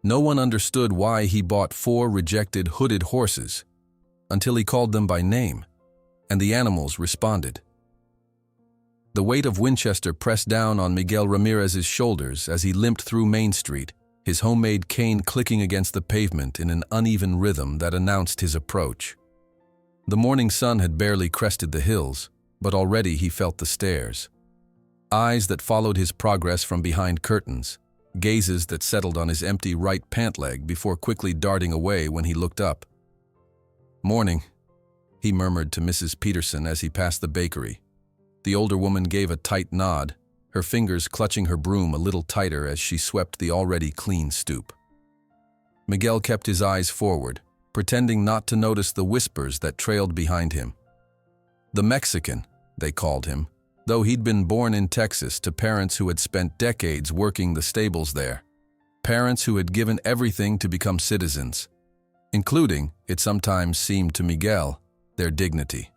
No one understood why he bought 4 rejected hooded horses, until he called them by name, and the animals responded. The weight of Winchester pressed down on Miguel Ramirez's shoulders as he limped through Main Street, his homemade cane clicking against the pavement in an uneven rhythm that announced his approach. The morning sun had barely crested the hills, but already he felt the stares. Eyes that followed his progress from behind curtains, gazes that settled on his empty right pant leg before quickly darting away when he looked up. "Morning," he murmured to Mrs. Peterson as he passed the bakery. The older woman gave a tight nod, her fingers clutching her broom a little tighter as she swept the already clean stoop. Miguel kept his eyes forward, pretending not to notice the whispers that trailed behind him. The Mexican, they called him, though he'd been born in Texas to parents who had spent decades working the stables there. Parents who had given everything to become citizens, including, it sometimes seemed to Miguel, their dignity.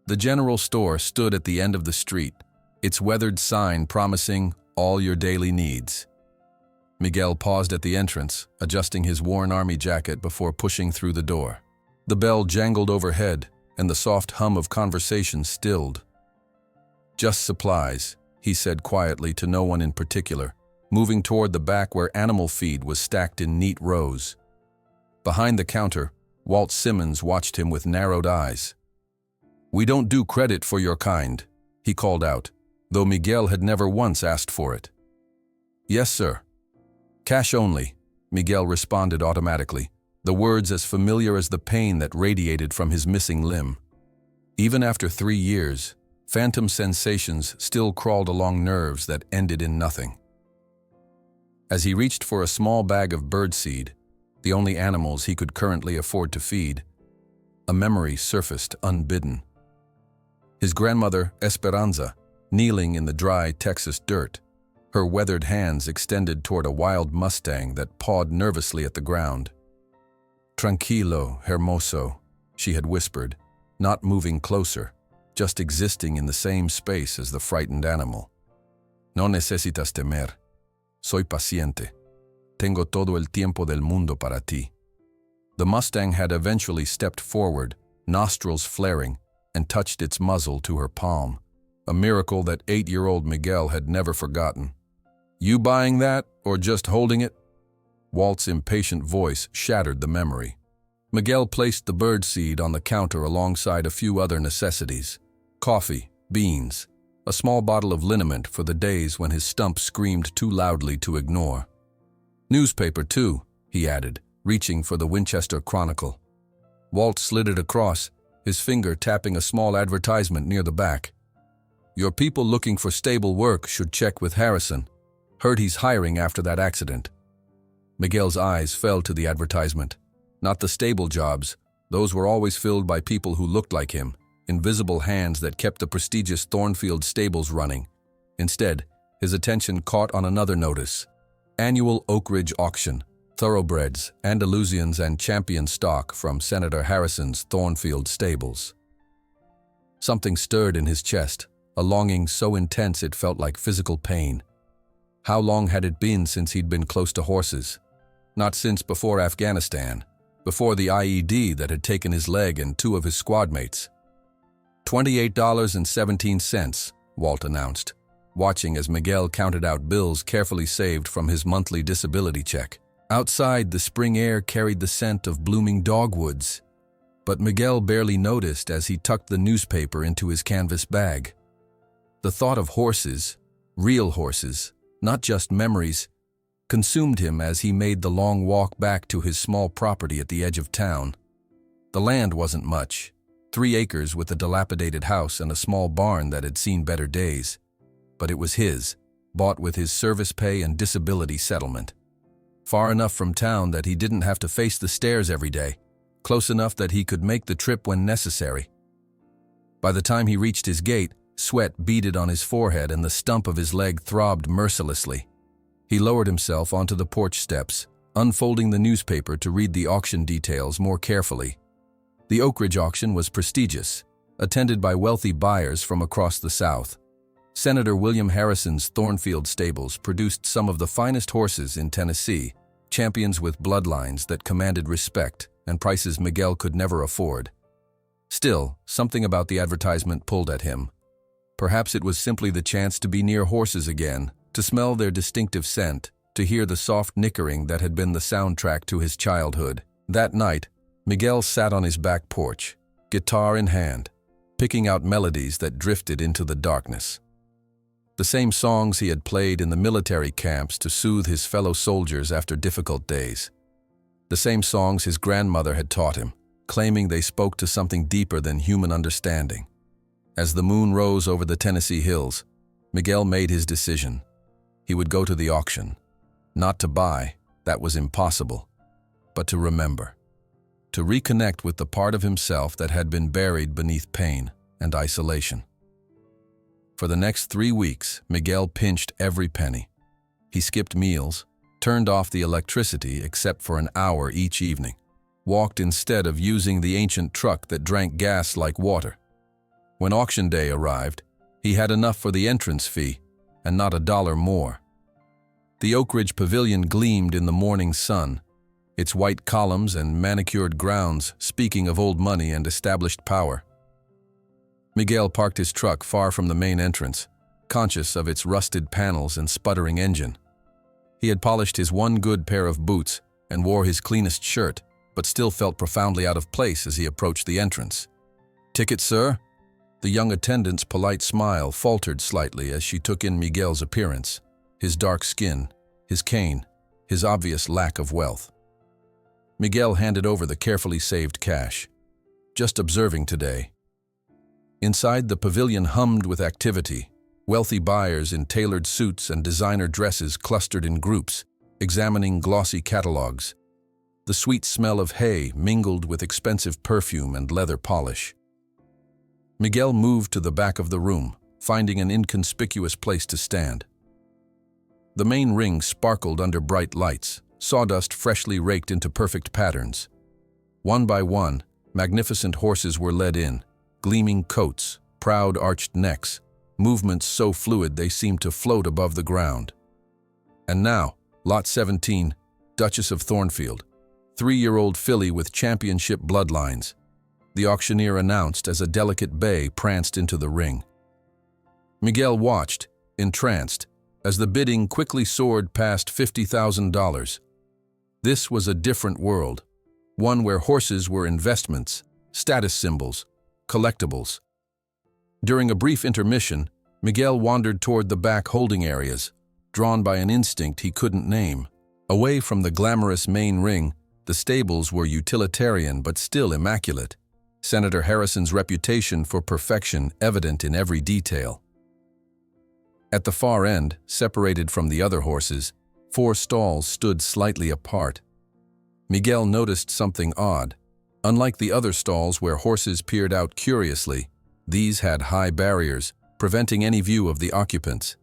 The general store stood at the end of the street, its weathered sign promising all your daily needs. Miguel paused at the entrance, adjusting his worn army jacket before pushing through the door. The bell jangled overhead, and the soft hum of conversation stilled. "Just supplies," he said quietly to no one in particular, moving toward the back where animal feed was stacked in neat rows. Behind the counter, Walt Simmons watched him with narrowed eyes. "We don't do credit for your kind," he called out, though Miguel had never once asked for it. "Yes, sir." "Cash only," Miguel responded automatically, the words as familiar as the pain that radiated from his missing limb. Even after 3 years, phantom sensations still crawled along nerves that ended in nothing. As he reached for a small bag of birdseed, the only animals he could currently afford to feed, a memory surfaced unbidden. His grandmother, Esperanza, kneeling in the dry Texas dirt, her weathered hands extended toward a wild Mustang that pawed nervously at the ground. "Tranquilo, hermoso," she had whispered, not moving closer, just existing in the same space as the frightened animal. "No necesitas temer. Soy paciente. Tengo todo el tiempo del mundo para ti." The Mustang had eventually stepped forward, nostrils flaring, and touched its muzzle to her palm, a miracle that 8-year-old Miguel had never forgotten. "You buying that, or just holding it?" Walt's impatient voice shattered the memory. Miguel placed the birdseed on the counter alongside a few other necessities: coffee, beans, a small bottle of liniment for the days when his stump screamed too loudly to ignore. "Newspaper, too," he added, reaching for the Winchester Chronicle. Walt slid it across, his finger tapping a small advertisement near the back. "Your people looking for stable work should check with Harrison. Heard he's hiring after that accident." Miguel's eyes fell to the advertisement. Not the stable jobs, those were always filled by people who looked like him, invisible hands that kept the prestigious Thornfield stables running. Instead, his attention caught on another notice: Annual Oak Ridge Auction, Thoroughbreds, Andalusians, and Champion stock from Senator Harrison's Thornfield stables. Something stirred in his chest, a longing so intense it felt like physical pain. How long had it been since he'd been close to horses? Not since before Afghanistan, before the IED that had taken his leg and 2 of his squad mates. $28.17, Walt announced, watching as Miguel counted out bills carefully saved from his monthly disability check. Outside, the spring air carried the scent of blooming dogwoods, but Miguel barely noticed as he tucked the newspaper into his canvas bag. The thought of horses, real horses, not just memories, consumed him as he made the long walk back to his small property at the edge of town. The land wasn't much, 3 acres with a dilapidated house and a small barn that had seen better days. But it was his, bought with his service pay and disability settlement. Far enough from town that he didn't have to face the stairs every day, close enough that he could make the trip when necessary. By the time he reached his gate, sweat beaded on his forehead and the stump of his leg throbbed mercilessly. He lowered himself onto the porch steps, unfolding the newspaper to read the auction details more carefully. The Oak Ridge auction was prestigious, attended by wealthy buyers from across the South. Senator William Harrison's Thornfield stables produced some of the finest horses in Tennessee, champions with bloodlines that commanded respect and prices Miguel could never afford. Still, something about the advertisement pulled at him. Perhaps it was simply the chance to be near horses again, to smell their distinctive scent, to hear the soft nickering that had been the soundtrack to his childhood. That night, Miguel sat on his back porch, guitar in hand, picking out melodies that drifted into the darkness. The same songs he had played in the military camps to soothe his fellow soldiers after difficult days. The same songs his grandmother had taught him, claiming they spoke to something deeper than human understanding. As the moon rose over the Tennessee hills, Miguel made his decision. He would go to the auction. Not to buy, that was impossible, but to remember. To reconnect with the part of himself that had been buried beneath pain and isolation. For the next 3 weeks, Miguel pinched every penny. He skipped meals, turned off the electricity except for an hour each evening, walked instead of using the ancient truck that drank gas like water. When auction day arrived, he had enough for the entrance fee and not $1 more. The Oak Ridge Pavilion gleamed in the morning sun, its white columns and manicured grounds speaking of old money and established power. Miguel parked his truck far from the main entrance, conscious of its rusted panels and sputtering engine. He had polished his one good pair of boots and wore his cleanest shirt, but still felt profoundly out of place as he approached the entrance. "Ticket, sir?" The young attendant's polite smile faltered slightly as she took in Miguel's appearance, his dark skin, his cane, his obvious lack of wealth. Miguel handed over the carefully saved cash. "Just observing today." Inside, the pavilion hummed with activity. Wealthy buyers in tailored suits and designer dresses clustered in groups, examining glossy catalogs. The sweet smell of hay mingled with expensive perfume and leather polish. Miguel moved to the back of the room, finding an inconspicuous place to stand. The main ring sparkled under bright lights, sawdust freshly raked into perfect patterns. One by one, magnificent horses were led in, gleaming coats, proud arched necks, movements so fluid they seemed to float above the ground. And now, Lot 17, Duchess of Thornfield, 3-year-old filly with championship bloodlines, the auctioneer announced as a delicate bay pranced into the ring. Miguel watched, entranced, as the bidding quickly soared past $50,000. This was a different world, one where horses were investments, status symbols, collectibles. During a brief intermission, Miguel wandered toward the back holding areas, drawn by an instinct he couldn't name. Away from the glamorous main ring, the stables were utilitarian but still immaculate, Senator Harrison's reputation for perfection evident in every detail. At the far end, separated from the other horses, 4 stalls stood slightly apart. Miguel noticed something odd. Unlike the other stalls where horses peered out curiously, these had high barriers, preventing any view of the occupants.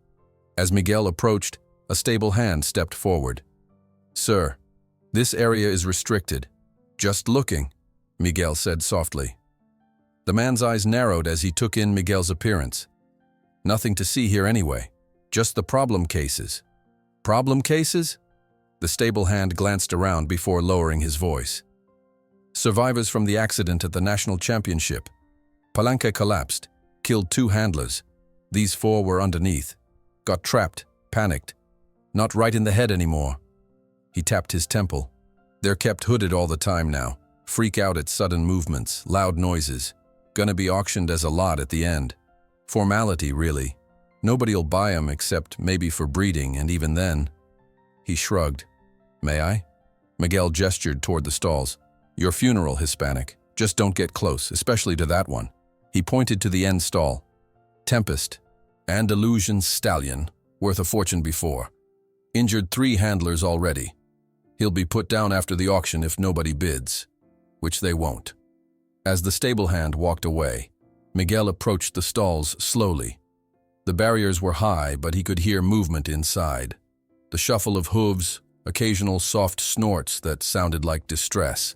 As Miguel approached, a stable hand stepped forward. "Sir, this area is restricted." "Just looking," Miguel said softly. The man's eyes narrowed as he took in Miguel's appearance. "Nothing to see here anyway, just the problem cases." "Problem cases?" The stable hand glanced around before lowering his voice. "Survivors from the accident at the national championship. Palanque collapsed, killed 2 handlers. These 4 were underneath. Got trapped, panicked. Not right in the head anymore." He tapped his temple. "They're kept hooded all the time now. Freak out at sudden movements, loud noises. Gonna be auctioned as a lot at the end. Formality, really. Nobody'll buy 'em except maybe for breeding, and even then." He shrugged. "May I?" Miguel gestured toward the stalls. "Your funeral, Hispanic. Just don't get close, especially to that one." He pointed to the end stall. "Tempest, Andalusian stallion, worth a fortune before. Injured 3 handlers already. He'll be put down after the auction if nobody bids." Which they won't. As the stable hand walked away, Miguel approached the stalls slowly. The barriers were high, but he could hear movement inside. The shuffle of hooves, occasional soft snorts that sounded like distress.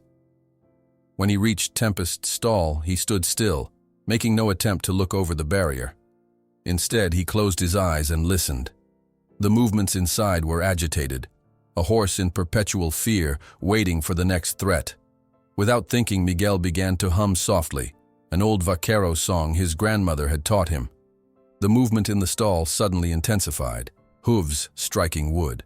When he reached Tempest's stall, he stood still, making no attempt to look over the barrier. Instead, he closed his eyes and listened. The movements inside were agitated. a horse in perpetual fear, waiting for the next threat. Without thinking, Miguel began to hum softly, an old vaquero song his grandmother had taught him. The movement in the stall suddenly intensified, hooves striking wood.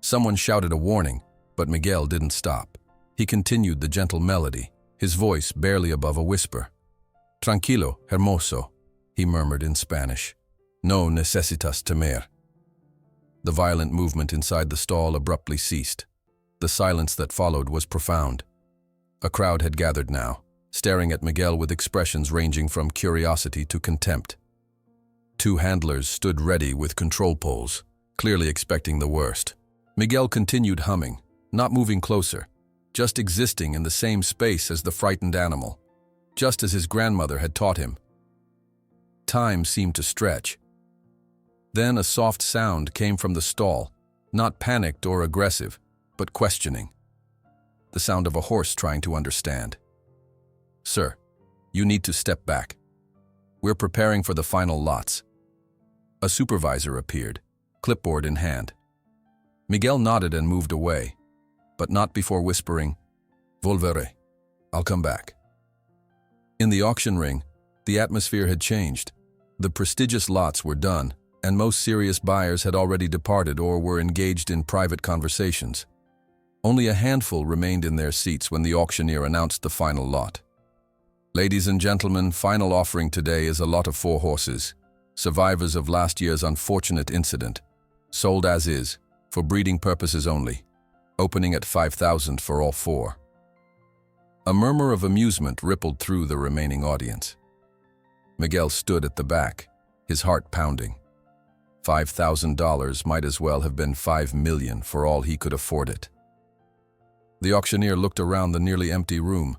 Someone shouted a warning, but Miguel didn't stop. He continued the gentle melody, his voice barely above a whisper. "Tranquilo, hermoso," he murmured in Spanish. "No necesitas temer." The violent movement inside the stall abruptly ceased. The silence that followed was profound. A crowd had gathered now, staring at Miguel with expressions ranging from curiosity to contempt. Two handlers stood ready with control poles, clearly expecting the worst. Miguel continued humming, not moving closer, just existing in the same space as the frightened animal, just as his grandmother had taught him. Time seemed to stretch. Then a soft sound came from the stall, not panicked or aggressive, but questioning. The sound of a horse trying to understand. "Sir, you need to step back. We're preparing for the final lots." A supervisor appeared, clipboard in hand. Miguel nodded and moved away, but not before whispering, "Volveré. I'll come back." In the auction ring, the atmosphere had changed. The prestigious lots were done, and most serious buyers had already departed or were engaged in private conversations. Only a handful remained in their seats when the auctioneer announced the final lot. "Ladies and gentlemen, final offering today is a lot of 4 horses, survivors of last year's unfortunate incident, sold as is, for breeding purposes only, opening at 5,000 for all 4. A murmur of amusement rippled through the remaining audience. Miguel stood at the back, his heart pounding. $5,000 might as well have been $5 million for all he could afford it. The auctioneer looked around the nearly empty room.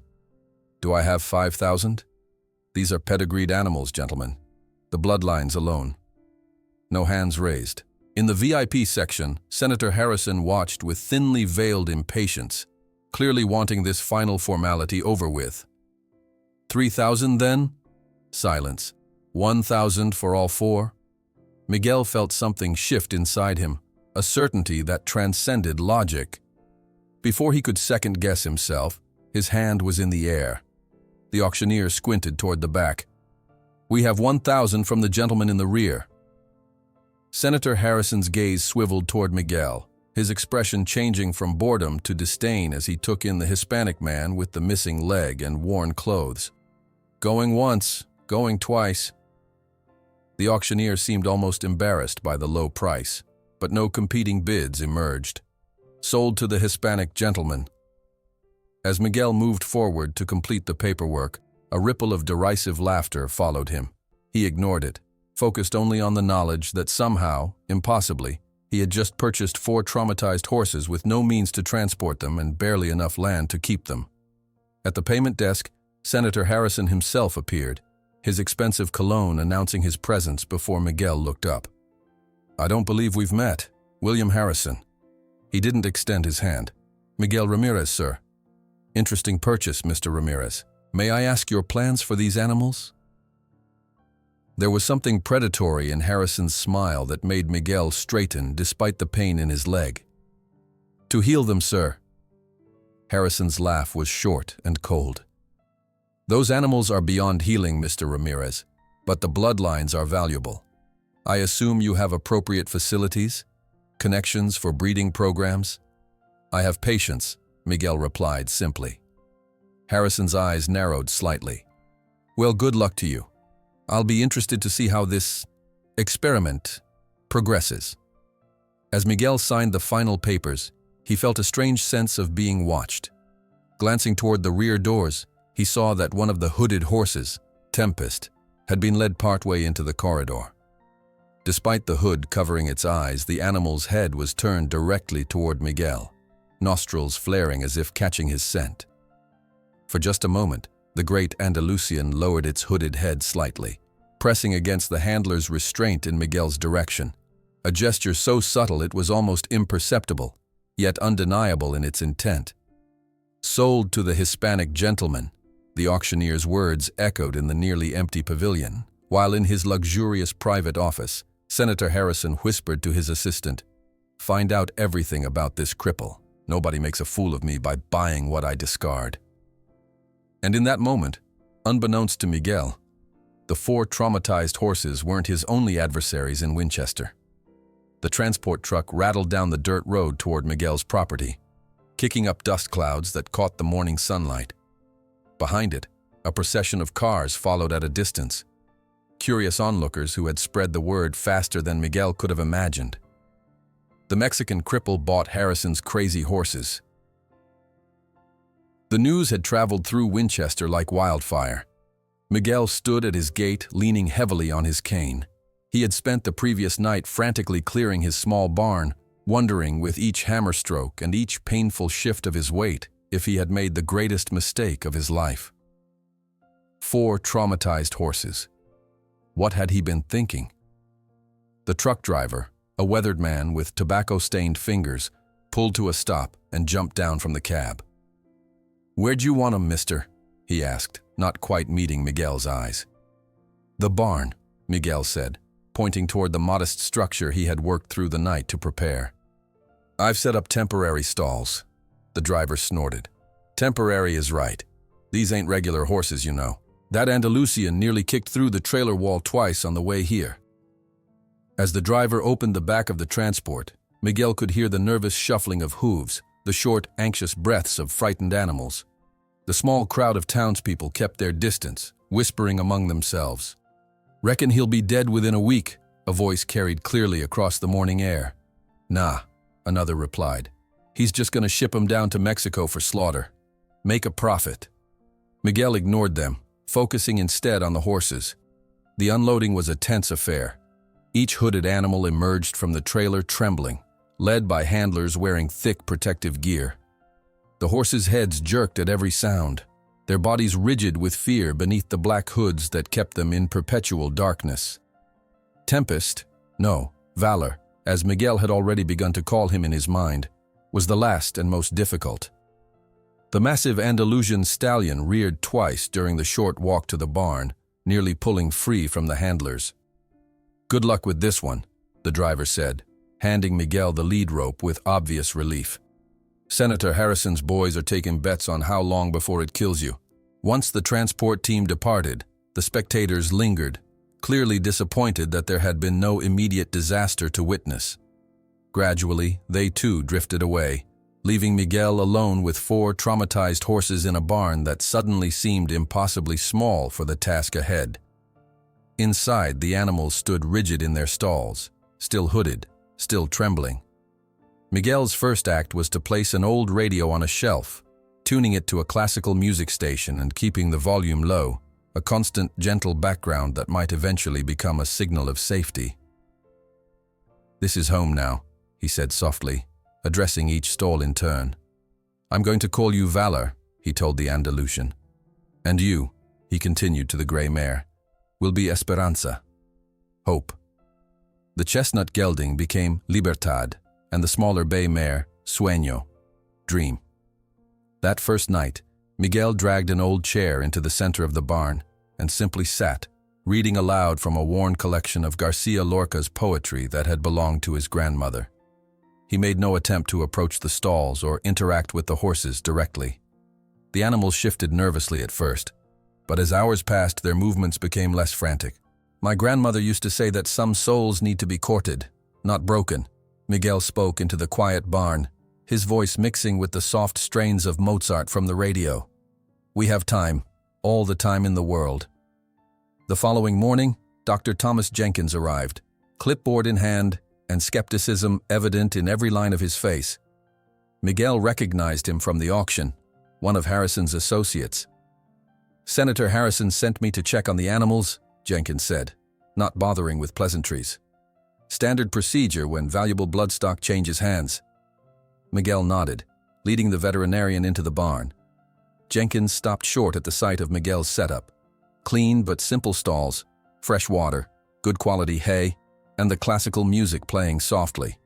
"Do I have 5,000? These are pedigreed animals, gentlemen. The bloodlines alone." No hands raised. In the VIP section, Senator Harrison watched with thinly veiled impatience, clearly wanting this final formality over with. 3,000 then? Silence. 1,000 for all 4? Miguel felt something shift inside him, a certainty that transcended logic. Before he could second-guess himself, his hand was in the air. The auctioneer squinted toward the back. "We have 1,000 from the gentleman in the rear." Senator Harrison's gaze swiveled toward Miguel, his expression changing from boredom to disdain as he took in the Hispanic man with the missing leg and worn clothes. "Going once, going twice." The auctioneer seemed almost embarrassed by the low price, but no competing bids emerged. "Sold to the Hispanic gentleman." As Miguel moved forward to complete the paperwork, a ripple of derisive laughter followed him. He ignored it, focused only on the knowledge that somehow, impossibly, he had just purchased 4 traumatized horses with no means to transport them and barely enough land to keep them. At the payment desk, Senator Harrison himself appeared, his expensive cologne announcing his presence before Miguel looked up. "I don't believe we've met. William Harrison." He didn't extend his hand. "Miguel Ramirez, sir." "Interesting purchase, Mr. Ramirez. May I ask your plans for these animals?" There was something predatory in Harrison's smile that made Miguel straighten despite the pain in his leg. "To heal them, sir." Harrison's laugh was short and cold. "Those animals are beyond healing, Mr. Ramirez, but the bloodlines are valuable. I assume you have appropriate facilities, connections for breeding programs?" "I have patience," Miguel replied simply. Harrison's eyes narrowed slightly. "Well, good luck to you. I'll be interested to see how this experiment progresses." As Miguel signed the final papers, he felt a strange sense of being watched. Glancing toward the rear doors, he saw that one of the hooded horses, Tempest, had been led partway into the corridor. Despite the hood covering its eyes, the animal's head was turned directly toward Miguel, nostrils flaring as if catching his scent. For just a moment, the great Andalusian lowered its hooded head slightly, pressing against the handler's restraint in Miguel's direction, a gesture so subtle it was almost imperceptible, yet undeniable in its intent. "Sold to the Hispanic gentleman," the auctioneer's words echoed in the nearly empty pavilion, while in his luxurious private office, Senator Harrison whispered to his assistant, Find out everything about this cripple. Nobody makes a fool of me by buying what I discard. And in that moment, unbeknownst to Miguel, the 4 traumatized horses weren't his only adversaries in Winchester. The transport truck rattled down the dirt road toward Miguel's property, kicking up dust clouds that caught the morning sunlight. Behind it, a procession of cars followed at a distance, curious onlookers who had spread the word faster than Miguel could have imagined. The Mexican cripple bought Harrison's crazy horses. The news had traveled through Winchester like wildfire. Miguel stood at his gate, leaning heavily on his cane. He had spent the previous night frantically clearing his small barn, wondering with each hammer stroke and each painful shift of his weight if he had made the greatest mistake of his life. 4 traumatized horses. What had he been thinking? The truck driver, a weathered man with tobacco-stained fingers, pulled to a stop and jumped down from the cab. "Where'd you want 'em, mister?" he asked, not quite meeting Miguel's eyes. "The barn," Miguel said, pointing toward the modest structure he had worked through the night to prepare. "I've set up temporary stalls," the driver snorted. "Temporary is right. These ain't regular horses, you know. That Andalusian nearly kicked through the trailer wall twice on the way here." As the driver opened the back of the transport, Miguel could hear the nervous shuffling of hooves, the short, anxious breaths of frightened animals. The small crowd of townspeople kept their distance, whispering among themselves. "Reckon he'll be dead within a week," a voice carried clearly across the morning air. "Nah," another replied. "He's just gonna ship him down to Mexico for slaughter. Make a profit." Miguel ignored them, focusing instead on the horses. The unloading was a tense affair. Each hooded animal emerged from the trailer trembling, led by handlers wearing thick protective gear. The horses' heads jerked at every sound, their bodies rigid with fear beneath the black hoods that kept them in perpetual darkness. Tempest, no, Valor, as Miguel had already begun to call him in his mind, was the last and most difficult. The massive Andalusian stallion reared twice during the short walk to the barn, nearly pulling free from the handlers. "Good luck with this one," the driver said, handing Miguel the lead rope with obvious relief. "Senator Harrison's boys are taking bets on how long before it kills you." Once the transport team departed, the spectators lingered, clearly disappointed that there had been no immediate disaster to witness. Gradually, they too drifted away, leaving Miguel alone with 4 traumatized horses in a barn that suddenly seemed impossibly small for the task ahead. Inside, the animals stood rigid in their stalls, still hooded, still trembling. Miguel's first act was to place an old radio on a shelf, tuning it to a classical music station and keeping the volume low, a constant, gentle background that might eventually become a signal of safety. "This is home now," he said softly, addressing each stall in turn. "I'm going to call you Valor," he told the Andalusian. "And you," he continued to the gray mare, "will be Esperanza, hope." The chestnut gelding became Libertad, and the smaller bay mare, Sueño, dream. That first night, Miguel dragged an old chair into the center of the barn and simply sat, reading aloud from a worn collection of Garcia Lorca's poetry that had belonged to his grandmother. He made no attempt to approach the stalls or interact with the horses directly. The animals shifted nervously at first, but as hours passed, their movements became less frantic. "My grandmother used to say that some souls need to be courted, not broken," Miguel spoke into the quiet barn, his voice mixing with the soft strains of Mozart from the radio. "We have time, all the time in the world." The following morning, Dr. Thomas Jenkins arrived, clipboard in hand and skepticism evident in every line of his face. Miguel recognized him from the auction, one of Harrison's associates. "Senator Harrison sent me to check on the animals," Jenkins said, not bothering with pleasantries. "Standard procedure when valuable bloodstock changes hands." Miguel nodded, leading the veterinarian into the barn. Jenkins stopped short at the sight of Miguel's setup. Clean but simple stalls, fresh water, good quality hay, and the classical music playing softly.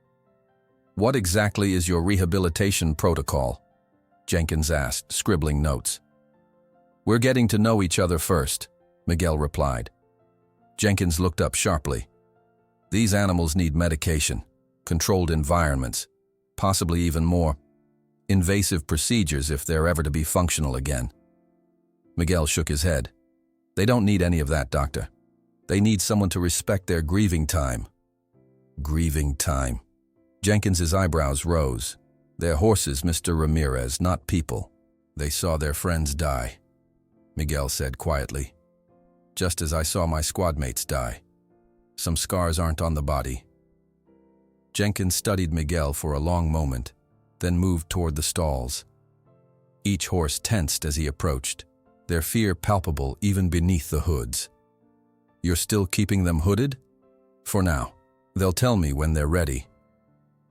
"What exactly is your rehabilitation protocol?" Jenkins asked, scribbling notes. "We're getting to know each other first," Miguel replied. Jenkins looked up sharply. "These animals need medication. controlled environments, possibly even more invasive procedures if they're ever to be functional again. Miguel shook his head. They don't need any of that, doctor. They need someone to respect their grieving time. Grieving time. Jenkins's eyebrows rose. They're horses, Mr. Ramirez, not people. They saw their friends die, Miguel said quietly. Just as I saw my squad mates die. Some scars aren't on the body. Jenkins studied Miguel for a long moment, then moved toward the stalls. Each horse tensed as he approached, their fear palpable even beneath the hoods. You're still keeping them hooded? For now. They'll tell me when they're ready.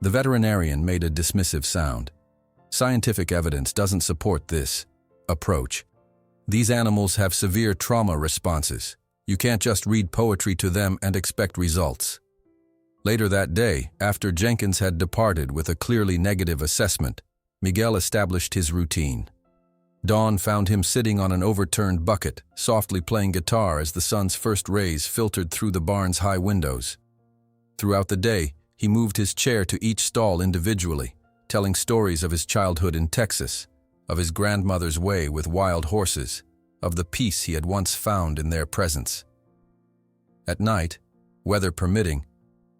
The veterinarian made a dismissive sound. Scientific evidence doesn't support this approach. These animals have severe trauma responses. You can't just read poetry to them and expect results. Later that day, after Jenkins had departed with a clearly negative assessment, Miguel established his routine. Dawn found him sitting on an overturned bucket, softly playing guitar as the sun's first rays filtered through the barn's high windows. Throughout the day, he moved his chair to each stall individually, telling stories of his childhood in Texas, of his grandmother's way with wild horses, of the peace he had once found in their presence. At night, weather permitting,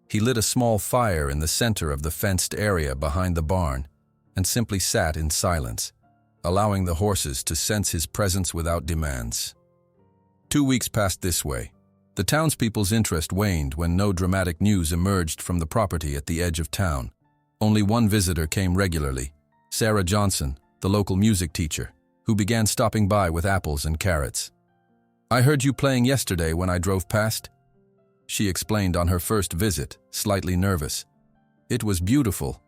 he lit a small fire in the center of the fenced area behind the barn and simply sat in silence, allowing the horses to sense his presence without demands. 2 weeks passed this way. The townspeople's interest waned when no dramatic news emerged from the property at the edge of town. Only one visitor came regularly, Sarah Johnson, the local music teacher, who began stopping by with apples and carrots. I heard you playing yesterday when I drove past, she explained on her first visit, slightly nervous. It was beautiful.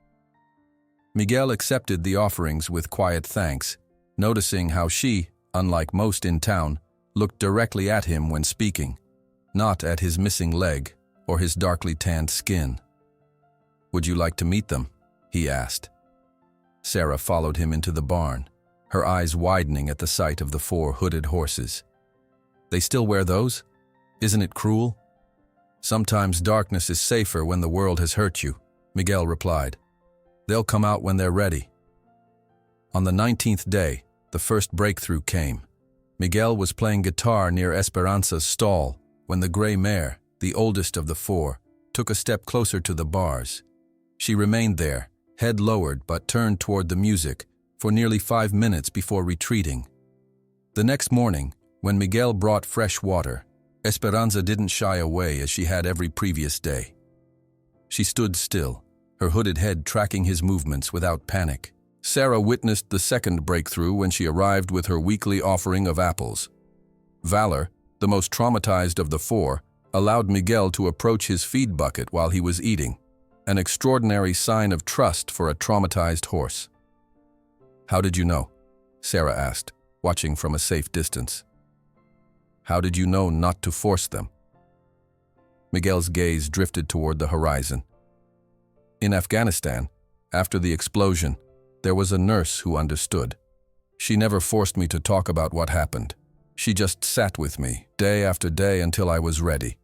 Miguel accepted the offerings with quiet thanks, noticing how she, unlike most in town, looked directly at him when speaking, not at his missing leg or his darkly tanned skin. Would you like to meet them? He asked. Sarah followed him into the barn, her eyes widening at the sight of the 4 hooded horses. They still wear those? Isn't it cruel? Sometimes darkness is safer when the world has hurt you, Miguel replied. They'll come out when they're ready. On the 19th day, the first breakthrough came. Miguel was playing guitar near Esperanza's stall when the gray mare, the oldest of the 4, took a step closer to the bars. She remained there, head lowered but turned toward the music, for nearly 5 minutes before retreating. The next morning, when Miguel brought fresh water, Esperanza didn't shy away as she had every previous day. She stood still, her hooded head tracking his movements without panic. Sarah witnessed the second breakthrough when she arrived with her weekly offering of apples. Valor, the most traumatized of the 4, allowed Miguel to approach his feed bucket while he was eating, an extraordinary sign of trust for a traumatized horse. How did you know? Sarah asked, watching from a safe distance. How did you know not to force them? Miguel's gaze drifted toward the horizon. In Afghanistan, after the explosion, there was a nurse who understood. She never forced me to talk about what happened. She just sat with me, day after day until I was ready.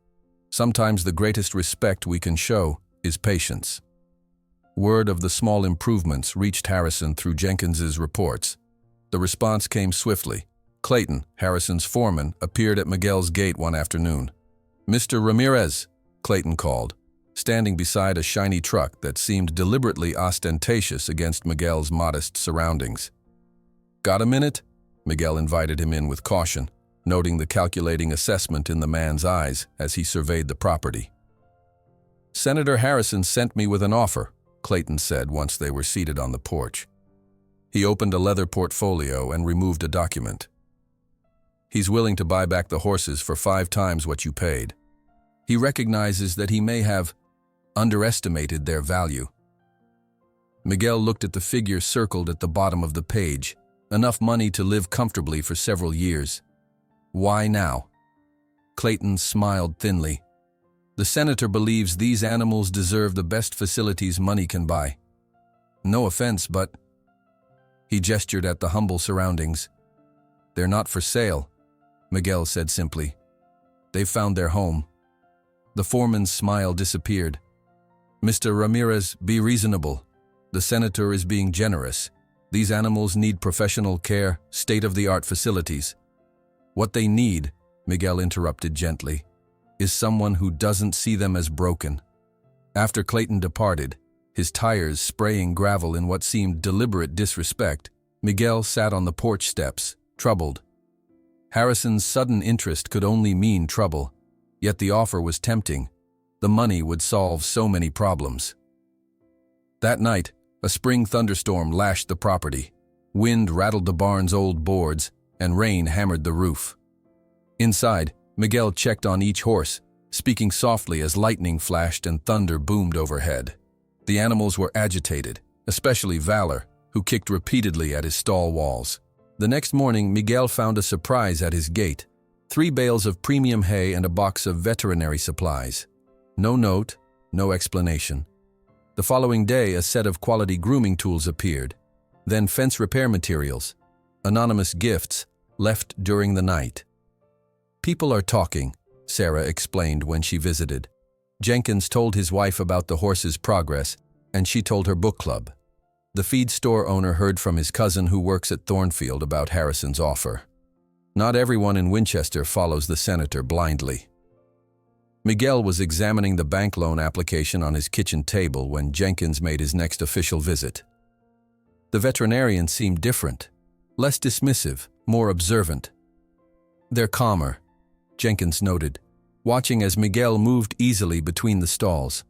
Sometimes the greatest respect we can show is patience. Word of the small improvements reached Harrison through Jenkins's reports. The response came swiftly. Clayton, Harrison's foreman, appeared at Miguel's gate one afternoon. Mr. Ramirez, Clayton called, standing beside a shiny truck that seemed deliberately ostentatious against Miguel's modest surroundings. Got a minute? Miguel invited him in with caution, noting the calculating assessment in the man's eyes as he surveyed the property. Senator Harrison sent me with an offer, Clayton said once they were seated on the porch. He opened a leather portfolio and removed a document. He's willing to buy back the horses for 5 times what you paid. He recognizes that he may have underestimated their value. Miguel looked at the figure circled at the bottom of the page, enough money to live comfortably for several years. Why now? Clayton smiled thinly. The senator believes these animals deserve the best facilities money can buy. No offense, but... He gestured at the humble surroundings. They're not for sale, Miguel said simply. They've found their home. The foreman's smile disappeared. "Mr. Ramirez, be reasonable. The senator is being generous. These animals need professional care, state-of-the-art facilities. What they need," Miguel interrupted gently, "is someone who doesn't see them as broken." After Clayton departed, his tires spraying gravel in what seemed deliberate disrespect, Miguel sat on the porch steps, troubled. Harrison's sudden interest could only mean trouble, yet the offer was tempting. The money would solve so many problems. That night, a spring thunderstorm lashed the property. Wind rattled the barn's old boards, and rain hammered the roof. Inside, Miguel checked on each horse, speaking softly as lightning flashed and thunder boomed overhead. The animals were agitated, especially Valor, who kicked repeatedly at his stall walls. The next morning, Miguel found a surprise at his gate: 3 bales of premium hay and a box of veterinary supplies. No note, no explanation. The following day, a set of quality grooming tools appeared. Then fence repair materials, anonymous gifts, left during the night. "People are talking," Sarah explained when she visited. Jenkins told his wife about the horse's progress, and she told her book club. The feed store owner heard from his cousin who works at Thornfield about Harrison's offer. Not everyone in Winchester follows the senator blindly. Miguel was examining the bank loan application on his kitchen table when Jenkins made his next official visit. The veterinarian seemed different, less dismissive, more observant. "They're calmer," Jenkins noted, watching as Miguel moved easily between the stalls.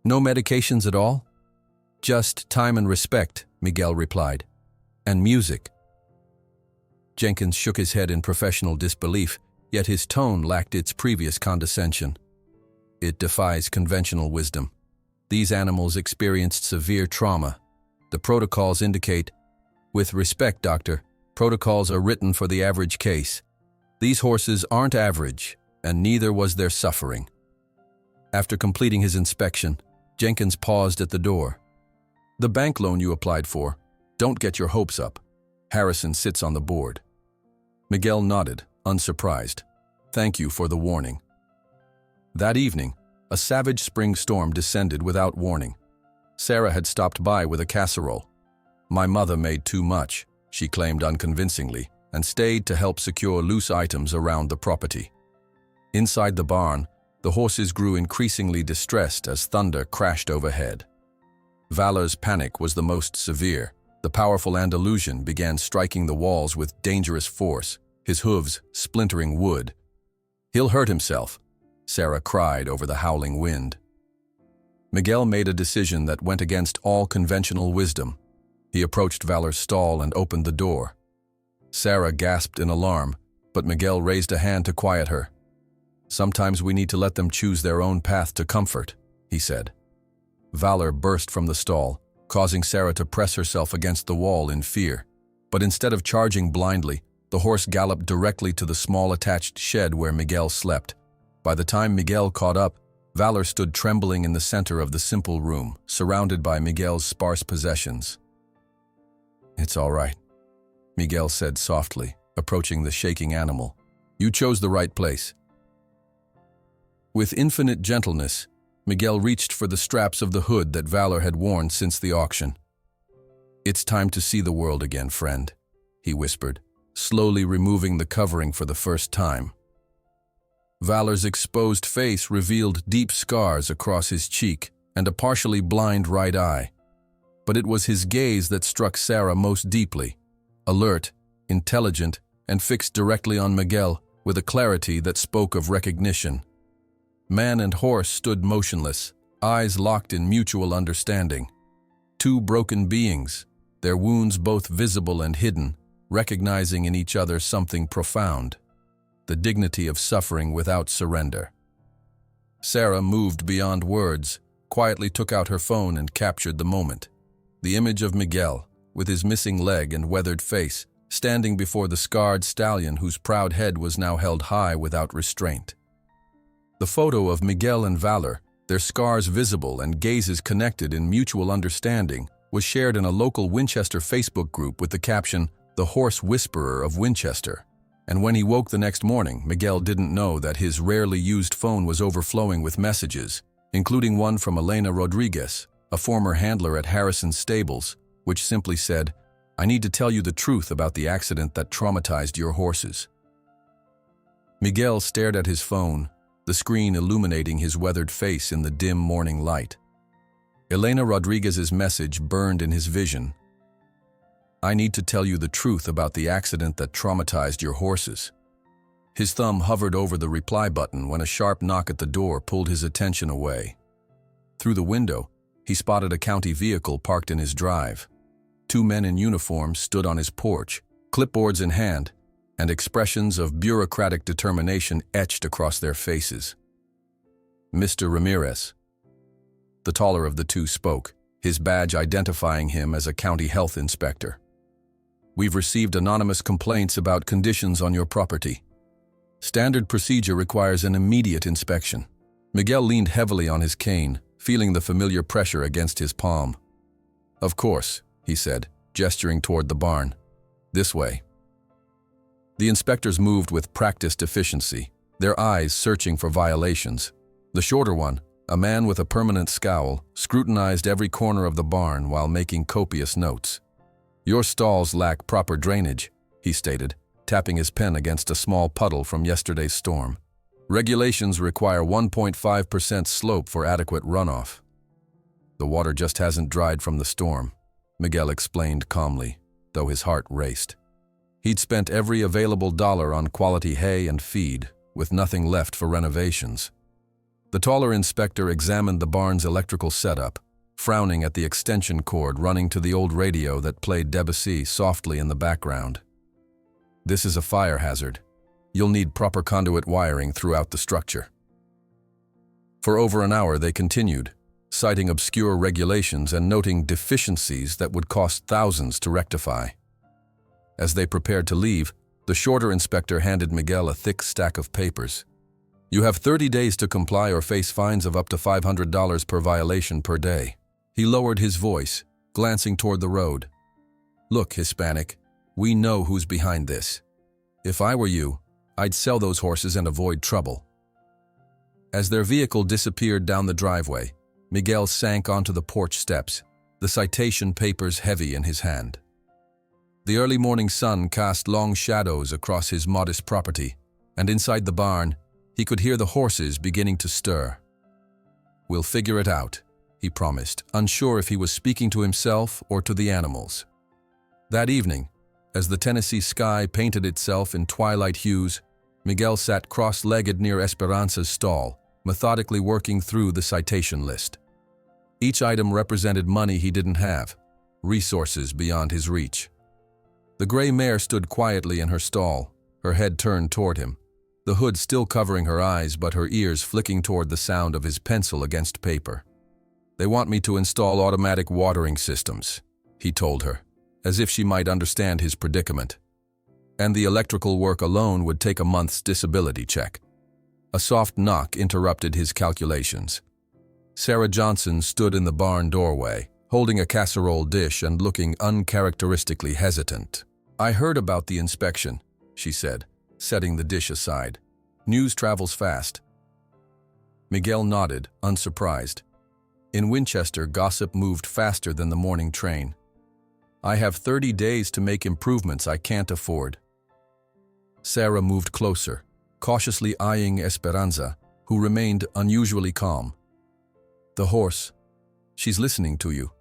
"No medications at all?" "Just time and respect," Miguel replied. "And music." Jenkins shook his head in professional disbelief, yet his tone lacked its previous condescension. "It defies conventional wisdom. These animals experienced severe trauma. The protocols indicate, 'With respect, doctor, protocols are written for the average case. These horses aren't average, and neither was their suffering.'" After completing his inspection, Jenkins paused at the door. "The bank loan you applied for, don't get your hopes up. Harrison sits on the board." Miguel nodded, unsurprised. "Thank you for the warning." That evening, a savage spring storm descended without warning. Sarah had stopped by with a casserole. "My mother made too much," she claimed unconvincingly, and stayed to help secure loose items around the property. Inside the barn, the horses grew increasingly distressed as thunder crashed overhead. Valor's panic was the most severe. The powerful Andalusian began striking the walls with dangerous force, his hooves splintering wood. "He'll hurt himself," Sarah cried over the howling wind. Miguel made a decision that went against all conventional wisdom. He approached Valor's stall and opened the door. Sarah gasped in alarm, but Miguel raised a hand to quiet her. "Sometimes we need to let them choose their own path to comfort," he said. Valor burst from the stall, causing Sarah to press herself against the wall in fear. But instead of charging blindly, the horse galloped directly to the small attached shed where Miguel slept. By the time Miguel caught up, Valor stood trembling in the center of the simple room, surrounded by Miguel's sparse possessions. "It's all right," Miguel said softly, approaching the shaking animal. "You chose the right place." With infinite gentleness, Miguel reached for the straps of the hood that Valor had worn since the auction. "It's time to see the world again, friend," he whispered, slowly removing the covering for the first time. Valor's exposed face revealed deep scars across his cheek and a partially blind right eye. But it was his gaze that struck Sarah most deeply, alert, intelligent, and fixed directly on Miguel with a clarity that spoke of recognition. Man and horse stood motionless, eyes locked in mutual understanding. Two broken beings, their wounds both visible and hidden, recognizing in each other something profound: the dignity of suffering without surrender. Sarah moved beyond words, quietly took out her phone and captured the moment. The image of Miguel, with his missing leg and weathered face, standing before the scarred stallion whose proud head was now held high without restraint. The photo of Miguel and Valor, their scars visible and gazes connected in mutual understanding, was shared in a local Winchester Facebook group with the caption, "The Horse Whisperer of Winchester." And when he woke the next morning, Miguel didn't know that his rarely used phone was overflowing with messages. including one from Elena Rodriguez, a former handler at Harrison's Stables, which simply said, "I need to tell you the truth about the accident that traumatized your horses." Miguel stared at his phone, the screen illuminating his weathered face in the dim morning light. Elena Rodriguez's message burned in his vision. "I need to tell you the truth about the accident that traumatized your horses." His thumb hovered over the reply button when a sharp knock at the door pulled his attention away. Through the window, he spotted a county vehicle parked in his drive. Two men in uniform stood on his porch, clipboards in hand, and expressions of bureaucratic determination etched across their faces. "Mr. Ramirez." The taller of the two spoke, his badge identifying him as a county health inspector. "We've received anonymous complaints about conditions on your property. Standard procedure requires an immediate inspection." Miguel leaned heavily on his cane, feeling the familiar pressure against his palm. "Of course," he said, gesturing toward the barn. "This way." The inspectors moved with practiced efficiency, their eyes searching for violations. The shorter one, a man with a permanent scowl, scrutinized every corner of the barn while making copious notes. "Your stalls lack proper drainage," he stated, tapping his pen against a small puddle from yesterday's storm. "Regulations require 1.5% slope for adequate runoff." "The water just hasn't dried from the storm," Miguel explained calmly, though his heart raced. He'd spent every available dollar on quality hay and feed, with nothing left for renovations. The taller inspector examined the barn's electrical setup, frowning at the extension cord running to the old radio that played Debussy softly in the background. "This is a fire hazard. You'll need proper conduit wiring throughout the structure." For over an hour they continued, citing obscure regulations and noting deficiencies that would cost thousands to rectify. As they prepared to leave, the shorter inspector handed Miguel a thick stack of papers. "You have 30 days to comply or face fines of up to $500 per violation per day." He lowered his voice, glancing toward the road. "Look, Hispanic, we know who's behind this. If I were you, I'd sell those horses and avoid trouble." As their vehicle disappeared down the driveway, Miguel sank onto the porch steps, the citation papers heavy in his hand. The early morning sun cast long shadows across his modest property, and inside the barn, he could hear the horses beginning to stir. "We'll figure it out," he promised, unsure if he was speaking to himself or to the animals. That evening, as the Tennessee sky painted itself in twilight hues, Miguel sat cross-legged near Esperanza's stall, methodically working through the citation list. Each item represented money he didn't have, resources beyond his reach. The gray mare stood quietly in her stall, her head turned toward him, the hood still covering her eyes but her ears flicking toward the sound of his pencil against paper. "They want me to install automatic watering systems," he told her, as if she might understand his predicament. "And the electrical work alone would take a month's disability check." A soft knock interrupted his calculations. Sarah Johnson stood in the barn doorway, holding a casserole dish and looking uncharacteristically hesitant. "I heard about the inspection," she said, setting the dish aside. "News travels fast." Miguel nodded, unsurprised. In Winchester, gossip moved faster than the morning train. "I have 30 days to make improvements I can't afford." Sarah moved closer, cautiously eyeing Esperanza, who remained unusually calm. "The horse. She's listening to you."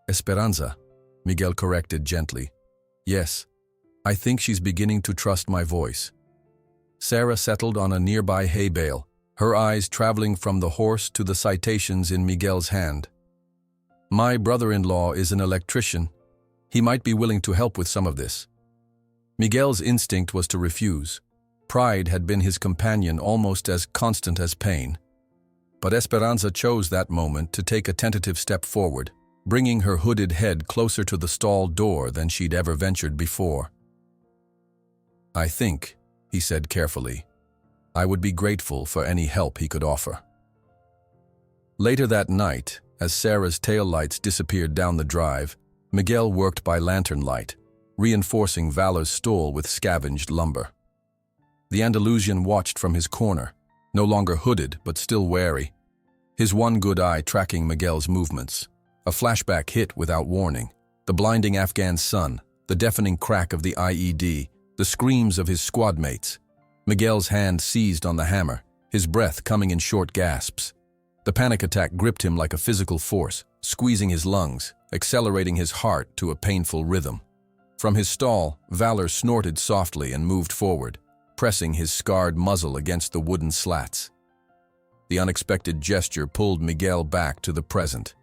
"Esperanza," Miguel corrected gently. "Yes, I think she's beginning to trust my voice." Sarah settled on a nearby hay bale, her eyes traveling from the horse to the citations in Miguel's hand. "My brother-in-law is an electrician. He might be willing to help with some of this." Miguel's instinct was to refuse. Pride had been his companion almost as constant as pain. But Esperanza chose that moment to take a tentative step forward, bringing her hooded head closer to the stall door than she'd ever ventured before. "I think," he said carefully, "I would be grateful for any help he could offer." Later that night, as Sarah's taillights disappeared down the drive, Miguel worked by lantern light, reinforcing Valor's stall with scavenged lumber. The Andalusian watched from his corner, no longer hooded but still wary. his one good eye tracking Miguel's movements. A flashback hit without warning. The blinding Afghan sun, the deafening crack of the IED, the screams of his squad mates. Miguel's hand seized on the hammer, his breath coming in short gasps. The panic attack gripped him like a physical force, squeezing his lungs, accelerating his heart to a painful rhythm. From his stall, Valor snorted softly and moved forward, pressing his scarred muzzle against the wooden slats. The unexpected gesture pulled Miguel back to the present.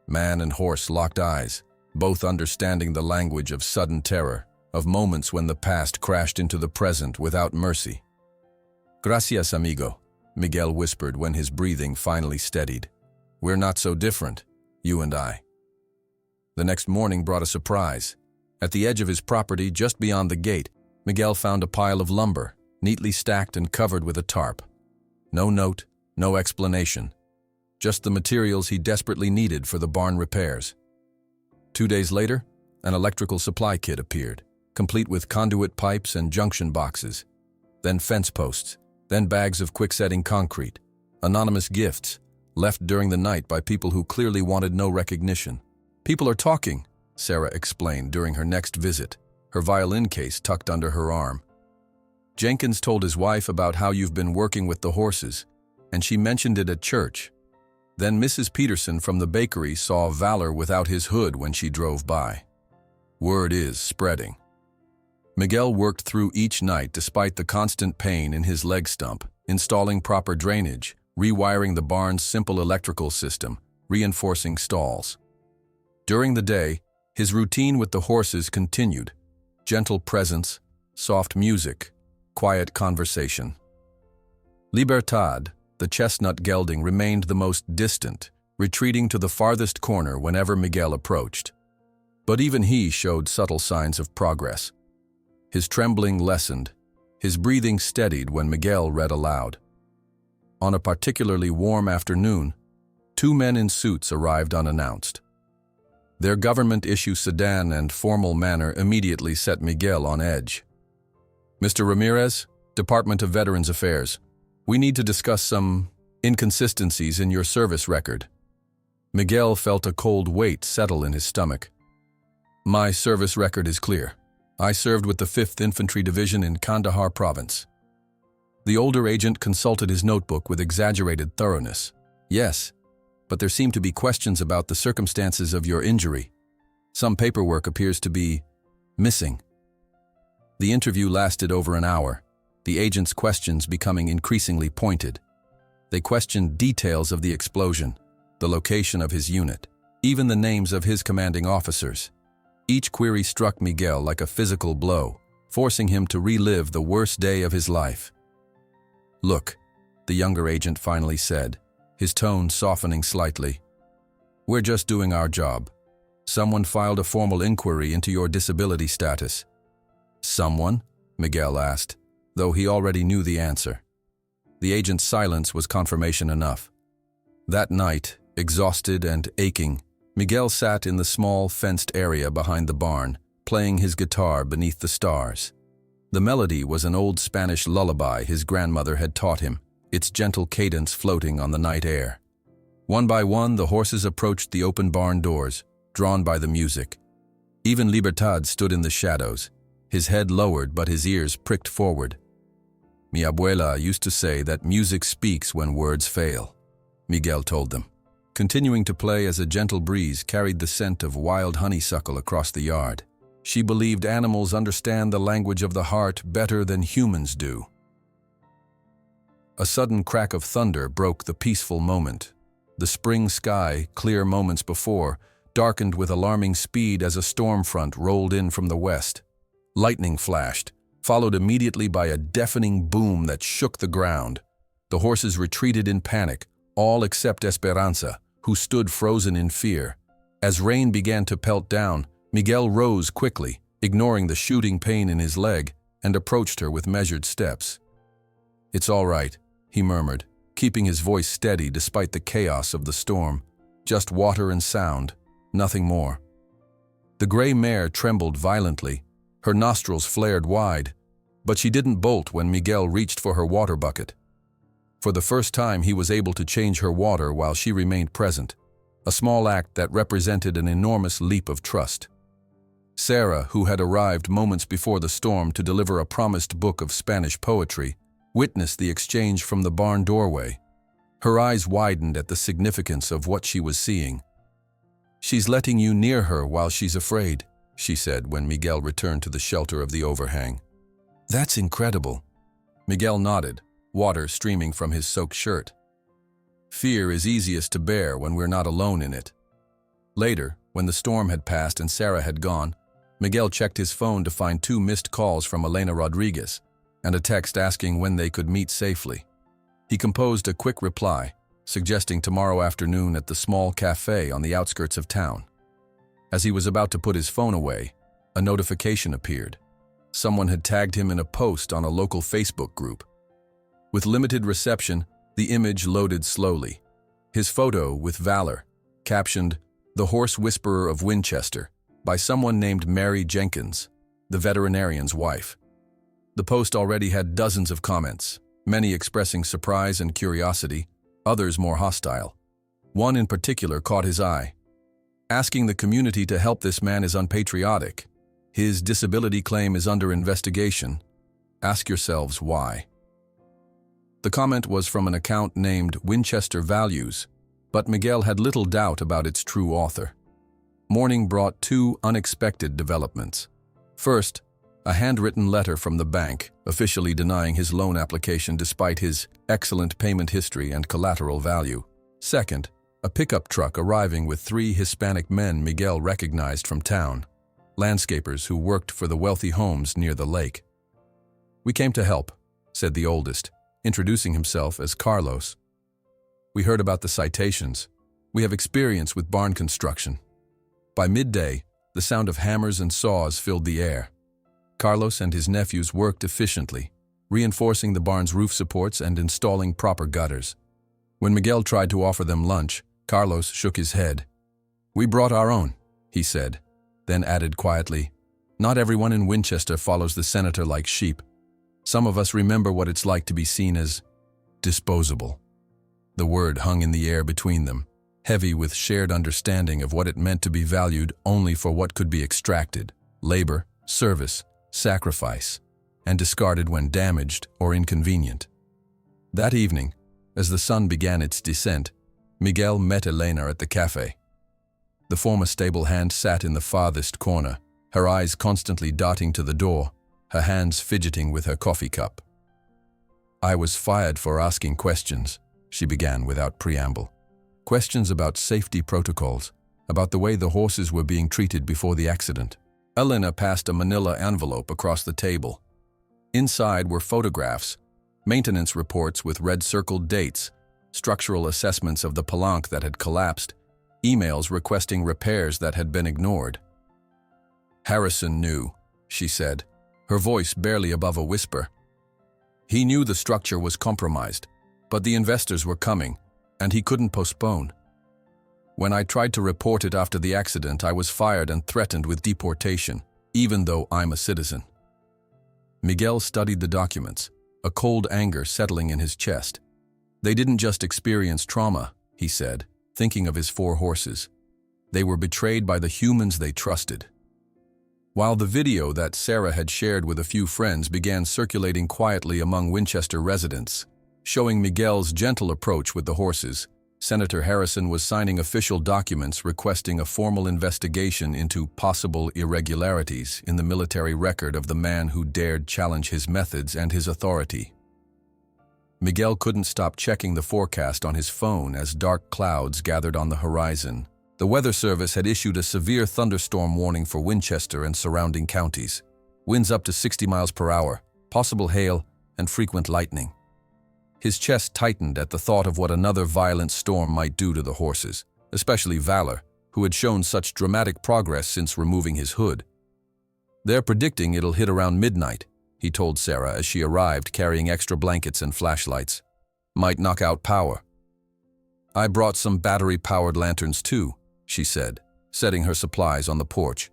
Man and horse locked eyes, both understanding the language of sudden terror, of moments when the past crashed into the present without mercy. "Gracias, amigo," Miguel whispered when his breathing finally steadied. "We're not so different, you and I." The next morning brought a surprise. At the edge of his property, just beyond the gate, Miguel found a pile of lumber, neatly stacked and covered with a tarp. No note, no explanation. Just the materials he desperately needed for the barn repairs. 2 days later, an electrical supply kit appeared, complete with conduit pipes and junction boxes, then fence posts, then bags of quick-setting concrete, anonymous gifts, left during the night by people who clearly wanted no recognition. "People are talking," Sarah explained during her next visit, her violin case tucked under her arm. "Jenkins told his wife about how you've been working with the horses, and she mentioned it at church. Then Mrs. Peterson from the bakery saw Valor without his hood when she drove by. Word is spreading." Miguel worked through each night despite the constant pain in his leg stump, installing proper drainage, rewiring the barn's simple electrical system, reinforcing stalls. During the day, his routine with the horses continued. Gentle presence, soft music, quiet conversation. Libertad, the chestnut gelding, remained the most distant, retreating to the farthest corner whenever Miguel approached. But even he showed subtle signs of progress. His trembling lessened, his breathing steadied when Miguel read aloud. On a particularly warm afternoon, 2 men in suits arrived unannounced. Their government-issue sedan and formal manner immediately set Miguel on edge. "Mr. Ramirez, Department of Veterans Affairs, we need to discuss some inconsistencies in your service record." Miguel felt a cold weight settle in his stomach. "My service record is clear. I served with the 5th Infantry Division in Kandahar Province." The older agent consulted his notebook with exaggerated thoroughness. "Yes, but there seem to be questions about the circumstances of your injury. Some paperwork appears to be missing." The interview lasted over an hour, the agent's questions becoming increasingly pointed. They questioned details of the explosion, the location of his unit, even the names of his commanding officers. Each query struck Miguel like a physical blow, forcing him to relive the worst day of his life. "Look," the younger agent finally said, his tone softening slightly. "We're just doing our job. Someone filed a formal inquiry into your disability status." "Someone?" Miguel asked, though he already knew the answer. The agent's silence was confirmation enough. That night, exhausted and aching, Miguel sat in the small, fenced area behind the barn, playing his guitar beneath the stars. The melody was an old Spanish lullaby his grandmother had taught him, its gentle cadence floating on the night air. One by one, the horses approached the open barn doors, drawn by the music. Even Libertad stood in the shadows, his head lowered but his ears pricked forward. "Mi abuela used to say that music speaks when words fail," Miguel told them. Continuing to play as a gentle breeze carried the scent of wild honeysuckle across the yard. She believed animals understand the language of the heart better than humans do. A sudden crack of thunder broke the peaceful moment. The spring sky, clear moments before, darkened with alarming speed as a storm front rolled in from the west. Lightning flashed, followed immediately by a deafening boom that shook the ground. The horses retreated in panic, all except Esperanza, who stood frozen in fear. As rain began to pelt down, Miguel rose quickly, ignoring the shooting pain in his leg, and approached her with measured steps. "It's all right," he murmured, keeping his voice steady despite the chaos of the storm. "Just water and sound, nothing more." The gray mare trembled violently, her nostrils flared wide, but she didn't bolt when Miguel reached for her water bucket. For the first time, he was able to change her water while she remained present, a small act that represented an enormous leap of trust. Sarah, who had arrived moments before the storm to deliver a promised book of Spanish poetry, witnessed the exchange from the barn doorway. Her eyes widened at the significance of what she was seeing. "She's letting you near her while she's afraid," she said when Miguel returned to the shelter of the overhang. "That's incredible." Miguel nodded, water streaming from his soaked shirt. "Fear is easiest to bear when we're not alone in it." Later, when the storm had passed and Sarah had gone, Miguel checked his phone to find 2 missed calls from Elena Rodriguez and a text asking when they could meet safely. He composed a quick reply, suggesting tomorrow afternoon at the small cafe on the outskirts of town. As he was about to put his phone away, a notification appeared. Someone had tagged him in a post on a local Facebook group. With limited reception, the image loaded slowly. His photo with Valor, captioned, "The Horse Whisperer of Winchester," by someone named Mary Jenkins, the veterinarian's wife. The post already had dozens of comments, many expressing surprise and curiosity, others more hostile. One in particular caught his eye. "Asking the community to help this man is unpatriotic. His disability claim is under investigation. Ask yourselves why." The comment was from an account named Winchester Values, but Miguel had little doubt about its true author. Morning brought 2 unexpected developments. First, a handwritten letter from the bank, officially denying his loan application despite his excellent payment history and collateral value. Second, a pickup truck arriving with 3 Hispanic men Miguel recognized from town, landscapers who worked for the wealthy homes near the lake. "We came to help," said the oldest, introducing himself as Carlos. "We heard about the citations. We have experience with barn construction." By midday, the sound of hammers and saws filled the air. Carlos and his nephews worked efficiently, reinforcing the barn's roof supports and installing proper gutters. When Miguel tried to offer them lunch, Carlos shook his head. "We brought our own," he said, then added quietly, "Not everyone in Winchester follows the senator like sheep. Some of us remember what it's like to be seen as disposable." The word hung in the air between them, heavy with shared understanding of what it meant to be valued only for what could be extracted: labor, service, sacrifice, and discarded when damaged or inconvenient. That evening, as the sun began its descent, Miguel met Elena at the cafe. The former stable hand sat in the farthest corner, her eyes constantly darting to the door, her hands fidgeting with her coffee cup. "I was fired for asking questions," she began without preamble. "Questions about safety protocols, about the way the horses were being treated before the accident." Elena passed a manila envelope across the table. Inside were photographs, maintenance reports with red-circled dates, structural assessments of the palanque that had collapsed, emails requesting repairs that had been ignored. "Harrison knew," she said, her voice barely above a whisper. "He knew the structure was compromised, but the investors were coming, and he couldn't postpone. When I tried to report it after the accident, I was fired and threatened with deportation, even though I'm a citizen." Miguel studied the documents, a cold anger settling in his chest. They didn't just experience trauma, he said, thinking of his 4 horses. They were betrayed by the humans they trusted. While the video that Sarah had shared with a few friends began circulating quietly among Winchester residents, showing Miguel's gentle approach with the horses, Senator Harrison was signing official documents requesting a formal investigation into possible irregularities in the military record of the man who dared challenge his methods and his authority. Miguel couldn't stop checking the forecast on his phone as dark clouds gathered on the horizon. The Weather Service had issued a severe thunderstorm warning for Winchester and surrounding counties. Winds up to 60 miles per hour, possible hail, and frequent lightning. His chest tightened at the thought of what another violent storm might do to the horses, especially Valor, who had shown such dramatic progress since removing his hood. "They're predicting it'll hit around midnight," he told Sarah as she arrived carrying extra blankets and flashlights. "Might knock out power." "I brought some battery-powered lanterns too," she said, setting her supplies on the porch.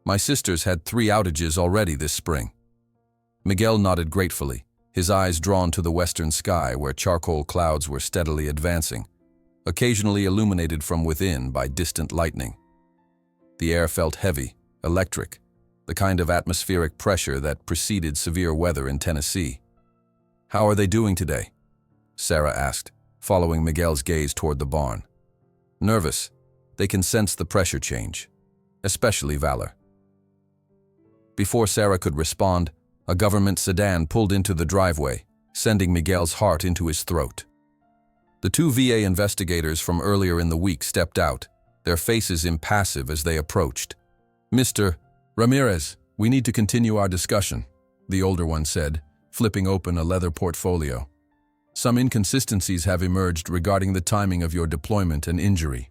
"My sister's had 3 outages already this spring." Miguel nodded gratefully, his eyes drawn to the western sky where charcoal clouds were steadily advancing, occasionally illuminated from within by distant lightning. The air felt heavy, electric, the kind of atmospheric pressure that preceded severe weather in Tennessee. "How are they doing today?" Sarah asked, following Miguel's gaze toward the barn. "Nervous. They can sense the pressure change, especially Valor." Before Sarah could respond, a government sedan pulled into the driveway, sending Miguel's heart into his throat. The two VA investigators from earlier in the week stepped out, their faces impassive as they approached. "Mr. Ramirez, we need to continue our discussion," the older one said, flipping open a leather portfolio. "Some inconsistencies have emerged regarding the timing of your deployment and injury."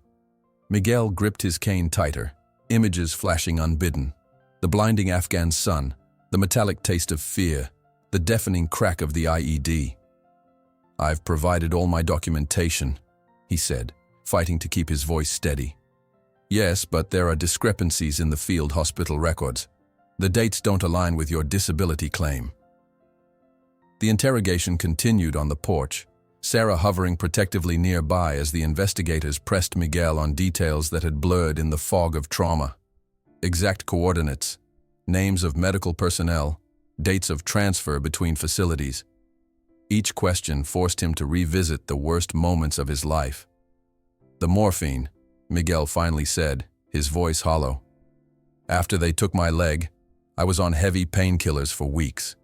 Miguel gripped his cane tighter, images flashing unbidden. The blinding Afghan sun, the metallic taste of fear, the deafening crack of the IED. "I've provided all my documentation," he said, fighting to keep his voice steady. "Yes, but there are discrepancies in the field hospital records. The dates don't align with your disability claim." The interrogation continued on the porch, Sarah hovering protectively nearby as the investigators pressed Miguel on details that had blurred in the fog of trauma. Exact coordinates, names of medical personnel, dates of transfer between facilities. Each question forced him to revisit the worst moments of his life. "The morphine," Miguel finally said, his voice hollow. "After they took my leg, I was on heavy painkillers for weeks.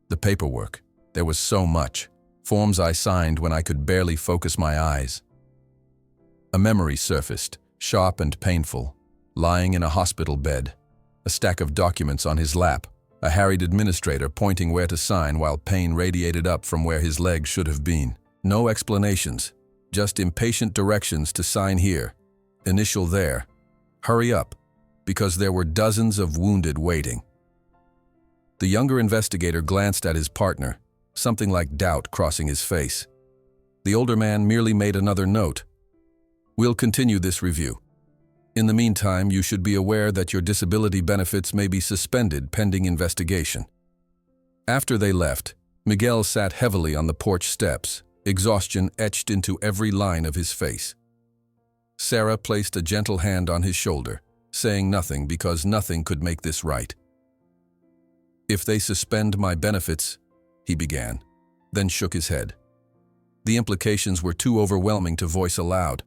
The paperwork, there was so much. Forms I signed when I could barely focus my eyes." A memory surfaced, sharp and painful, lying in a hospital bed, a stack of documents on his lap, a harried administrator pointing where to sign while pain radiated up from where his leg should have been. No explanations, just impatient directions to sign here, initial there, hurry up, because there were dozens of wounded waiting. The younger investigator glanced at his partner, something like doubt crossing his face. The older man merely made another note. "We'll continue this review. In the meantime, you should be aware that your disability benefits may be suspended pending investigation." After they left, Miguel sat heavily on the porch steps, exhaustion etched into every line of his face. Sarah placed a gentle hand on his shoulder, saying nothing because nothing could make this right. "If they suspend my benefits," he began, then shook his head. The implications were too overwhelming to voice aloud.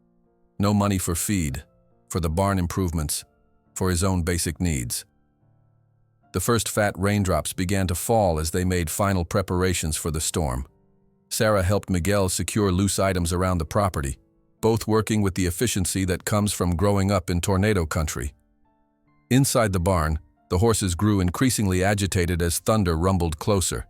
No money for feed, for the barn improvements, for his own basic needs. The first fat raindrops began to fall as they made final preparations for the storm. Sarah helped Miguel secure loose items around the property, both working with the efficiency that comes from growing up in tornado country. Inside the barn, the horses grew increasingly agitated as thunder rumbled closer.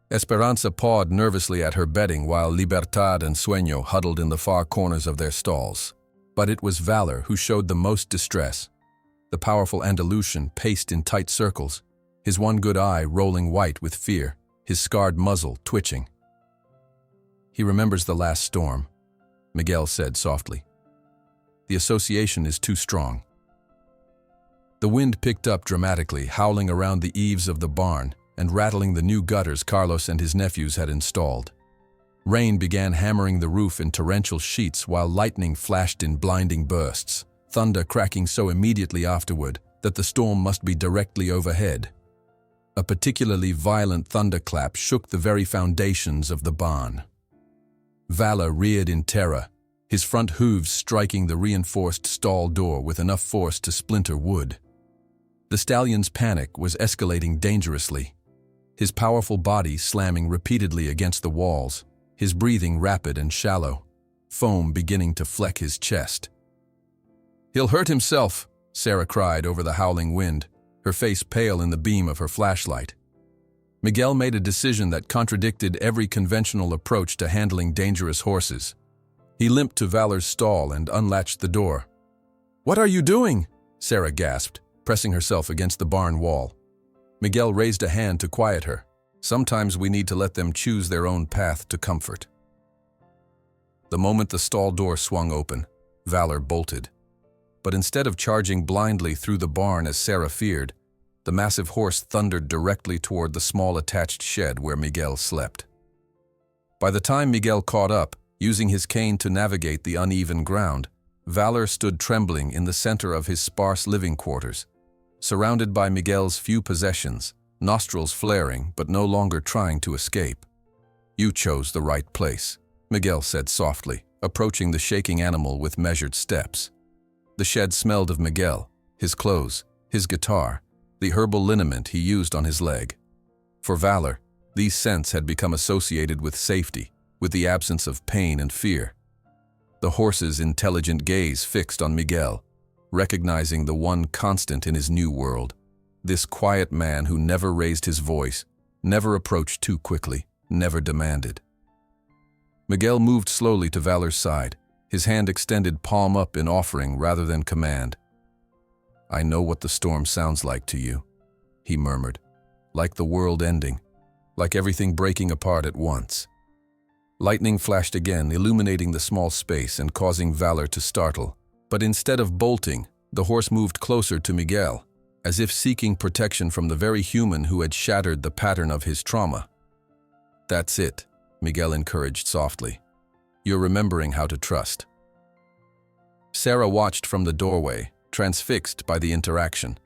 Esperanza pawed nervously at her bedding while Libertad and Sueño huddled in the far corners of their stalls. But it was Valor who showed the most distress. The powerful Andalusian paced in tight circles, his one good eye rolling white with fear, his scarred muzzle twitching. "He remembers the last storm," Miguel said softly. "The association is too strong." The wind picked up dramatically, howling around the eaves of the barn and rattling the new gutters Carlos and his nephews had installed. Rain began hammering the roof in torrential sheets while lightning flashed in blinding bursts, thunder cracking so immediately afterward that the storm must be directly overhead. A particularly violent thunderclap shook the very foundations of the barn. Valor reared in terror, his front hooves striking the reinforced stall door with enough force to splinter wood. The stallion's panic was escalating dangerously, his powerful body slamming repeatedly against the walls, his breathing rapid and shallow, foam beginning to fleck his chest. "He'll hurt himself," Sarah cried over the howling wind, her face pale in the beam of her flashlight. Miguel made a decision that contradicted every conventional approach to handling dangerous horses. He limped to Valor's stall and unlatched the door. "What are you doing?" Sarah gasped, pressing herself against the barn wall. Miguel raised a hand to quiet her. Sometimes we need to let them choose their own path to comfort. The moment the stall door swung open, Valor bolted. But instead of charging blindly through the barn as Sarah feared, The massive horse thundered directly toward the small attached shed where Miguel slept. By the time Miguel caught up, using his cane to navigate the uneven ground, Valor stood trembling in the center of his sparse living quarters, surrounded by Miguel's few possessions, nostrils flaring but no longer trying to escape. "You chose the right place," Miguel said softly, approaching the shaking animal with measured steps. The shed smelled of Miguel, his clothes, his guitar, the herbal liniment he used on his leg. For Valor, these scents had become associated with safety, with the absence of pain and fear. The horse's intelligent gaze fixed on Miguel, recognizing the one constant in his new world. This quiet man who never raised his voice, never approached too quickly, never demanded. Miguel moved slowly to Valor's side, his hand extended palm up in offering rather than command. "I know what the storm sounds like to you," he murmured, "like the world ending, like everything breaking apart at once." Lightning flashed again, illuminating the small space and causing Valor to startle. But instead of bolting, the horse moved closer to Miguel, as if seeking protection from the very human who had shattered the pattern of his trauma. "That's it," Miguel encouraged softly. "You're remembering how to trust." Sarah watched from the doorway, transfixed by the interaction.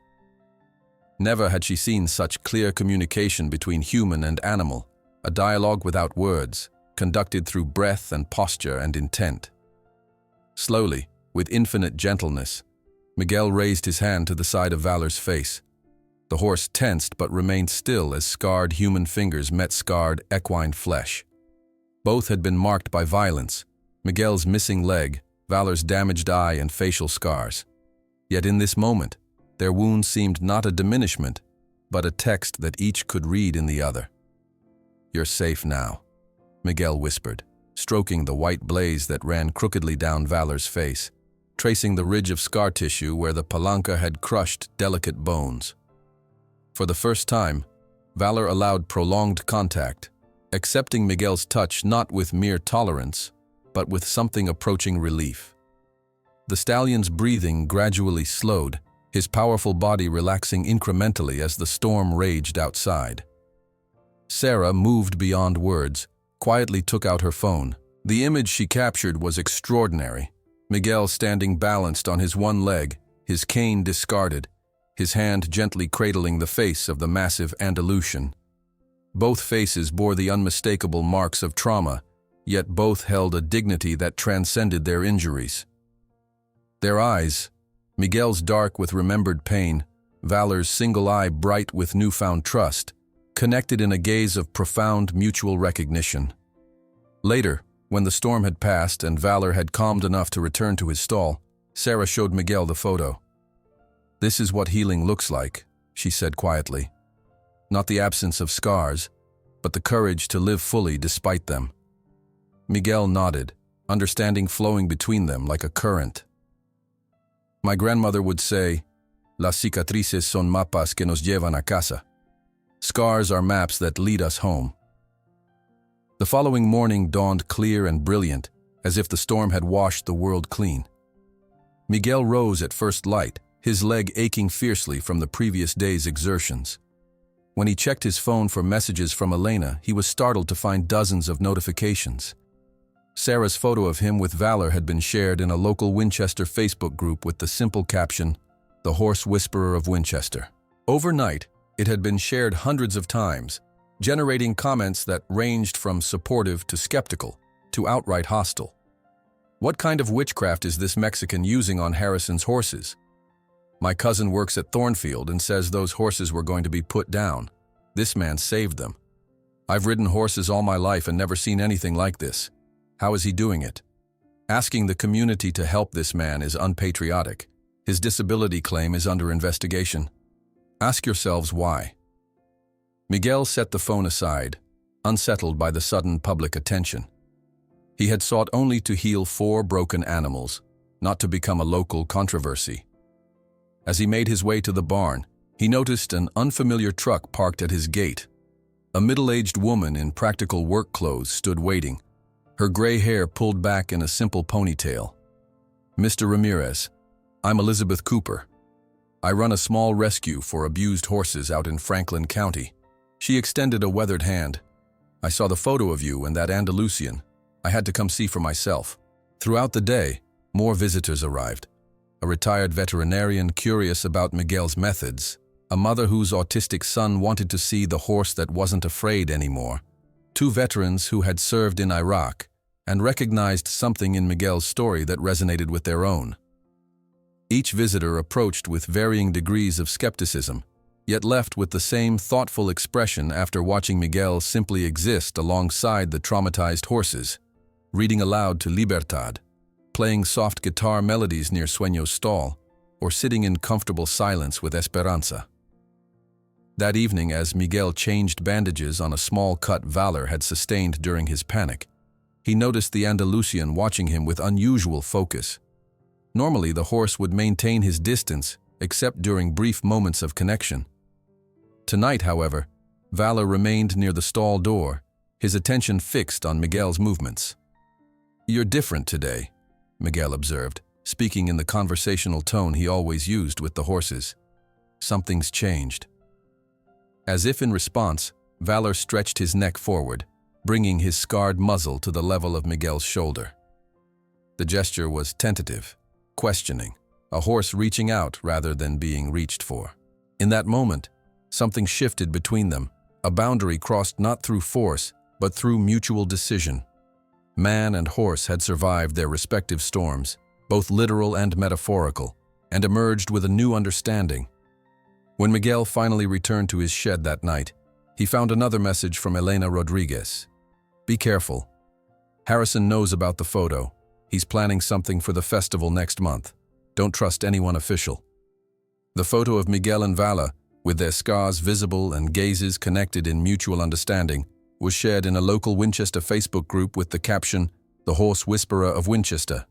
Never had she seen such clear communication between human and animal, a dialogue without words, conducted through breath and posture and intent. Slowly, with infinite gentleness, Miguel raised his hand to the side of Valor's face. The horse tensed but remained still as scarred human fingers met scarred equine flesh. Both had been marked by violence, Miguel's missing leg, Valor's damaged eye and facial scars. Yet in this moment, their wounds seemed not a diminishment, but a text that each could read in the other. "You're safe now," Miguel whispered, stroking the white blaze that ran crookedly down Valor's face, tracing the ridge of scar tissue where the palanca had crushed delicate bones. For the first time, Valor allowed prolonged contact, accepting Miguel's touch not with mere tolerance, but with something approaching relief. The stallion's breathing gradually slowed, his powerful body relaxing incrementally as the storm raged outside. Sarah, moved beyond words, quietly took out her phone. The image she captured was extraordinary. Miguel standing balanced on his one leg, his cane discarded, his hand gently cradling the face of the massive Andalusian. Both faces bore the unmistakable marks of trauma, yet both held a dignity that transcended their injuries. Their eyes, Miguel's dark with remembered pain, Valor's single eye bright with newfound trust, connected in a gaze of profound mutual recognition. Later, when the storm had passed and Valor had calmed enough to return to his stall, Sarah showed Miguel the photo. "This is what healing looks like," she said quietly. "Not the absence of scars, but the courage to live fully despite them." Miguel nodded, understanding flowing between them like a current. "My grandmother would say, las cicatrices son mapas que nos llevan a casa. Scars are maps that lead us home." The following morning dawned clear and brilliant, as if the storm had washed the world clean. Miguel rose at first light, his leg aching fiercely from the previous day's exertions. When he checked his phone for messages from Elena, he was startled to find dozens of notifications. Sarah's photo of him with Valor had been shared in a local Winchester Facebook group with the simple caption, "The Horse Whisperer of Winchester." Overnight, it had been shared hundreds of times, generating comments that ranged from supportive to skeptical, to outright hostile. "What kind of witchcraft is this Mexican using on Harrison's horses? My cousin works at Thornfield and says those horses were going to be put down. This man saved them. I've ridden horses all my life and never seen anything like this. How is he doing it? Asking the community to help this man is unpatriotic. His disability claim is under investigation. Ask yourselves why." Miguel set the phone aside, unsettled by the sudden public attention. He had sought only to heal 4 broken animals, not to become a local controversy. As he made his way to the barn, he noticed an unfamiliar truck parked at his gate. A middle-aged woman in practical work clothes stood waiting, her gray hair pulled back in a simple ponytail. "Mr. Ramirez, I'm Elizabeth Cooper." I run a small rescue for abused horses out in Franklin County. She extended a weathered hand. I saw the photo of you and that Andalusian. I had to come see for myself. Throughout the day, more visitors arrived. A retired veterinarian curious about Miguel's methods, a mother whose autistic son wanted to see the horse that wasn't afraid anymore, two veterans who had served in Iraq and recognized something in Miguel's story that resonated with their own. Each visitor approached with varying degrees of skepticism, yet left with the same thoughtful expression after watching Miguel simply exist alongside the traumatized horses, reading aloud to Libertad, playing soft guitar melodies near Sueño's stall, or sitting in comfortable silence with Esperanza. That evening, as Miguel changed bandages on a small cut Valor had sustained during his panic, he noticed the Andalusian watching him with unusual focus. Normally, the horse would maintain his distance, except during brief moments of connection. Tonight, however, Valor remained near the stall door, his attention fixed on Miguel's movements. "You're different today," Miguel observed, speaking in the conversational tone he always used with the horses. "Something's changed." As if in response, Valor stretched his neck forward, bringing his scarred muzzle to the level of Miguel's shoulder. The gesture was tentative, questioning, a horse reaching out rather than being reached for. In that moment, something shifted between them, a boundary crossed not through force, but through mutual decision. Man and horse had survived their respective storms, both literal and metaphorical, and emerged with a new understanding. When Miguel finally returned to his shed that night, he found another message from Elena Rodriguez. "Be careful. Harrison knows about the photo. He's planning something for the festival next month. Don't trust anyone official." The photo of Miguel and Vala, with their scars visible and gazes connected in mutual understanding, was shared in a local Winchester Facebook group with the caption, "The Horse Whisperer of Winchester."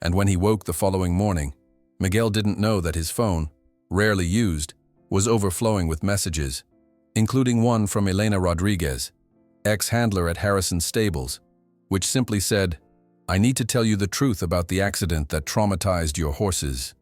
And when he woke the following morning, Miguel didn't know that his phone, rarely used, was overflowing with messages, including one from Elena Rodriguez, ex-handler at Harrison's stables, which simply said, "I need to tell you the truth about the accident that traumatized your horses."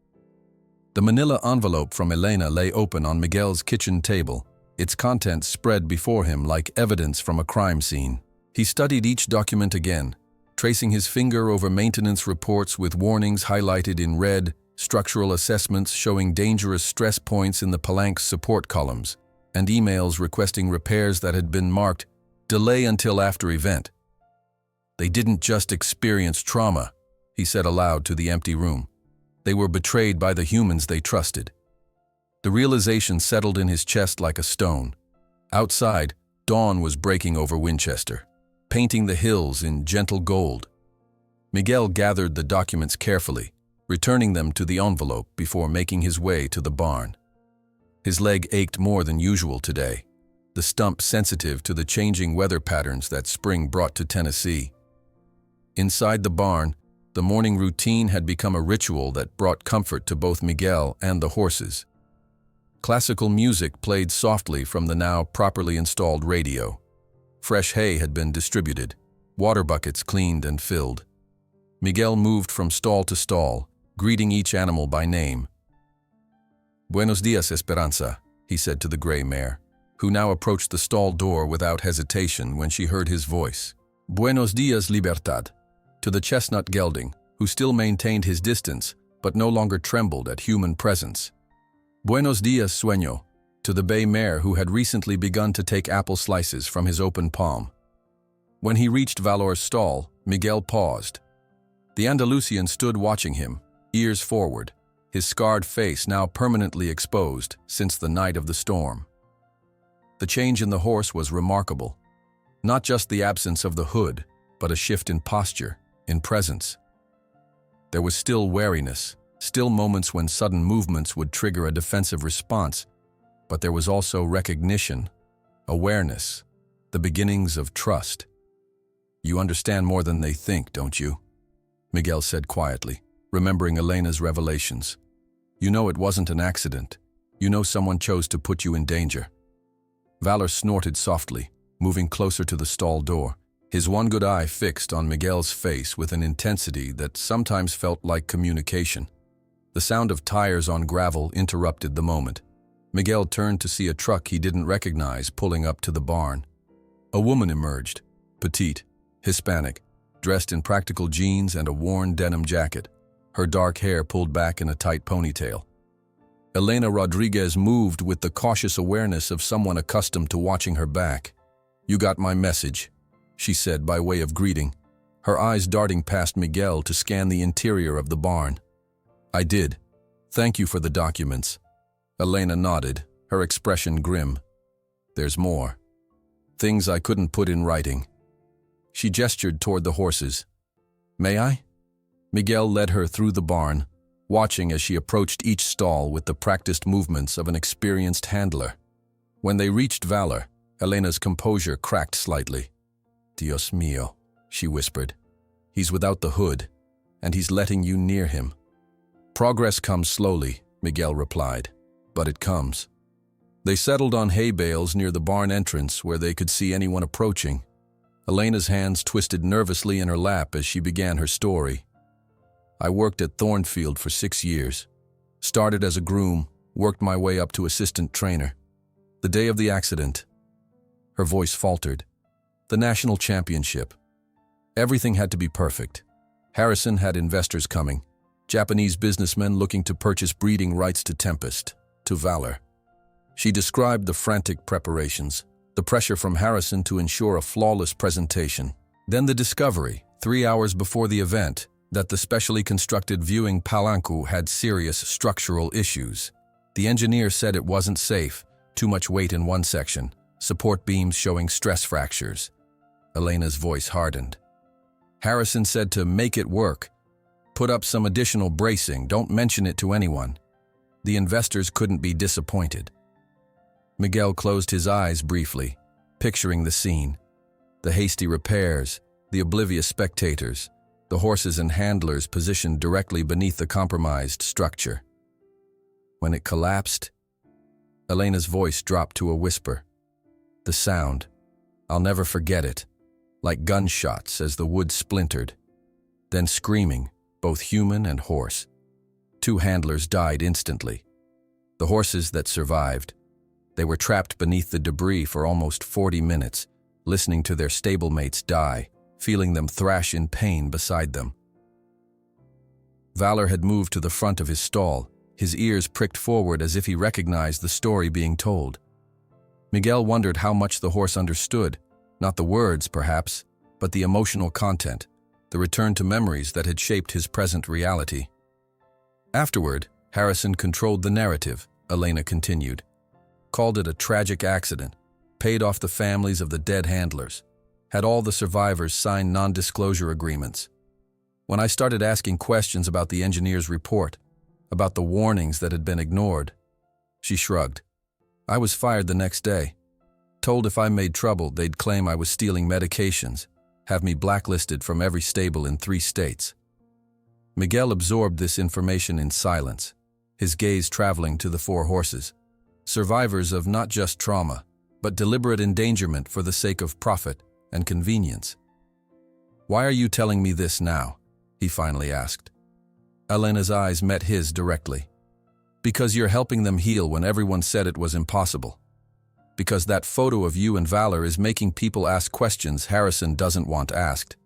The manila envelope from Elena lay open on Miguel's kitchen table, its contents spread before him like evidence from a crime scene. He studied each document again, tracing his finger over maintenance reports with warnings highlighted in red, structural assessments showing dangerous stress points in the Palanque's support columns, and emails requesting repairs that had been marked "delay until after event." "They didn't just experience trauma," he said aloud to the empty room. "They were betrayed by the humans they trusted." The realization settled in his chest like a stone. Outside, dawn was breaking over Winchester, painting the hills in gentle gold. Miguel gathered the documents carefully, returning them to the envelope before making his way to the barn. His leg ached more than usual today, the stump sensitive to the changing weather patterns that spring brought to Tennessee. Inside the barn, the morning routine had become a ritual that brought comfort to both Miguel and the horses. Classical music played softly from the now properly installed radio. Fresh hay had been distributed, water buckets cleaned and filled. Miguel moved from stall to stall, greeting each animal by name. "Buenos dias, Esperanza," he said to the gray mare, who now approached the stall door without hesitation when she heard his voice. "Buenos dias, Libertad," to the chestnut gelding, who still maintained his distance but no longer trembled at human presence. "Buenos dias, Sueño," to the bay mare who had recently begun to take apple slices from his open palm. When he reached Valor's stall, Miguel paused. The Andalusian stood watching him, ears forward, his scarred face now permanently exposed since the night of the storm. The change in the horse was remarkable. Not just the absence of the hood, but a shift in posture, in presence. There was still wariness, still moments when sudden movements would trigger a defensive response, but there was also recognition, awareness, the beginnings of trust. "You understand more than they think, don't you?" Miguel said quietly, remembering Elena's revelations. "You know it wasn't an accident. You know someone chose to put you in danger." Valor snorted softly, moving closer to the stall door, his one good eye fixed on Miguel's face with an intensity that sometimes felt like communication. The sound of tires on gravel interrupted the moment. Miguel turned to see a truck he didn't recognize pulling up to the barn. A woman emerged, petite, Hispanic, dressed in practical jeans and a worn denim jacket, her dark hair pulled back in a tight ponytail. Elena Rodriguez moved with the cautious awareness of someone accustomed to watching her back. "You got my message," she said by way of greeting, her eyes darting past Miguel to scan the interior of the barn. "I did. Thank you for the documents." Elena nodded, her expression grim. "There's more. Things I couldn't put in writing." She gestured toward the horses. "May I?" Miguel led her through the barn, watching as she approached each stall with the practiced movements of an experienced handler. When they reached Valor, Elena's composure cracked slightly. "Dios mío," she whispered. "He's without the hood, and he's letting you near him." "Progress comes slowly," Miguel replied, "but it comes." They settled on hay bales near the barn entrance where they could see anyone approaching. Elena's hands twisted nervously in her lap as she began her story. "I worked at Thornfield for 6 years. Started as a groom, worked my way up to assistant trainer. The day of the accident," her voice faltered, "the national championship. Everything had to be perfect. Harrison had investors coming, Japanese businessmen looking to purchase breeding rights to Tempest, to Valor." She described the frantic preparations, the pressure from Harrison to ensure a flawless presentation. Then the discovery, 3 hours before the event, that the specially constructed viewing palanque had serious structural issues. The engineer said it wasn't safe, too much weight in one section, support beams showing stress fractures. Elena's voice hardened. Harrison said to make it work. Put up some additional bracing, don't mention it to anyone. The investors couldn't be disappointed. Miguel closed his eyes briefly, picturing the scene. The hasty repairs, the oblivious spectators, the horses and handlers positioned directly beneath the compromised structure. When it collapsed, Elena's voice dropped to a whisper. The sound, I'll never forget it, like gunshots as the wood splintered. Then screaming, both human and horse. 2 handlers died instantly. The horses that survived, they were trapped beneath the debris for almost 40 minutes, listening to their stablemates die, feeling them thrash in pain beside them. Valor had moved to the front of his stall, his ears pricked forward as if he recognized the story being told. Miguel wondered how much the horse understood, not the words, perhaps, but the emotional content, the return to memories that had shaped his present reality. Afterward, Harrison controlled the narrative, Elena continued. Called it a tragic accident, paid off the families of the dead handlers, had all the survivors sign non-disclosure agreements. When I started asking questions about the engineer's report, about the warnings that had been ignored, she shrugged. I was fired the next day. Told if I made trouble, they'd claim I was stealing medications, have me blacklisted from every stable in 3 states. Miguel absorbed this information in silence, his gaze traveling to the 4 horses, survivors of not just trauma, but deliberate endangerment for the sake of profit and convenience. Why are you telling me this now? He finally asked. Elena's eyes met his directly. Because you're helping them heal when everyone said it was impossible. Because that photo of you and Valor is making people ask questions Harrison doesn't want asked.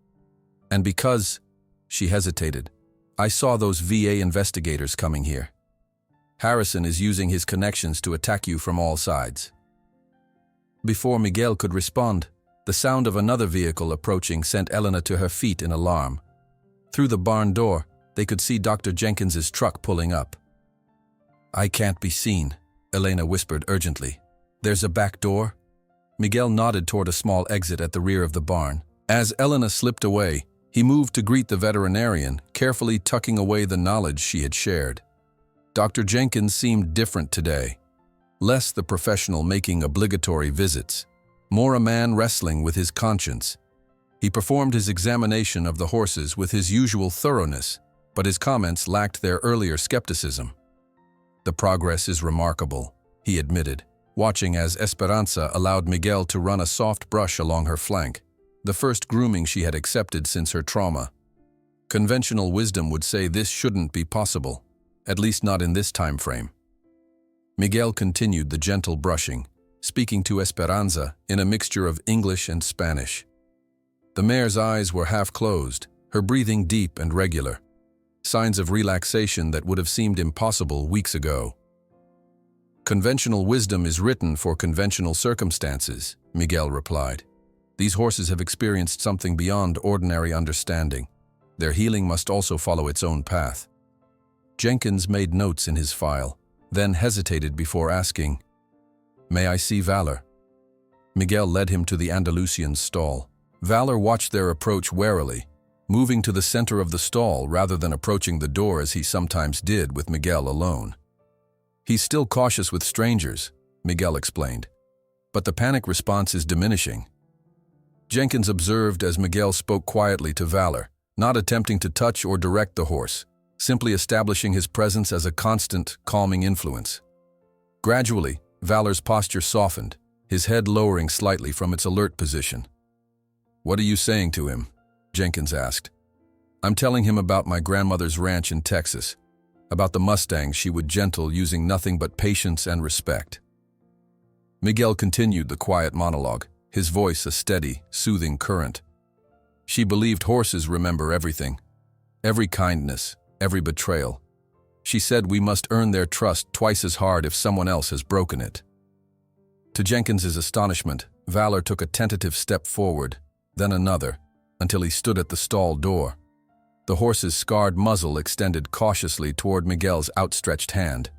And because, she hesitated, I saw those VA investigators coming here. Harrison is using his connections to attack you from all sides. Before Miguel could respond, the sound of another vehicle approaching sent Elena to her feet in alarm. Through the barn door, they could see Dr. Jenkins's truck pulling up. I can't be seen, Elena whispered urgently. There's a back door? Miguel nodded toward a small exit at the rear of the barn. As Elena slipped away, he moved to greet the veterinarian, carefully tucking away the knowledge she had shared. Dr. Jenkins seemed different today. Less the professional making obligatory visits, more a man wrestling with his conscience. He performed his examination of the horses with his usual thoroughness, but his comments lacked their earlier skepticism. The progress is remarkable, he admitted, watching as Esperanza allowed Miguel to run a soft brush along her flank, the first grooming she had accepted since her trauma. Conventional wisdom would say this shouldn't be possible, at least not in this time frame. Miguel continued the gentle brushing, speaking to Esperanza in a mixture of English and Spanish. The mare's eyes were half closed, her breathing deep and regular, signs of relaxation that would have seemed impossible weeks ago. "Conventional wisdom is written for conventional circumstances," Miguel replied. "These horses have experienced something beyond ordinary understanding. Their healing must also follow its own path." Jenkins made notes in his file, then hesitated before asking, "May I see Valor?" Miguel led him to the Andalusian's stall. Valor watched their approach warily, moving to the center of the stall rather than approaching the door as he sometimes did with Miguel alone. "He's still cautious with strangers," Miguel explained, "but the panic response is diminishing." Jenkins observed as Miguel spoke quietly to Valor, not attempting to touch or direct the horse, simply establishing his presence as a constant, calming influence. Gradually, Valor's posture softened, his head lowering slightly from its alert position. "What are you saying to him?" Jenkins asked. "I'm telling him about my grandmother's ranch in Texas, about the Mustangs she would gentle using nothing but patience and respect." Miguel continued the quiet monologue, his voice a steady, soothing current. "She believed horses remember everything, every kindness, every betrayal. She said we must earn their trust twice as hard if someone else has broken it." To Jenkins's astonishment, Valor took a tentative step forward, then another, until he stood at the stall door. The horse's scarred muzzle extended cautiously toward Miguel's outstretched hand.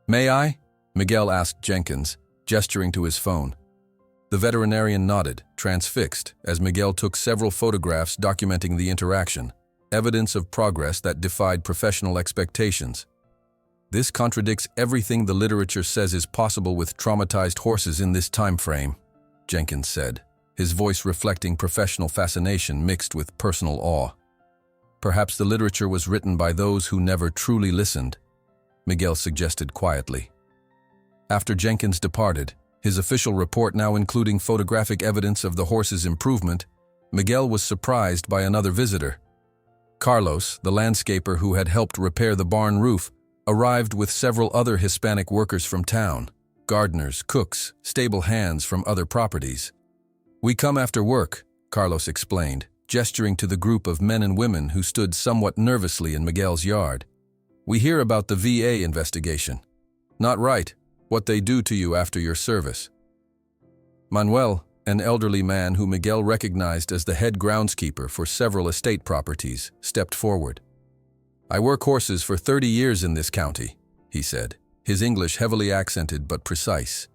"May I?" Miguel asked Jenkins, gesturing to his phone. The veterinarian nodded, transfixed, as Miguel took several photographs documenting the interaction, evidence of progress that defied professional expectations. "This contradicts everything the literature says is possible with traumatized horses in this time frame," Jenkins said, his voice reflecting professional fascination mixed with personal awe. "Perhaps the literature was written by those who never truly listened," Miguel suggested quietly. After Jenkins departed, his official report now including photographic evidence of the horse's improvement, Miguel was surprised by another visitor. Carlos, the landscaper who had helped repair the barn roof, arrived with several other Hispanic workers from town, gardeners, cooks, stable hands from other properties. "We come after work," Carlos explained, gesturing to the group of men and women who stood somewhat nervously in Miguel's yard. "We hear about the VA investigation. Not right, what they do to you after your service." Manuel, an elderly man who Miguel recognized as the head groundskeeper for several estate properties, stepped forward. "I work horses for 30 years in this county," he said, his English heavily accented but precise.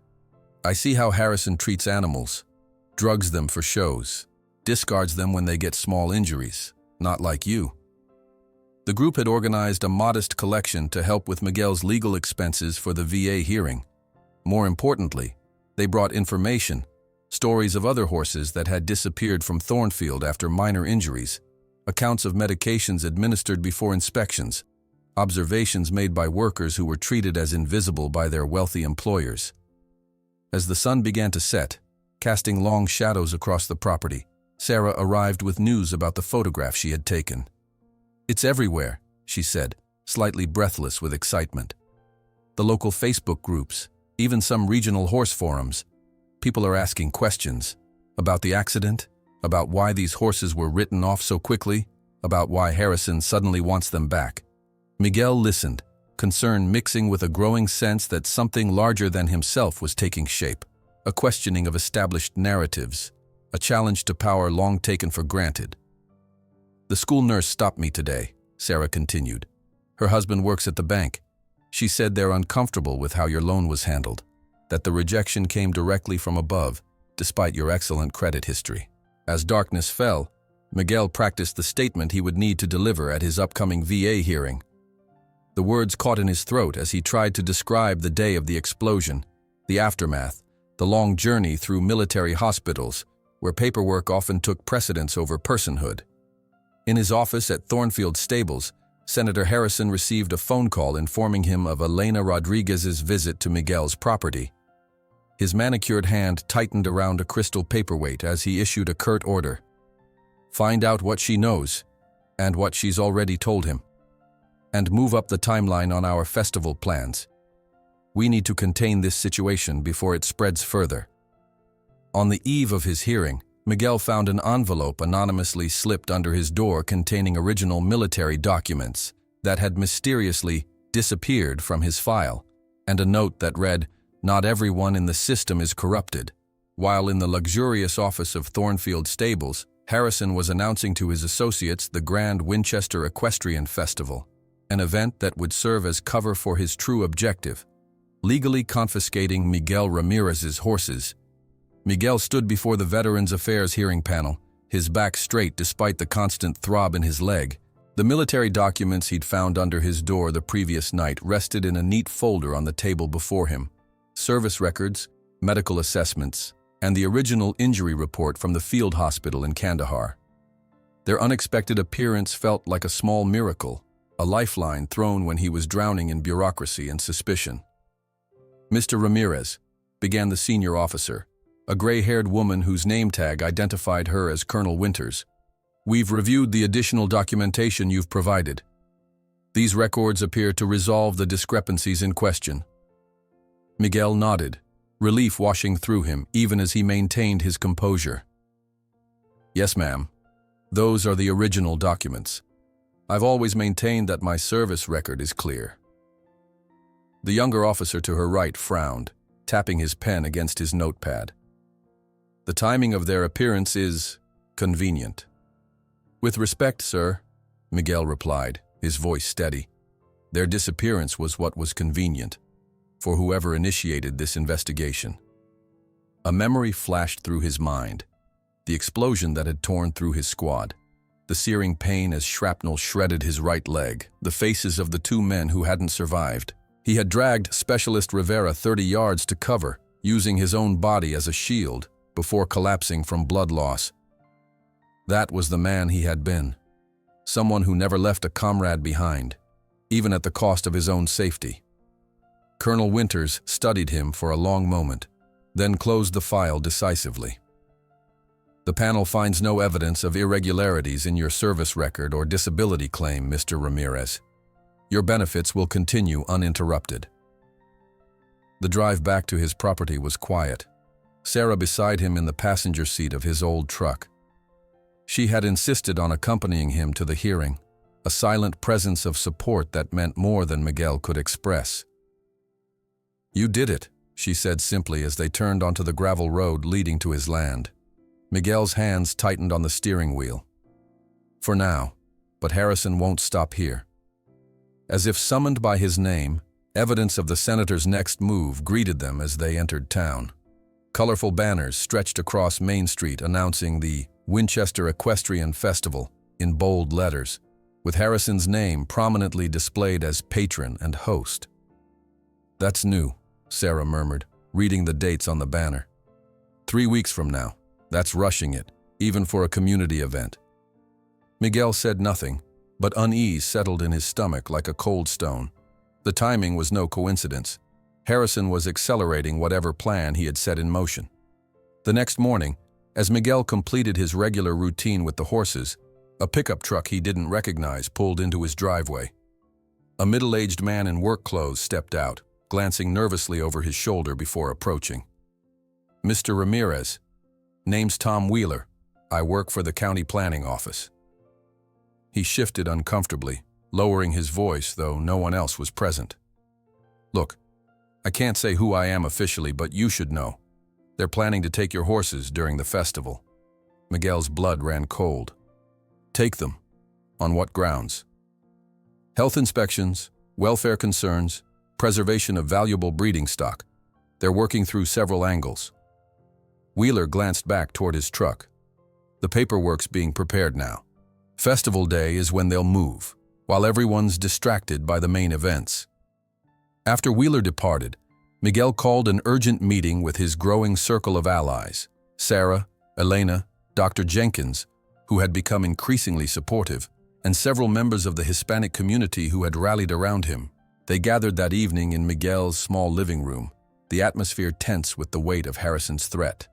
"I see how Harrison treats animals, drugs them for shows, discards them when they get small injuries, not like you." The group had organized a modest collection to help with Miguel's legal expenses for the VA hearing. More importantly, they brought information, stories of other horses that had disappeared from Thornfield after minor injuries, accounts of medications administered before inspections, observations made by workers who were treated as invisible by their wealthy employers. As the sun began to set, casting long shadows across the property, Sarah arrived with news about the photograph she had taken. "It's everywhere," she said, slightly breathless with excitement. "The local Facebook groups, even some regional horse forums. People are asking questions about the accident, about why these horses were written off so quickly, about why Harrison suddenly wants them back." Miguel listened, concern mixing with a growing sense that something larger than himself was taking shape, a questioning of established narratives, a challenge to power long taken for granted. "The school nurse stopped me today," Sarah continued. "Her husband works at the bank. She said they're uncomfortable with how your loan was handled, that the rejection came directly from above, despite your excellent credit history." As darkness fell, Miguel practiced the statement he would need to deliver at his upcoming VA hearing. The words caught in his throat as he tried to describe the day of the explosion, the aftermath, the long journey through military hospitals, where paperwork often took precedence over personhood. In his office at Thornfield Stables, Senator Harrison received a phone call informing him of Elena Rodriguez's visit to Miguel's property. His manicured hand tightened around a crystal paperweight as he issued a curt order. "Find out what she knows, and what she's already told him." and move up the timeline on our festival plans. We need to contain this situation before it spreads further." On the eve of his hearing, Miguel found an envelope anonymously slipped under his door containing original military documents that had mysteriously disappeared from his file, and a note that read, "Not everyone in the system is corrupted." While in the luxurious office of Thornfield Stables, Harrison was announcing to his associates the Grand Winchester Equestrian Festival, an event that would serve as cover for his true objective, legally confiscating Miguel Ramirez's horses. Miguel stood before the Veterans Affairs hearing panel, his back straight despite the constant throb in his leg. The military documents he'd found under his door the previous night rested in a neat folder on the table before him. Service records, medical assessments, and the original injury report from the field hospital in Kandahar. Their unexpected appearance felt like a small miracle, a lifeline thrown when he was drowning in bureaucracy and suspicion. "Mr. Ramirez," began the senior officer, a gray-haired woman whose name tag identified her as Colonel Winters, "we've reviewed the additional documentation you've provided. These records appear to resolve the discrepancies in question." Miguel nodded, relief washing through him even as he maintained his composure. "Yes, ma'am. Those are the original documents. I've always maintained that my service record is clear." The younger officer to her right frowned, tapping his pen against his notepad. "The timing of their appearance is convenient." "With respect, sir," Miguel replied, his voice steady. "Their disappearance was what was convenient for whoever initiated this investigation." A memory flashed through his mind. The explosion that had torn through his squad, the searing pain as shrapnel shredded his right leg, the faces of the two men who hadn't survived. He had dragged Specialist Rivera 30 yards to cover, using his own body as a shield, before collapsing from blood loss. That was the man he had been. Someone who never left a comrade behind, even at the cost of his own safety. Colonel Winters studied him for a long moment, then closed the file decisively. "The panel finds no evidence of irregularities in your service record or disability claim, Mr. Ramirez. Your benefits will continue uninterrupted." The drive back to his property was quiet, Sarah beside him in the passenger seat of his old truck. She had insisted on accompanying him to the hearing, a silent presence of support that meant more than Miguel could express. "You did it," she said simply as they turned onto the gravel road leading to his land. Miguel's hands tightened on the steering wheel. "For now, but Harrison won't stop here." As if summoned by his name, evidence of the senator's next move greeted them as they entered town. Colorful banners stretched across Main Street announcing the Winchester Equestrian Festival in bold letters, with Harrison's name prominently displayed as patron and host. "That's new," Sarah murmured, reading the dates on the banner. 3 weeks from now. That's rushing it, even for a community event." Miguel said nothing, but unease settled in his stomach like a cold stone. The timing was no coincidence. Harrison was accelerating whatever plan he had set in motion. The next morning, as Miguel completed his regular routine with the horses, a pickup truck he didn't recognize pulled into his driveway. A middle-aged man in work clothes stepped out, glancing nervously over his shoulder before approaching. "Mr. Ramirez. Name's Tom Wheeler. I work for the county planning office." He shifted uncomfortably, lowering his voice, though no one else was present. "Look, I can't say who I am officially, but you should know. They're planning to take your horses during the festival." Miguel's blood ran cold. "Take them? On what grounds?" "Health inspections, welfare concerns, preservation of valuable breeding stock. They're working through several angles." Wheeler glanced back toward his truck. "The paperwork's being prepared now. Festival day is when they'll move, while everyone's distracted by the main events." After Wheeler departed, Miguel called an urgent meeting with his growing circle of allies, Sarah, Elena, Dr. Jenkins, who had become increasingly supportive, and several members of the Hispanic community who had rallied around him. They gathered that evening in Miguel's small living room, the atmosphere tense with the weight of Harrison's threat.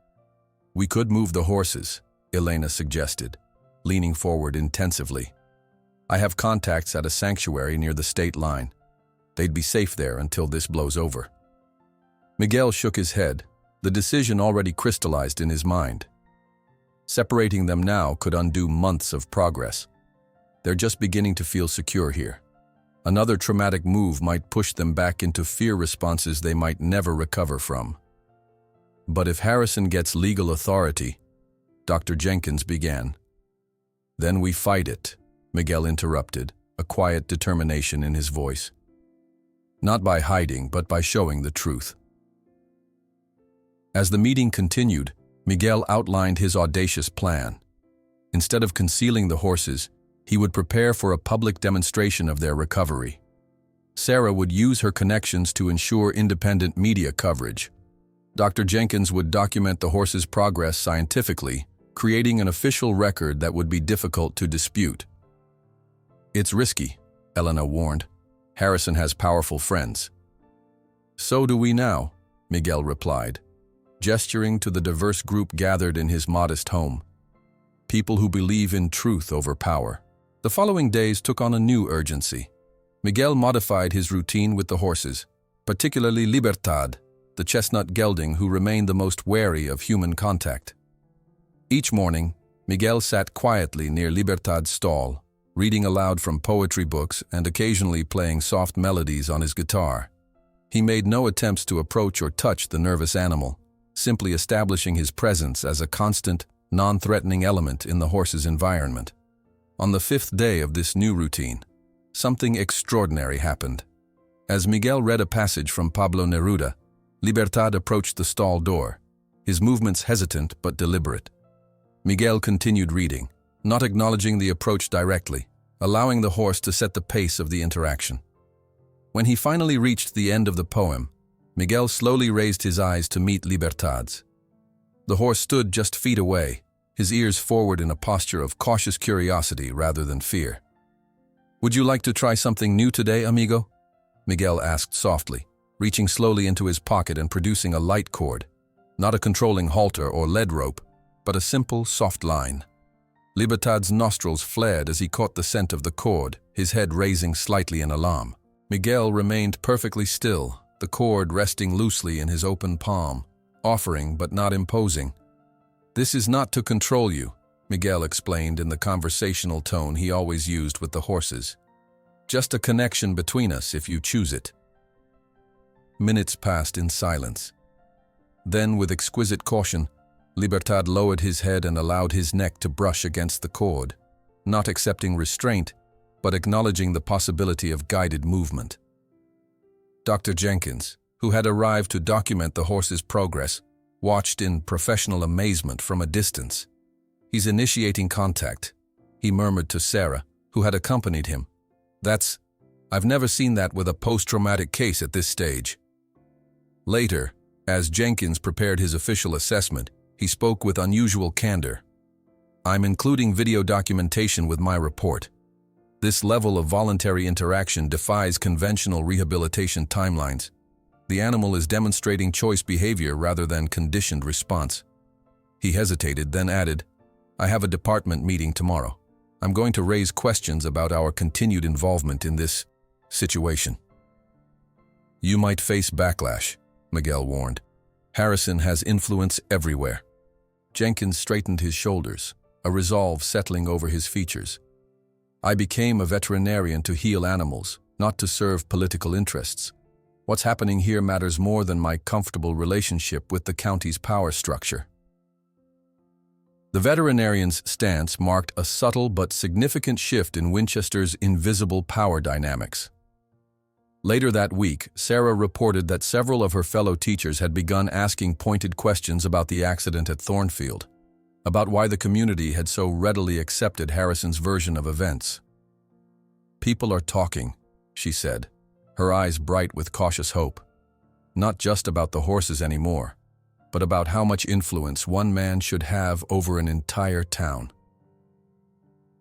"We could move the horses," Elena suggested, leaning forward intensively. I have contacts at a sanctuary near the state line. They'd be safe there until this blows over. Miguel shook his head, the decision already crystallized in his mind. Separating them now could undo months of progress. They're just beginning to feel secure here. Another traumatic move might push them back into fear responses they might never recover from. But if Harrison gets legal authority, Dr. Jenkins began. Then we fight it, Miguel interrupted, a quiet determination in his voice. Not by hiding, but by showing the truth. As the meeting continued, Miguel outlined his audacious plan. Instead of concealing the horses, he would prepare for a public demonstration of their recovery. Sarah would use her connections to ensure independent media coverage. Dr. Jenkins would document the horses' progress scientifically, creating an official record that would be difficult to dispute. It's risky, Elena warned. Harrison has powerful friends. So do we now, Miguel replied, gesturing to the diverse group gathered in his modest home. People who believe in truth over power. The following days took on a new urgency. Miguel modified his routine with the horses, particularly Libertad, the chestnut gelding who remained the most wary of human contact. Each morning, Miguel sat quietly near Libertad's stall, reading aloud from poetry books and occasionally playing soft melodies on his guitar. He made no attempts to approach or touch the nervous animal, simply establishing his presence as a constant, non-threatening element in the horse's environment. On the 5th day of this new routine, something extraordinary happened. As Miguel read a passage from Pablo Neruda, Libertad approached the stall door, his movements hesitant but deliberate. Miguel continued reading, not acknowledging the approach directly, allowing the horse to set the pace of the interaction. When he finally reached the end of the poem, Miguel slowly raised his eyes to meet Libertad's. The horse stood just feet away, his ears forward in a posture of cautious curiosity rather than fear. "Would you like to try something new today, amigo?" Miguel asked softly, reaching slowly into his pocket and producing a light cord, not a controlling halter or lead rope, but a simple, soft line. Libertad's nostrils flared as he caught the scent of the cord, his head raising slightly in alarm. Miguel remained perfectly still, the cord resting loosely in his open palm, offering but not imposing. "This is not to control you," Miguel explained in the conversational tone he always used with the horses. "Just a connection between us if you choose it." Minutes passed in silence. Then, with exquisite caution, Libertad lowered his head and allowed his neck to brush against the cord, not accepting restraint, but acknowledging the possibility of guided movement. Dr. Jenkins, who had arrived to document the horse's progress, watched in professional amazement from a distance. "He's initiating contact," he murmured to Sarah, who had accompanied him. I've never seen that with a post-traumatic case at this stage." Later, as Jenkins prepared his official assessment, he spoke with unusual candor. "I'm including video documentation with my report. This level of voluntary interaction defies conventional rehabilitation timelines. The animal is demonstrating choice behavior rather than conditioned response." He hesitated, then added, "I have a department meeting tomorrow. I'm going to raise questions about our continued involvement in this situation." "You might face backlash," Miguel warned. "Harrison has influence everywhere." Jenkins straightened his shoulders, a resolve settling over his features. "I became a veterinarian to heal animals, not to serve political interests. What's happening here matters more than my comfortable relationship with the county's power structure." The veterinarian's stance marked a subtle but significant shift in Winchester's invisible power dynamics. Later that week, Sarah reported that several of her fellow teachers had begun asking pointed questions about the accident at Thornfield, about why the community had so readily accepted Harrison's version of events. "People are talking," she said, her eyes bright with cautious hope. "Not just about the horses anymore, but about how much influence one man should have over an entire town."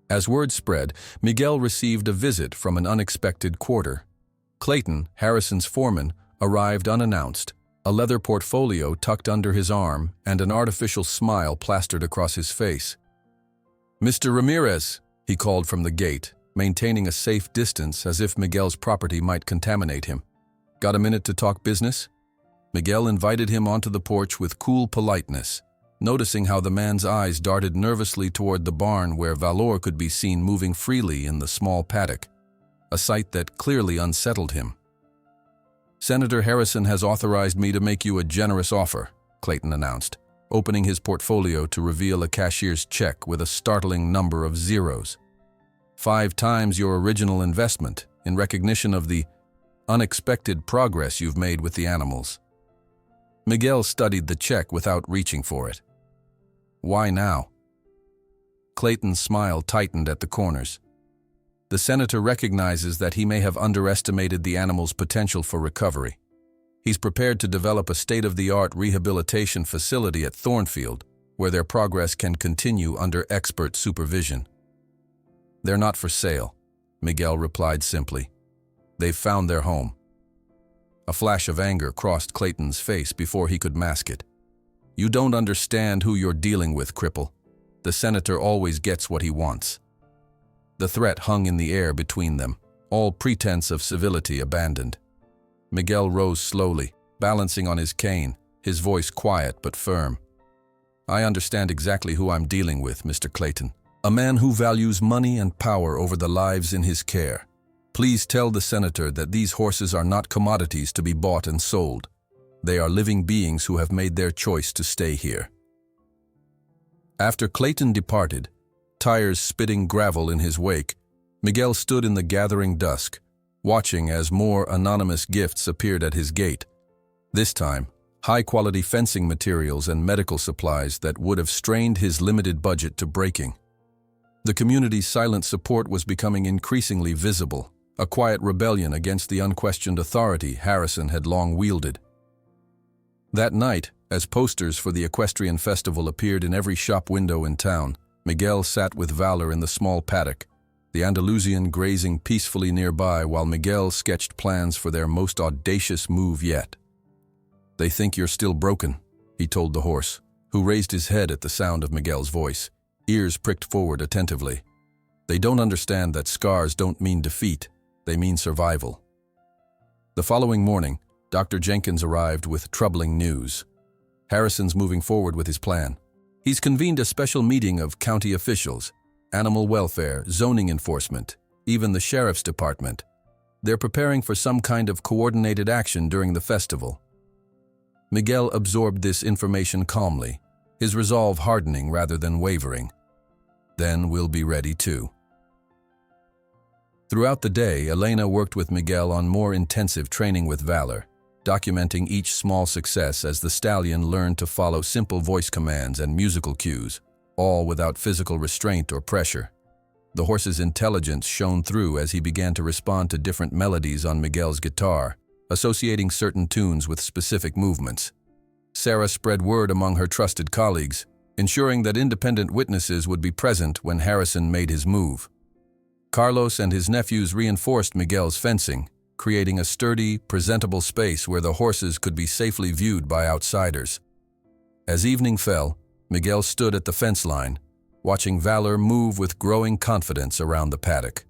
As word spread, Miguel received a visit from an unexpected quarter. Clayton, Harrison's foreman, arrived unannounced, a leather portfolio tucked under his arm and an artificial smile plastered across his face. "Mr. Ramirez," he called from the gate, maintaining a safe distance as if Miguel's property might contaminate him. "Got a minute to talk business?" Miguel invited him onto the porch with cool politeness, noticing how the man's eyes darted nervously toward the barn where Valor could be seen moving freely in the small paddock, a sight that clearly unsettled him. "Senator Harrison has authorized me to make you a generous offer," Clayton announced, opening his portfolio to reveal a cashier's check with a startling number of zeros. 5 times your original investment in recognition of the unexpected progress you've made with the animals. Miguel studied the check without reaching for it. "Why now?" Clayton's smile tightened at the corners. The senator recognizes that he may have underestimated the animal's potential for recovery. He's prepared to develop a state-of-the-art rehabilitation facility at Thornfield, where their progress can continue under expert supervision. "They're not for sale," Miguel replied simply. "They've found their home." A flash of anger crossed Clayton's face before he could mask it. "You don't understand who you're dealing with, cripple. The senator always gets what he wants." The threat hung in the air between them, all pretense of civility abandoned. Miguel rose slowly, balancing on his cane, his voice quiet but firm. "I understand exactly who I'm dealing with, Mr. Clayton. A man who values money and power over the lives in his care. Please tell the senator that these horses are not commodities to be bought and sold. They are living beings who have made their choice to stay here." After Clayton departed, tires spitting gravel in his wake, Miguel stood in the gathering dusk, watching as more anonymous gifts appeared at his gate. This time, high-quality fencing materials and medical supplies that would have strained his limited budget to breaking. The community's silent support was becoming increasingly visible, a quiet rebellion against the unquestioned authority Harrison had long wielded. That night, as posters for the equestrian festival appeared in every shop window in town, Miguel sat with Valor in the small paddock, the Andalusian grazing peacefully nearby while Miguel sketched plans for their most audacious move yet. "They think you're still broken," he told the horse, who raised his head at the sound of Miguel's voice, ears pricked forward attentively. "They don't understand that scars don't mean defeat, they mean survival." The following morning, Dr. Jenkins arrived with troubling news. Harrison's moving forward with his plan. He's convened a special meeting of county officials, animal welfare, zoning enforcement, even the sheriff's department. They're preparing for some kind of coordinated action during the festival. Miguel absorbed this information calmly, his resolve hardening rather than wavering. "Then we'll be ready too." Throughout the day, Elena worked with Miguel on more intensive training with Valor, documenting each small success as the stallion learned to follow simple voice commands and musical cues, all without physical restraint or pressure. The horse's intelligence shone through as he began to respond to different melodies on Miguel's guitar, associating certain tunes with specific movements. Sarah spread word among her trusted colleagues, ensuring that independent witnesses would be present when Harrison made his move. Carlos and his nephews reinforced Miguel's fencing, creating a sturdy, presentable space where the horses could be safely viewed by outsiders. As evening fell, Miguel stood at the fence line, watching Valor move with growing confidence around the paddock.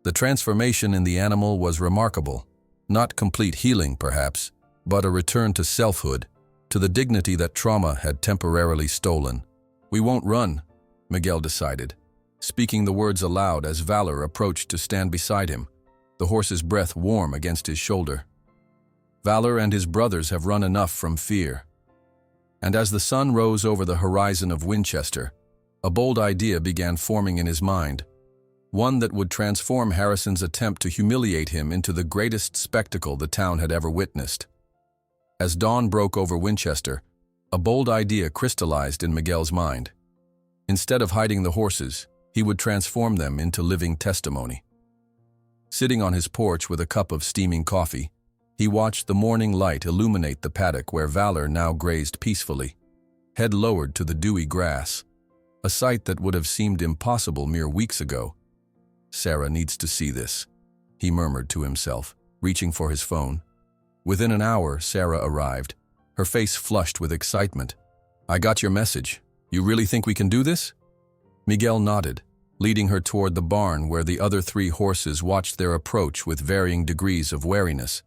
The transformation in the animal was remarkable, not complete healing perhaps, but a return to selfhood, to the dignity that trauma had temporarily stolen. "We won't run," Miguel decided, speaking the words aloud as Valor approached to stand beside him, the horse's breath warm against his shoulder. Valor and his brothers have run enough from fear. And as the sun rose over the horizon of Winchester, a bold idea began forming in his mind, one that would transform Harrison's attempt to humiliate him into the greatest spectacle the town had ever witnessed. As dawn broke over Winchester, a bold idea crystallized in Miguel's mind. Instead of hiding the horses, he would transform them into living testimony. Sitting on his porch with a cup of steaming coffee, he watched the morning light illuminate the paddock where Valor now grazed peacefully, head lowered to the dewy grass, a sight that would have seemed impossible mere weeks ago. "Sarah needs to see this," he murmured to himself, reaching for his phone. Within an hour, Sarah arrived, her face flushed with excitement. "I got your message. You really think we can do this?" Miguel nodded, leading her toward the barn where the other 3 horses watched their approach with varying degrees of wariness.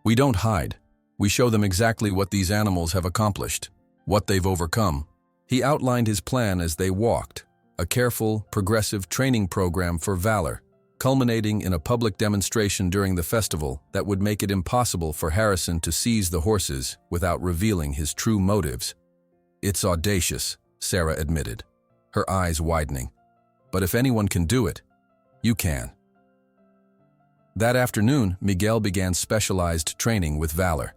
"We don't hide. We show them exactly what these animals have accomplished, what they've overcome." He outlined his plan as they walked, a careful, progressive training program for valor, culminating in a public demonstration during the festival that would make it impossible for Harrison to seize the horses without revealing his true motives. "It's audacious," Sarah admitted, her eyes widening. "But if anyone can do it, you can." That afternoon, Miguel began specialized training with valor.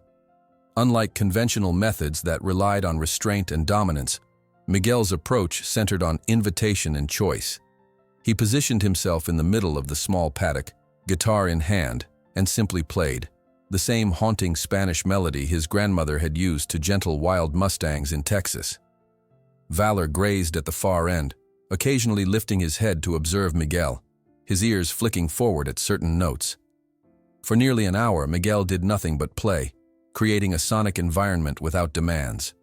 Unlike conventional methods that relied on restraint and dominance, Miguel's approach centered on invitation and choice. He positioned himself in the middle of the small paddock, guitar in hand, and simply played, the same haunting Spanish melody his grandmother had used to gentle wild mustangs in Texas. Valor grazed at the far end, occasionally lifting his head to observe Miguel, his ears flicking forward at certain notes. For nearly an hour, Miguel did nothing but play, creating a sonic environment without demands.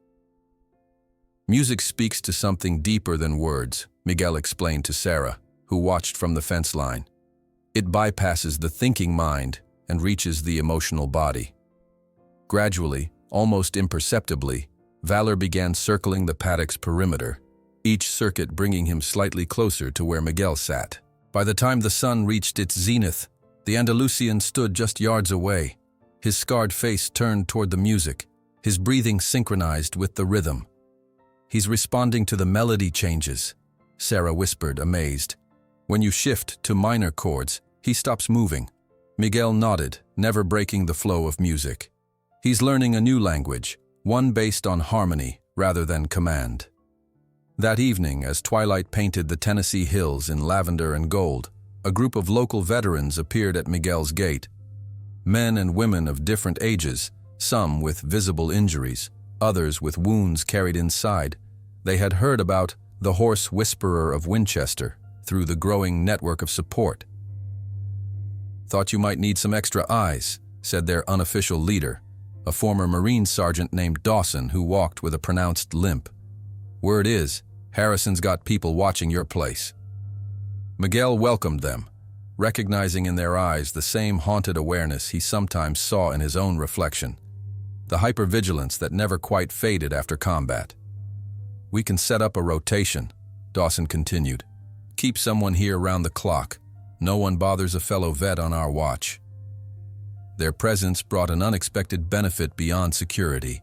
"Music speaks to something deeper than words," Miguel explained to Sarah, who watched from the fence line. "It bypasses the thinking mind and reaches the emotional body." Gradually, almost imperceptibly, Valor began circling the paddock's perimeter, each circuit bringing him slightly closer to where Miguel sat. By the time the sun reached its zenith, the Andalusian stood just yards away, his scarred face turned toward the music, his breathing synchronized with the rhythm. "He's responding to the melody changes," Sarah whispered, amazed. "When you shift to minor chords, he stops moving." Miguel nodded, never breaking the flow of music. "He's learning a new language, one based on harmony rather than command." That evening, as twilight painted the Tennessee hills in lavender and gold, a group of local veterans appeared at Miguel's gate. Men and women of different ages, some with visible injuries, others with wounds carried inside. They had heard about the Horse Whisperer of Winchester through the growing network of support. "Thought you might need some extra eyes," said their unofficial leader, a former Marine sergeant named Dawson who walked with a pronounced limp. "Word is, Harrison's got people watching your place." Miguel welcomed them, recognizing in their eyes the same haunted awareness he sometimes saw in his own reflection, the hypervigilance that never quite faded after combat. "We can set up a rotation," Dawson continued. "Keep someone here round the clock. No one bothers a fellow vet on our watch." Their presence brought an unexpected benefit beyond security.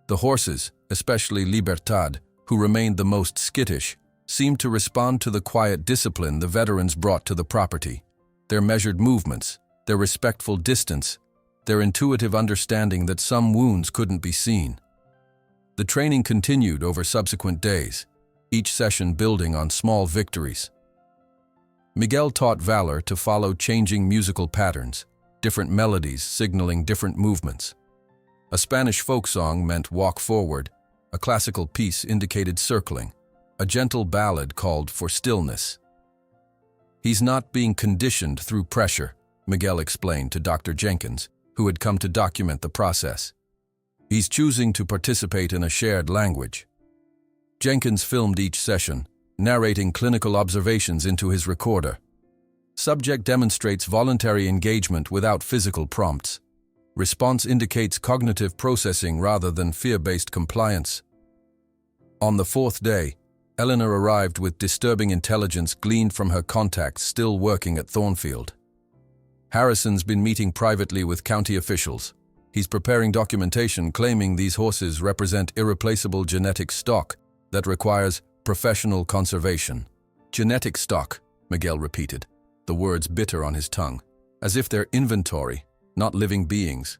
The horses, especially Libertad, who remained the most skittish, seemed to respond to the quiet discipline the veterans brought to the property. Their measured movements, their respectful distance, their intuitive understanding that some wounds couldn't be seen. The training continued over subsequent days, each session building on small victories. Miguel taught Valor to follow changing musical patterns, different melodies signaling different movements. A Spanish folk song meant walk forward, a classical piece indicated circling, a gentle ballad called for stillness. "He's not being conditioned through pressure," Miguel explained to Dr. Jenkins, who had come to document the process. "He's choosing to participate in a shared language." Jenkins filmed each session, narrating clinical observations into his recorder. Subject demonstrates voluntary engagement without physical prompts. Response indicates cognitive processing rather than fear-based compliance. On the 4th day, Eleanor arrived with disturbing intelligence gleaned from her contacts still working at Thornfield. "Harrison's been meeting privately with county officials. He's preparing documentation claiming these horses represent irreplaceable genetic stock that requires professional conservation." "Genetic stock," Miguel repeated, the words bitter on his tongue, as if they're inventory, not living beings.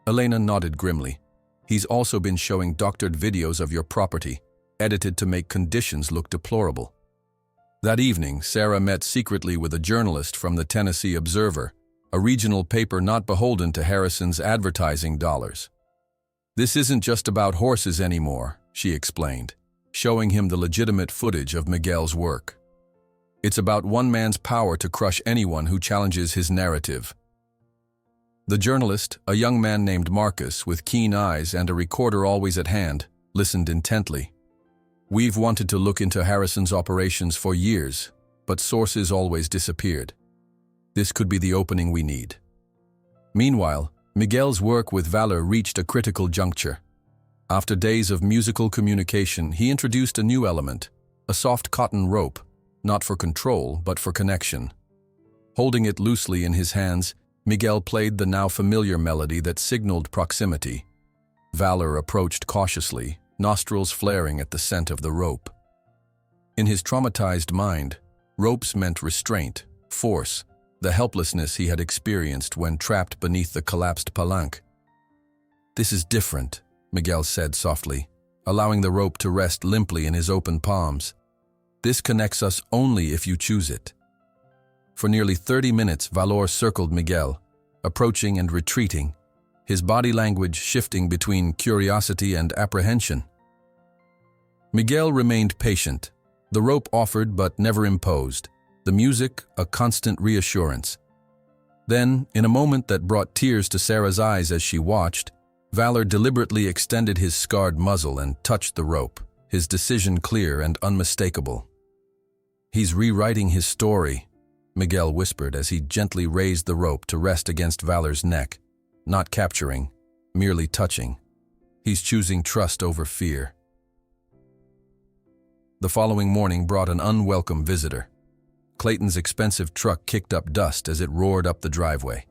Elena nodded grimly. "He's also been showing doctored videos of your property, edited to make conditions look deplorable." That evening, Sarah met secretly with a journalist from the Tennessee Observer, a regional paper not beholden to Harrison's advertising dollars. "This isn't just about horses anymore," she explained, showing him the legitimate footage of Miguel's work. "It's about one man's power to crush anyone who challenges his narrative." The journalist, a young man named Marcus with keen eyes and a recorder always at hand, listened intently. "We've wanted to look into Harrison's operations for years," but sources always disappeared. This could be the opening we need. Meanwhile, Miguel's work with Valor reached a critical juncture. After days of musical communication, he introduced a new element, a soft cotton rope, not for control, but for connection. Holding it loosely in his hands, Miguel played the now familiar melody that signaled proximity. Valor approached cautiously, nostrils flaring at the scent of the rope. In his traumatized mind, ropes meant restraint, force, the helplessness he had experienced when trapped beneath the collapsed palanque. "This is different," Miguel said softly, allowing the rope to rest limply in his open palms. "This connects us only if you choose it." For nearly 30 minutes, Valor circled Miguel, approaching and retreating, his body language shifting between curiosity and apprehension. Miguel remained patient, the rope offered but never imposed, the music a constant reassurance. Then, in a moment that brought tears to Sarah's eyes as she watched, Valor deliberately extended his scarred muzzle and touched the rope, his decision clear and unmistakable. "He's rewriting his story," Miguel whispered as he gently raised the rope to rest against Valor's neck, not capturing, merely touching. "He's choosing trust over fear." The following morning brought an unwelcome visitor. Clayton's expensive truck kicked up dust as it roared up the driveway,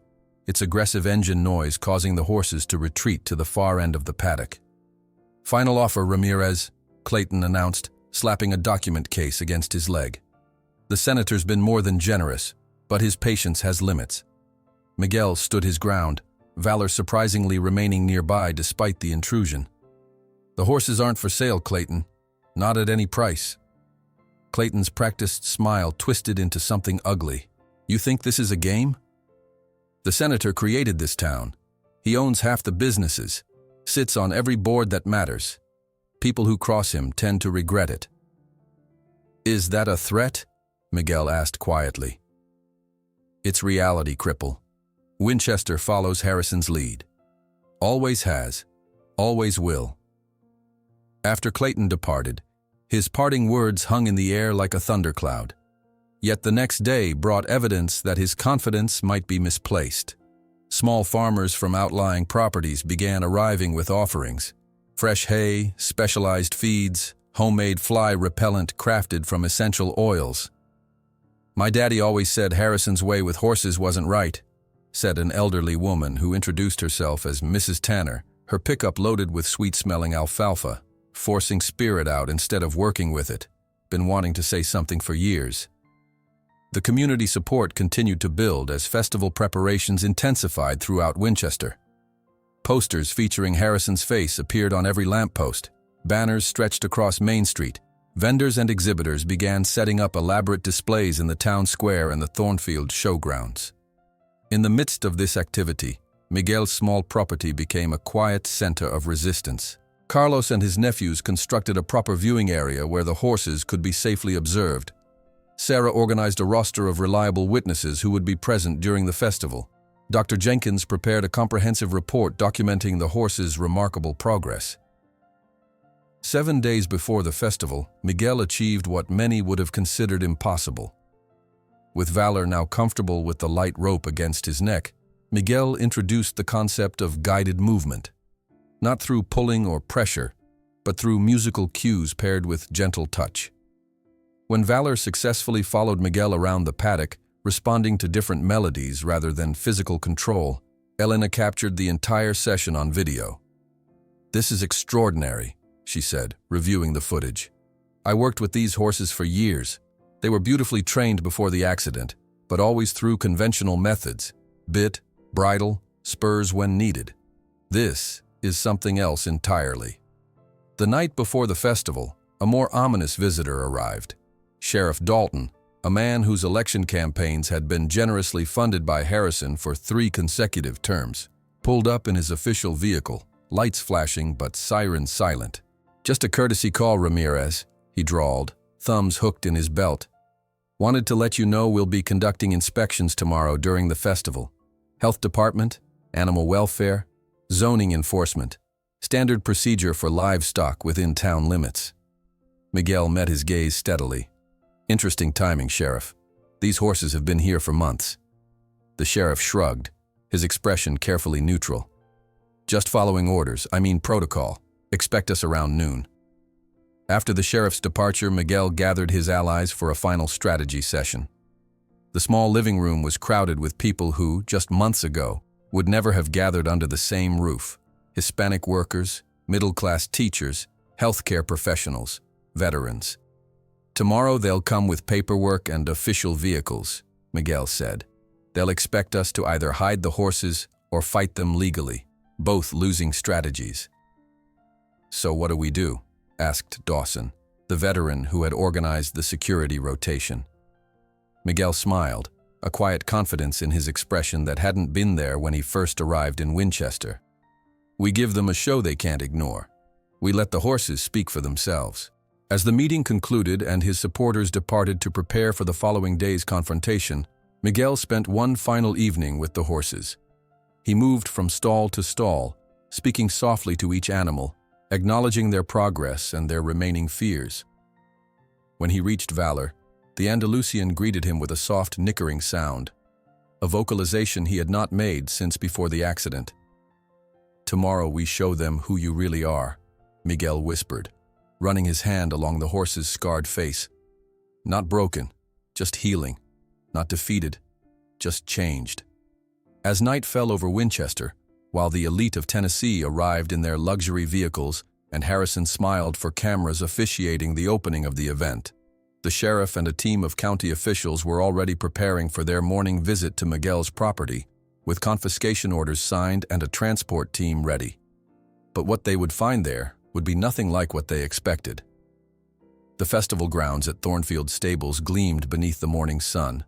its aggressive engine noise causing the horses to retreat to the far end of the paddock. "Final offer, Ramirez," Clayton announced, slapping a document case against his leg. "The senator's been more than generous, but his patience has limits." Miguel stood his ground, Valor surprisingly remaining nearby despite the intrusion. "The horses aren't for sale, Clayton. Not at any price." Clayton's practiced smile twisted into something ugly. "You think this is a game? The senator created this town. He owns half the businesses, sits on every board that matters. People who cross him tend to regret it." "Is that a threat?" Miguel asked quietly. "It's reality, cripple. Winchester follows Harrison's lead. Always has, always will." After Clayton departed, his parting words hung in the air like a thundercloud. Yet the next day brought evidence that his confidence might be misplaced. Small farmers from outlying properties began arriving with offerings: fresh hay, specialized feeds, homemade fly repellent crafted from essential oils. "My daddy always said Harrison's way with horses wasn't right," said an elderly woman who introduced herself as Mrs. Tanner, her pickup loaded with sweet-smelling alfalfa, forcing spirit out instead of working with it. Been wanting to say something for years. The community support continued to build as festival preparations intensified throughout Winchester. Posters featuring Harrison's face appeared on every lamppost. Banners stretched across Main Street. Vendors and exhibitors began setting up elaborate displays in the town square and the Thornfield showgrounds. In the midst of this activity, Miguel's small property became a quiet center of resistance. Carlos and his nephews constructed a proper viewing area where the horses could be safely observed. Sarah organized a roster of reliable witnesses who would be present during the festival. Dr. Jenkins prepared a comprehensive report documenting the horses' remarkable progress. 7 days before the festival, Miguel achieved what many would have considered impossible. With Valor now comfortable with the light rope against his neck, Miguel introduced the concept of guided movement. Not through pulling or pressure, but through musical cues paired with gentle touch. When Valor successfully followed Miguel around the paddock, responding to different melodies rather than physical control, Elena captured the entire session on video. "This is extraordinary," she said, reviewing the footage. "I worked with these horses for years. They were beautifully trained before the accident, but always through conventional methods: bit, bridle, spurs when needed. This is something else entirely." The night before the festival, a more ominous visitor arrived. Sheriff Dalton, a man whose election campaigns had been generously funded by Harrison for 3 consecutive terms, pulled up in his official vehicle, lights flashing but sirens silent. "Just a courtesy call, Ramirez," he drawled, thumbs hooked in his belt. "Wanted to let you know we'll be conducting inspections tomorrow during the festival. Health Department, Animal Welfare, Zoning Enforcement. Standard procedure for livestock within town limits." Miguel met his gaze steadily. Interesting timing, Sheriff. These horses have been here for months. The sheriff shrugged, his expression carefully neutral. Just following orders, I mean protocol. Expect us around noon. After the sheriff's departure, Miguel gathered his allies for a final strategy session. The small living room was crowded with people who, just months ago, would never have gathered under the same roof. Hispanic workers, middle-class teachers, healthcare professionals, veterans. Tomorrow they'll come with paperwork and official vehicles, Miguel said. They'll expect us to either hide the horses or fight them legally, both losing strategies. So what do we do? Asked Dawson, the veteran who had organized the security rotation. Miguel smiled, a quiet confidence in his expression that hadn't been there when he first arrived in Winchester. We give them a show they can't ignore. We let the horses speak for themselves. As the meeting concluded and his supporters departed to prepare for the following day's confrontation, Miguel spent one final evening with the horses. He moved from stall to stall, speaking softly to each animal, acknowledging their progress and their remaining fears. When he reached Valor, the Andalusian greeted him with a soft nickering sound, a vocalization he had not made since before the accident. "Tomorrow we show them who you really are," Miguel whispered, running his hand along the horse's scarred face. Not broken, just healing, not defeated, just changed. As night fell over Winchester, while the elite of Tennessee arrived in their luxury vehicles and Harrison smiled for cameras officiating the opening of the event, the sheriff and a team of county officials were already preparing for their morning visit to Miguel's property, with confiscation orders signed and a transport team ready. But what they would find there would be nothing like what they expected. The festival grounds at Thornfield Stables gleamed beneath the morning sun.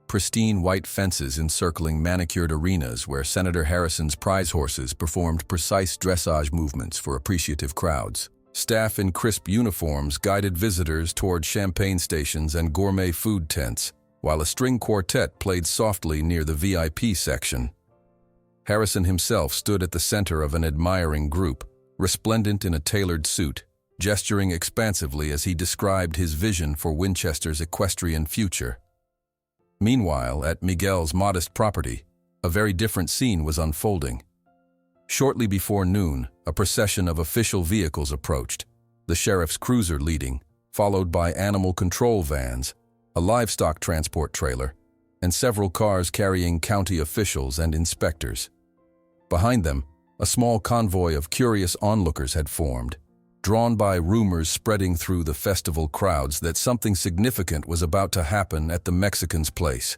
Pristine white fences encircling manicured arenas where Senator Harrison's prize horses performed precise dressage movements for appreciative crowds. Staff in crisp uniforms guided visitors toward champagne stations and gourmet food tents, while a string quartet played softly near the VIP section. Harrison himself stood at the center of an admiring group, resplendent in a tailored suit, gesturing expansively as he described his vision for Winchester's equestrian future. Meanwhile, at Miguel's modest property, a very different scene was unfolding. Shortly before noon, a procession of official vehicles approached, the sheriff's cruiser leading, followed by animal control vans, a livestock transport trailer, and several cars carrying county officials and inspectors. Behind them, a small convoy of curious onlookers had formed, drawn by rumors spreading through the festival crowds that something significant was about to happen at the Mexican's place.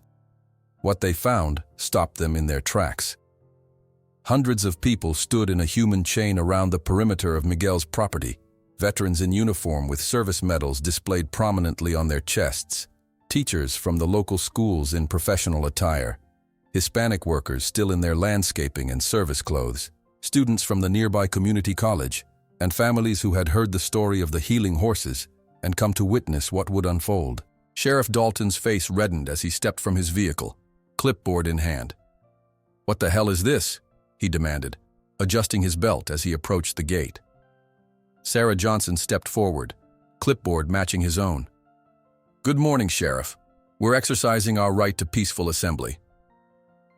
What they found stopped them in their tracks. Hundreds of people stood in a human chain around the perimeter of Miguel's property, veterans in uniform with service medals displayed prominently on their chests, teachers from the local schools in professional attire, Hispanic workers still in their landscaping and service clothes, students from the nearby community college, and families who had heard the story of the healing horses and come to witness what would unfold. Sheriff Dalton's face reddened as he stepped from his vehicle, clipboard in hand. "What the hell is this?" he demanded, adjusting his belt as he approached the gate. Sarah Johnson stepped forward, clipboard matching his own. "Good morning, Sheriff. We're exercising our right to peaceful assembly."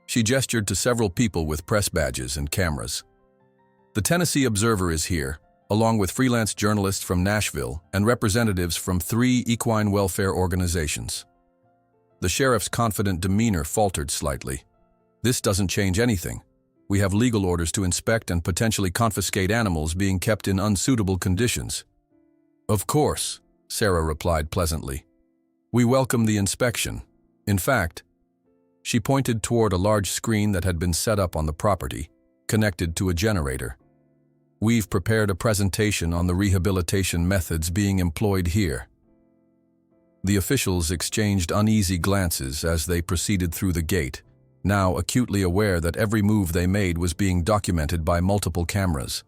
She gestured to several people with press badges and cameras. "The Tennessee Observer is here, along with freelance journalists from Nashville and representatives from 3 equine welfare organizations." The sheriff's confident demeanor faltered slightly. "This doesn't change anything. We have legal orders to inspect and potentially confiscate animals being kept in unsuitable conditions." "Of course," Sarah replied pleasantly. "We welcome the inspection. In fact," she pointed toward a large screen that had been set up on the property, connected to a generator. "We've prepared a presentation on the rehabilitation methods being employed here." The officials exchanged uneasy glances as they proceeded through the gate, now acutely aware that every move they made was being documented by multiple cameras.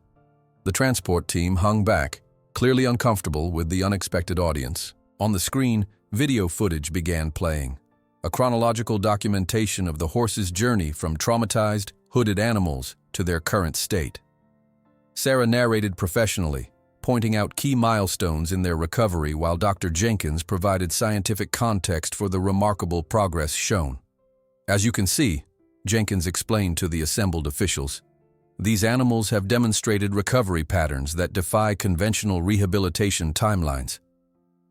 The transport team hung back, clearly uncomfortable with the unexpected audience. On the screen, video footage began playing, a chronological documentation of the horse's journey from traumatized, hooded animals to their current state. Sarah narrated professionally, pointing out key milestones in their recovery while Dr. Jenkins provided scientific context for the remarkable progress shown. As you can see, Jenkins explained to the assembled officials, these animals have demonstrated recovery patterns that defy conventional rehabilitation timelines.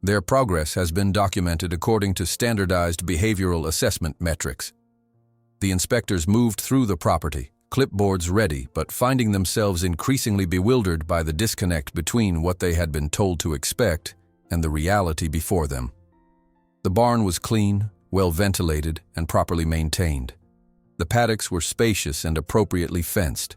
Their progress has been documented according to standardized behavioral assessment metrics. The inspectors moved through the property, clipboards ready, but finding themselves increasingly bewildered by the disconnect between what they had been told to expect and the reality before them. The barn was clean, well ventilated, and properly maintained. The paddocks were spacious and appropriately fenced.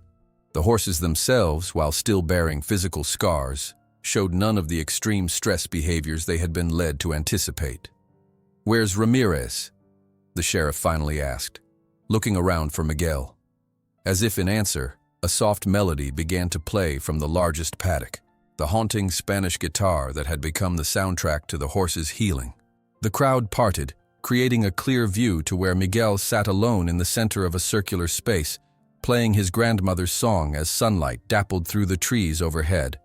The horses themselves, while still bearing physical scars, showed none of the extreme stress behaviors they had been led to anticipate. "Where's Ramirez?" the sheriff finally asked, looking around for Miguel. As if in answer, a soft melody began to play from the largest paddock, the haunting Spanish guitar that had become the soundtrack to the horses' healing. The crowd parted, creating a clear view to where Miguel sat alone in the center of a circular space, playing his grandmother's song as sunlight dappled through the trees overhead.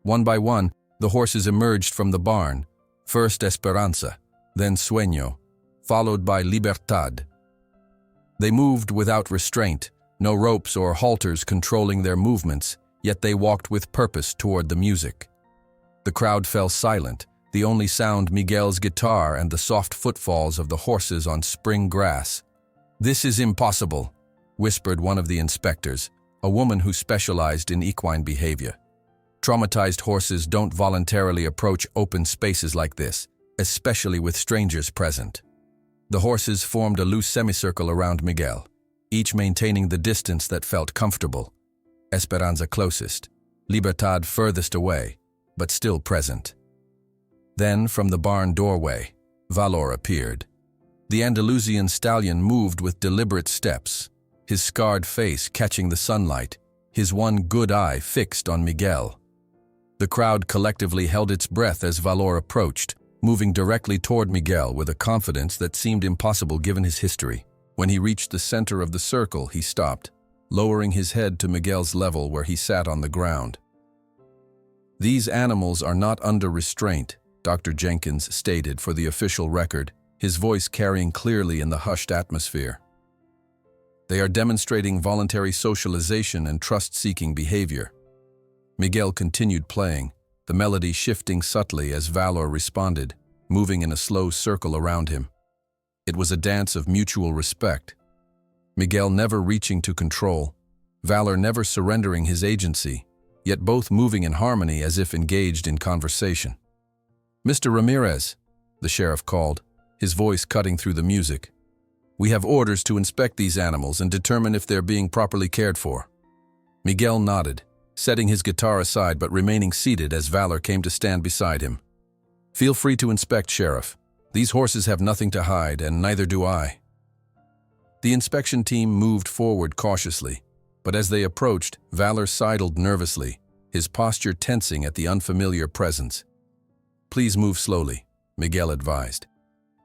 One by one, the horses emerged from the barn, first Esperanza, then Sueño, followed by Libertad. They moved without restraint, no ropes or halters controlling their movements, yet they walked with purpose toward the music. The crowd fell silent, the only sound Miguel's guitar and the soft footfalls of the horses on spring grass. "This is impossible," whispered one of the inspectors, a woman who specialized in equine behavior. "Traumatized horses don't voluntarily approach open spaces like this, especially with strangers present." The horses formed a loose semicircle around Miguel, each maintaining the distance that felt comfortable. Esperanza closest, Libertad furthest away, but still present. Then, from the barn doorway, Valor appeared. The Andalusian stallion moved with deliberate steps, his scarred face catching the sunlight, his one good eye fixed on Miguel. The crowd collectively held its breath as Valor approached, moving directly toward Miguel with a confidence that seemed impossible given his history. When he reached the center of the circle, he stopped, lowering his head to Miguel's level where he sat on the ground. "These animals are not under restraint," Dr. Jenkins stated for the official record, his voice carrying clearly in the hushed atmosphere. "They are demonstrating voluntary socialization and trust-seeking behavior." Miguel continued playing, the melody shifting subtly as Valor responded, moving in a slow circle around him. It was a dance of mutual respect. Miguel never reaching to control, Valor never surrendering his agency, yet both moving in harmony as if engaged in conversation. "Mr. Ramirez," the sheriff called, his voice cutting through the music. "We have orders to inspect these animals and determine if they're being properly cared for." Miguel nodded, setting his guitar aside but remaining seated as Valor came to stand beside him. "Feel free to inspect, Sheriff. These horses have nothing to hide, and neither do I." The inspection team moved forward cautiously, but as they approached, Valor sidled nervously, his posture tensing at the unfamiliar presence. "Please move slowly," Miguel advised,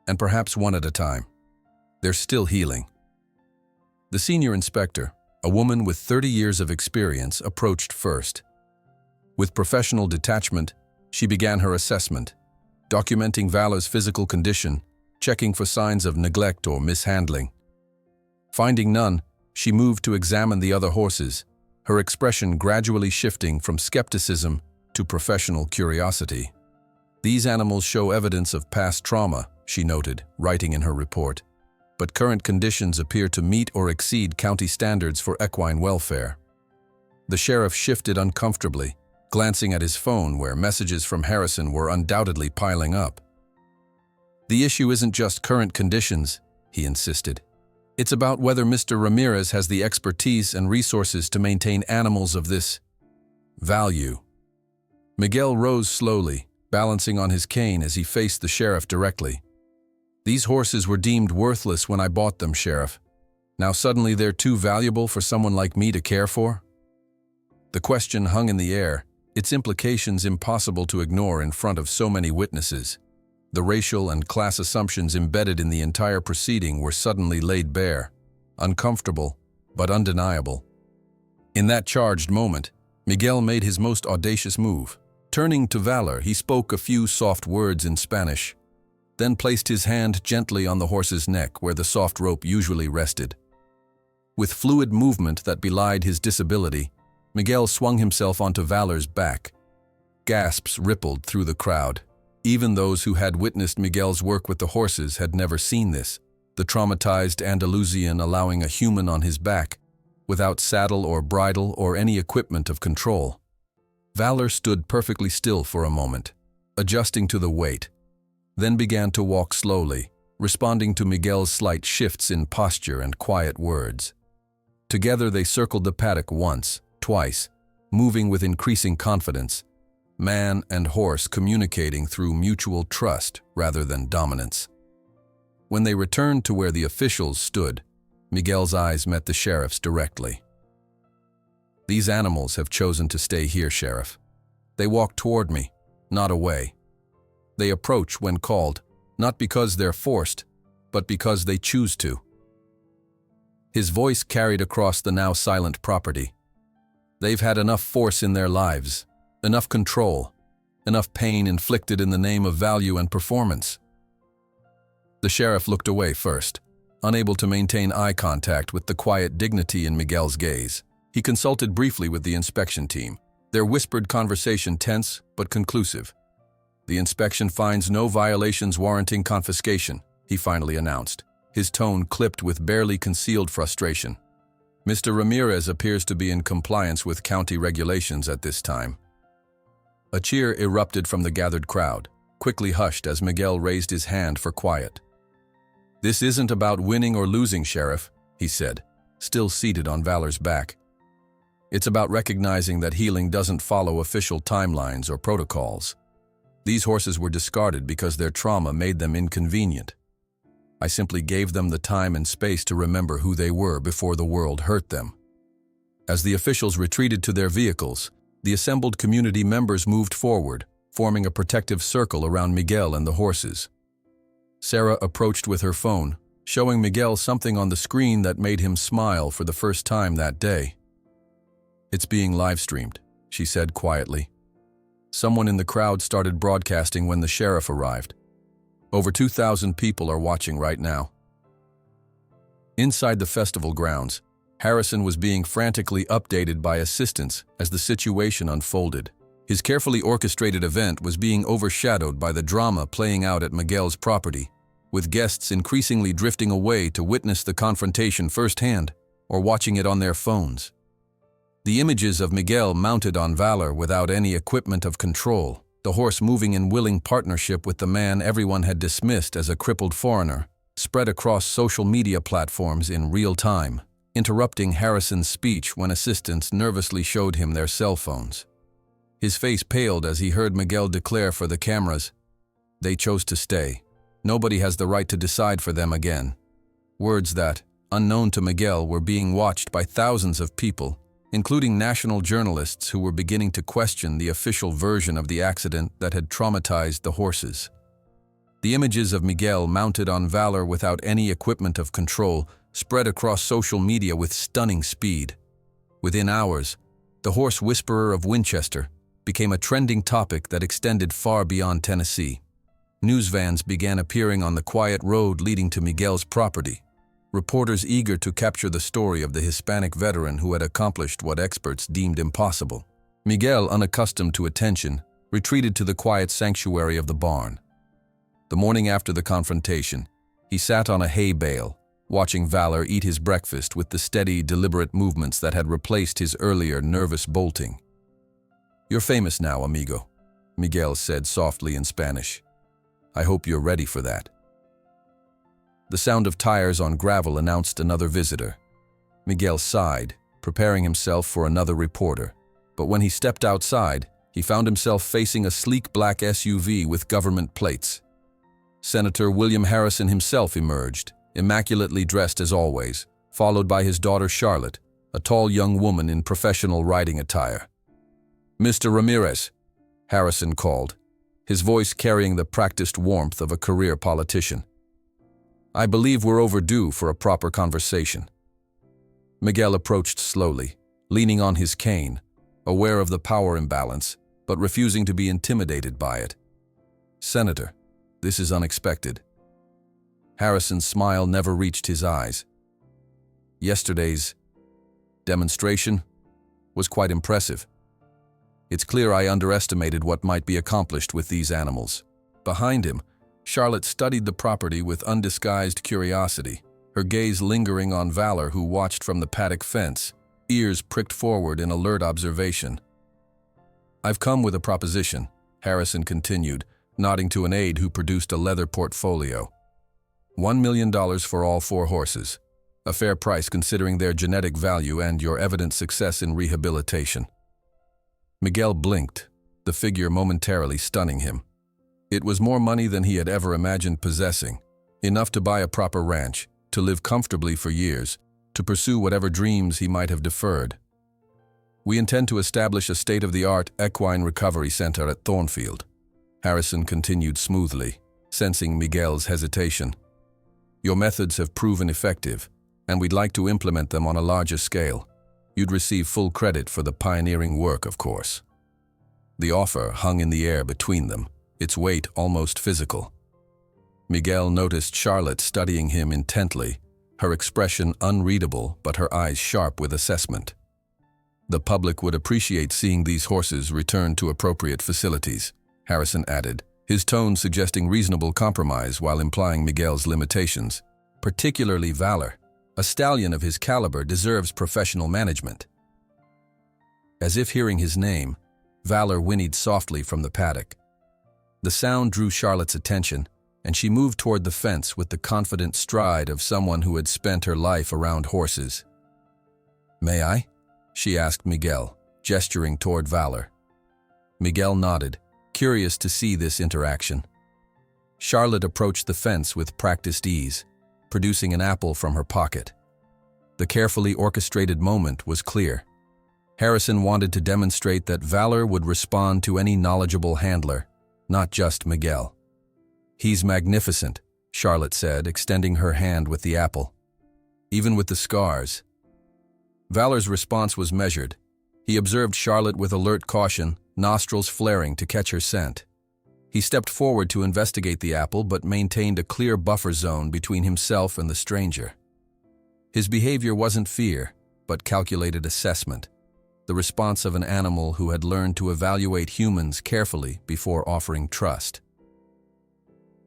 "and perhaps one at a time. They're still healing." The senior inspector, a woman with 30 years of experience, approached first. With professional detachment, she began her assessment, documenting Valor's physical condition, checking for signs of neglect or mishandling. Finding none, she moved to examine the other horses, her expression gradually shifting from skepticism to professional curiosity. "These animals show evidence of past trauma," she noted, writing in her report, "but current conditions appear to meet or exceed county standards for equine welfare." The sheriff shifted uncomfortably, glancing at his phone where messages from Harrison were undoubtedly piling up. "The issue isn't just current conditions," he insisted. "It's about whether Mr. Ramirez has the expertise and resources to maintain animals of this value." Miguel rose slowly, balancing on his cane as he faced the sheriff directly. "These horses were deemed worthless when I bought them, Sheriff. Now suddenly they're too valuable for someone like me to care for?" The question hung in the air, its implications impossible to ignore in front of so many witnesses. The racial and class assumptions embedded in the entire proceeding were suddenly laid bare, uncomfortable but undeniable. In that charged moment, Miguel made his most audacious move, Turning to Valor, he spoke a few soft words in Spanish, then placed his hand gently on the horse's neck where the soft rope usually rested. With fluid movement that belied his disability, Miguel swung himself onto Valor's back. Gasps rippled through the crowd. Even those who had witnessed Miguel's work with the horses had never seen this, the traumatized Andalusian allowing a human on his back, without saddle or bridle or any equipment of control. Valor stood perfectly still for a moment, adjusting to the weight, then began to walk slowly, responding to Miguel's slight shifts in posture and quiet words. Together they circled the paddock once, twice, moving with increasing confidence, man and horse communicating through mutual trust rather than dominance. When they returned to where the officials stood, Miguel's eyes met the sheriff's directly. "These animals have chosen to stay here, Sheriff. They walk toward me, not away. They approach when called, not because they're forced, but because they choose to." His voice carried across the now silent property. They've had enough force in their lives, enough control, enough pain inflicted in the name of value and performance. The sheriff looked away first, unable to maintain eye contact with the quiet dignity in Miguel's gaze. He consulted briefly with the inspection team, their whispered conversation tense but conclusive. "The inspection finds no violations warranting confiscation," he finally announced, his tone clipped with barely concealed frustration. "Mr. Ramirez appears to be in compliance with county regulations at this time." A cheer erupted from the gathered crowd, quickly hushed as Miguel raised his hand for quiet. "This isn't about winning or losing, Sheriff," he said, still seated on Valor's back. "It's about recognizing that healing doesn't follow official timelines or protocols. These horses were discarded because their trauma made them inconvenient. I simply gave them the time and space to remember who they were before the world hurt them." As the officials retreated to their vehicles, the assembled community members moved forward, forming a protective circle around Miguel and the horses. Sarah approached with her phone, showing Miguel something on the screen that made him smile for the first time that day. "It's being live-streamed," she said quietly. Someone in the crowd started broadcasting when the sheriff arrived. "Over 2,000 people are watching right now." Inside the festival grounds, Harrison was being frantically updated by assistants as the situation unfolded. His carefully orchestrated event was being overshadowed by the drama playing out at Miguel's property, with guests increasingly drifting away to witness the confrontation firsthand or watching it on their phones. The images of Miguel mounted on Valor without any equipment of control, the horse moving in willing partnership with the man everyone had dismissed as a crippled foreigner, spread across social media platforms in real time, interrupting Harrison's speech when assistants nervously showed him their cell phones. His face paled as he heard Miguel declare for the cameras, "They chose to stay. Nobody has the right to decide for them again." Words that, unknown to Miguel, were being watched by thousands of people, including national journalists who were beginning to question the official version of the accident that had traumatized the horses. The images of Miguel mounted on Valor without any equipment of control spread across social media with stunning speed. Within hours, the horse whisperer of Winchester became a trending topic that extended far beyond Tennessee. News vans began appearing on the quiet road leading to Miguel's property, reporters eager to capture the story of the Hispanic veteran who had accomplished what experts deemed impossible. Miguel, unaccustomed to attention, retreated to the quiet sanctuary of the barn. The morning after the confrontation, he sat on a hay bale, watching Valor eat his breakfast with the steady, deliberate movements that had replaced his earlier nervous bolting. "You're famous now, amigo," Miguel said softly in Spanish. "I hope you're ready for that." The sound of tires on gravel announced another visitor. Miguel sighed, preparing himself for another reporter. But when he stepped outside, he found himself facing a sleek black SUV with government plates. Senator William Harrison himself emerged, immaculately dressed as always, followed by his daughter Charlotte, a tall young woman in professional riding attire. "Mr. Ramirez," Harrison called, his voice carrying the practiced warmth of a career politician. "I believe we're overdue for a proper conversation." Miguel approached slowly, leaning on his cane, aware of the power imbalance, but refusing to be intimidated by it. "Senator, this is unexpected." Harrison's smile never reached his eyes. "Yesterday's demonstration was quite impressive. It's clear I underestimated what might be accomplished with these animals." Behind him, Charlotte studied the property with undisguised curiosity, her gaze lingering on Valor, who watched from the paddock fence, ears pricked forward in alert observation. "I've come with a proposition," Harrison continued, nodding to an aide who produced a leather portfolio. $1 million for all 4 horses. A fair price considering their genetic value and your evident success in rehabilitation. Miguel blinked, the figure momentarily stunning him. It was more money than he had ever imagined possessing, enough to buy a proper ranch, to live comfortably for years, to pursue whatever dreams he might have deferred. "We intend to establish a state-of-the-art equine recovery center at Thornfield," Harrison continued smoothly, sensing Miguel's hesitation. "Your methods have proven effective, and we'd like to implement them on a larger scale. You'd receive full credit for the pioneering work, of course." The offer hung in the air between them, its weight almost physical. Miguel noticed Charlotte studying him intently, her expression unreadable but her eyes sharp with assessment. "The public would appreciate seeing these horses returned to appropriate facilities," Harrison added, his tone suggesting reasonable compromise while implying Miguel's limitations. "Particularly Valor. A stallion of his caliber deserves professional management." As if hearing his name, Valor whinnied softly from the paddock. The sound drew Charlotte's attention, and she moved toward the fence with the confident stride of someone who had spent her life around horses. "May I?" she asked Miguel, gesturing toward Valor. Miguel nodded, curious to see this interaction. Charlotte approached the fence with practiced ease, producing an apple from her pocket. The carefully orchestrated moment was clear. Harrison wanted to demonstrate that Valor would respond to any knowledgeable handler, not just Miguel. "He's magnificent," Charlotte said, extending her hand with the apple. "Even with the scars." Valor's response was measured. He observed Charlotte with alert caution, nostrils flaring to catch her scent. He stepped forward to investigate the apple but maintained a clear buffer zone between himself and the stranger. His behavior wasn't fear, but calculated assessment, the response of an animal who had learned to evaluate humans carefully before offering trust.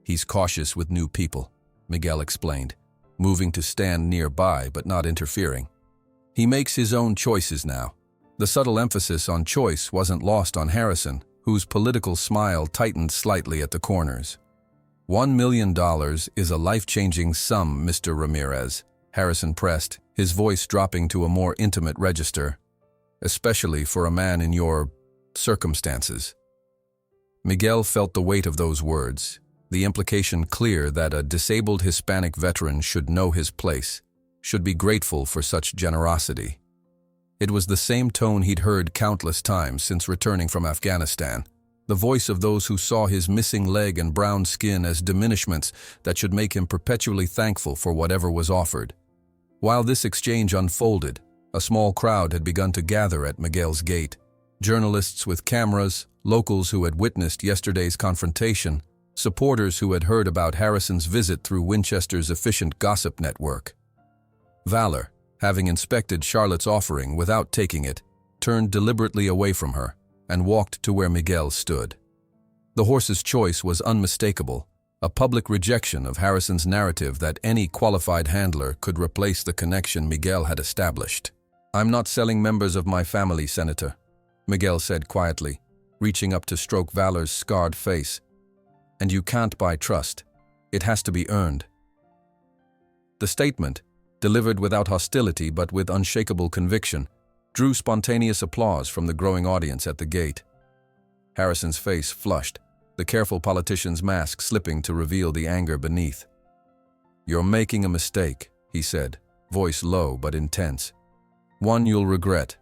"He's cautious with new people," Miguel explained, moving to stand nearby but not interfering. "He makes his own choices now." The subtle emphasis on choice wasn't lost on Harrison, whose political smile tightened slightly at the corners. $1 million is a life-changing sum, Mr. Ramirez," Harrison pressed, his voice dropping to a more intimate register, "especially for a man in your circumstances." Miguel felt the weight of those words, the implication clear that a disabled Hispanic veteran should know his place, should be grateful for such generosity. It was the same tone he'd heard countless times since returning from Afghanistan, the voice of those who saw his missing leg and brown skin as diminishments that should make him perpetually thankful for whatever was offered. While this exchange unfolded, a small crowd had begun to gather at Miguel's gate. Journalists with cameras, locals who had witnessed yesterday's confrontation, supporters who had heard about Harrison's visit through Winchester's efficient gossip network. Valor, having inspected Charlotte's offering without taking it, turned deliberately away from her and walked to where Miguel stood. The horse's choice was unmistakable, a public rejection of Harrison's narrative that any qualified handler could replace the connection Miguel had established. "I'm not selling members of my family, Senator," Miguel said quietly, reaching up to stroke Valor's scarred face. "And you can't buy trust. It has to be earned." The statement, delivered without hostility but with unshakable conviction, drew spontaneous applause from the growing audience at the gate. Harrison's face flushed, the careful politician's mask slipping to reveal the anger beneath. "You're making a mistake," he said, voice low but intense. "One you'll regret.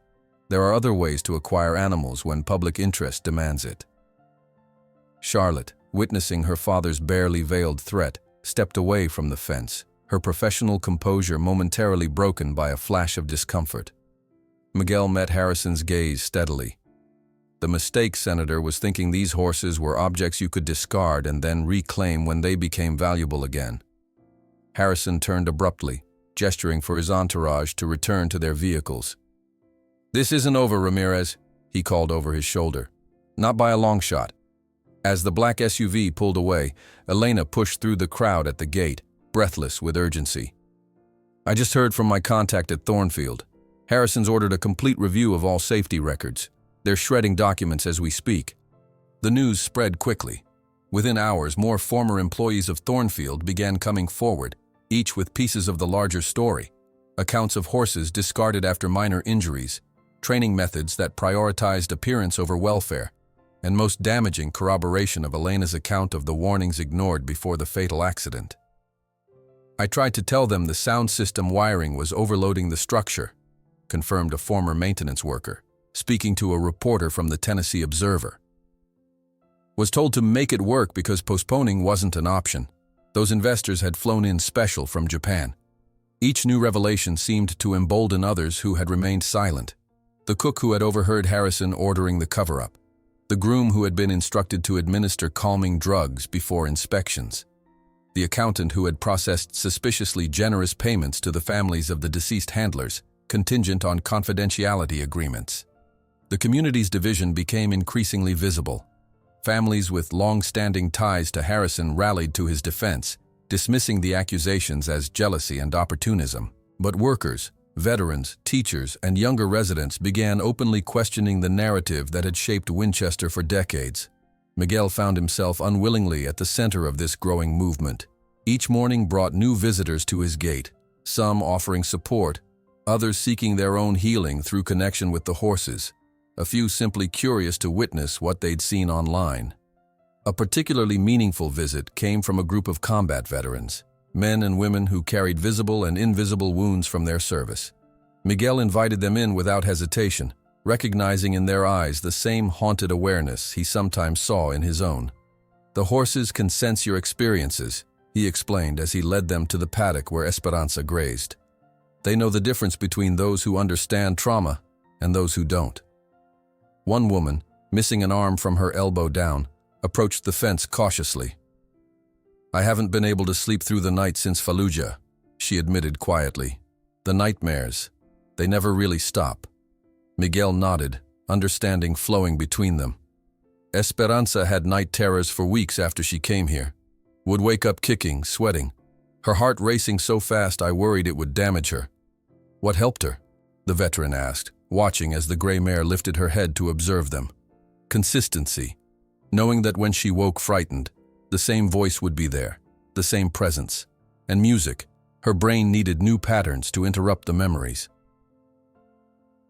There are other ways to acquire animals when public interest demands it." Charlotte, witnessing her father's barely veiled threat, stepped away from the fence, her professional composure momentarily broken by a flash of discomfort. Miguel met Harrison's gaze steadily. The mistake, Senator, was thinking these horses were objects you could discard and then reclaim when they became valuable again. Harrison turned abruptly, gesturing for his entourage to return to their vehicles. "This isn't over, Ramirez," he called over his shoulder. "Not by a long shot." As the black SUV pulled away, Elena pushed through the crowd at the gate, breathless with urgency. "I just heard from my contact at Thornfield. Harrison's ordered a complete review of all safety records. They're shredding documents as we speak." The news spread quickly. Within hours, more former employees of Thornfield began coming forward, each with pieces of the larger story. Accounts of horses discarded after minor injuries, training methods that prioritized appearance over welfare, and most damaging corroboration of Elena's account of the warnings ignored before the fatal accident. "I tried to tell them the sound system wiring was overloading the structure," confirmed a former maintenance worker, speaking to a reporter from the Tennessee Observer. "Was told to make it work because postponing wasn't an option. Those investors had flown in special from Japan." Each new revelation seemed to embolden others who had remained silent. The cook who had overheard Harrison ordering the cover-up. The groom who had been instructed to administer calming drugs before inspections. The accountant who had processed suspiciously generous payments to the families of the deceased handlers, contingent on confidentiality agreements. The community's division became increasingly visible. Families with long-standing ties to Harrison rallied to his defense, dismissing the accusations as jealousy and opportunism. But workers, veterans, teachers, and younger residents began openly questioning the narrative that had shaped Winchester for decades. Miguel found himself unwillingly at the center of this growing movement. Each morning brought new visitors to his gate, some offering support, others seeking their own healing through connection with the horses, a few simply curious to witness what they'd seen online. A particularly meaningful visit came from a group of combat veterans, men and women who carried visible and invisible wounds from their service. Miguel invited them in without hesitation, recognizing in their eyes the same haunted awareness he sometimes saw in his own. "The horses can sense your experiences," he explained as he led them to the paddock where Esperanza grazed. "They know the difference between those who understand trauma and those who don't." One woman, missing an arm from her elbow down, approached the fence cautiously. "I haven't been able to sleep through the night since Fallujah," she admitted quietly. "The nightmares, they never really stop." Miguel nodded, understanding flowing between them. "Esperanza had night terrors for weeks after she came here. Would wake up kicking, sweating. Her heart racing so fast I worried it would damage her." "What helped her?" the veteran asked, watching as the gray mare lifted her head to observe them. "Consistency. Knowing that when she woke frightened, the same voice would be there, the same presence. And music. Her brain needed new patterns to interrupt the memories."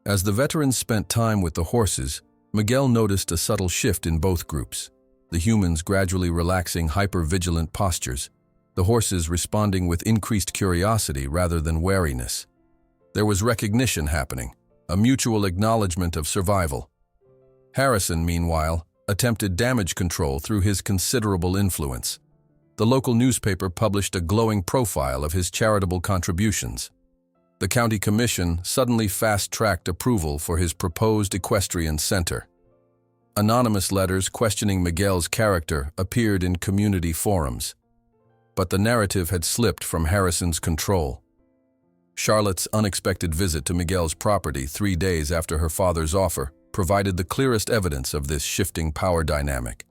As the veterans spent time with the horses, Miguel noticed a subtle shift in both groups. The humans gradually relaxing hyper-vigilant postures, the horses responding with increased curiosity rather than wariness. There was recognition happening, a mutual acknowledgement of survival. Harrison, meanwhile, attempted damage control through his considerable influence. The local newspaper published a glowing profile of his charitable contributions. The county commission suddenly fast-tracked approval for his proposed equestrian center. Anonymous letters questioning Miguel's character appeared in community forums. But the narrative had slipped from Harrison's control. Charlotte's unexpected visit to Miguel's property 3 days after her father's offer provided the clearest evidence of this shifting power dynamic.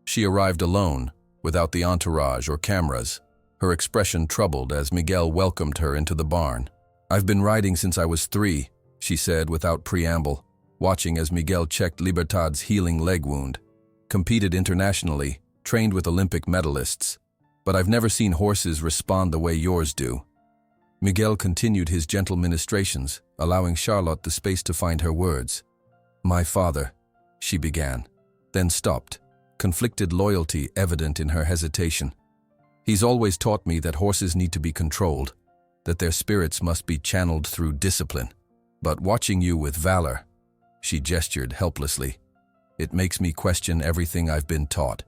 She arrived alone, without the entourage or cameras, her expression troubled as Miguel welcomed her into the barn. "I've been riding since I was 3, she said without preamble, watching as Miguel checked Libertad's healing leg wound. "Competed internationally, trained with Olympic medalists, but I've never seen horses respond the way yours do." Miguel continued his gentle ministrations, allowing Charlotte the space to find her words. "My father," she began, then stopped, conflicted loyalty evident in her hesitation. "He's always taught me that horses need to be controlled, that their spirits must be channeled through discipline. But watching you with valor," she gestured helplessly, "it makes me question everything I've been taught."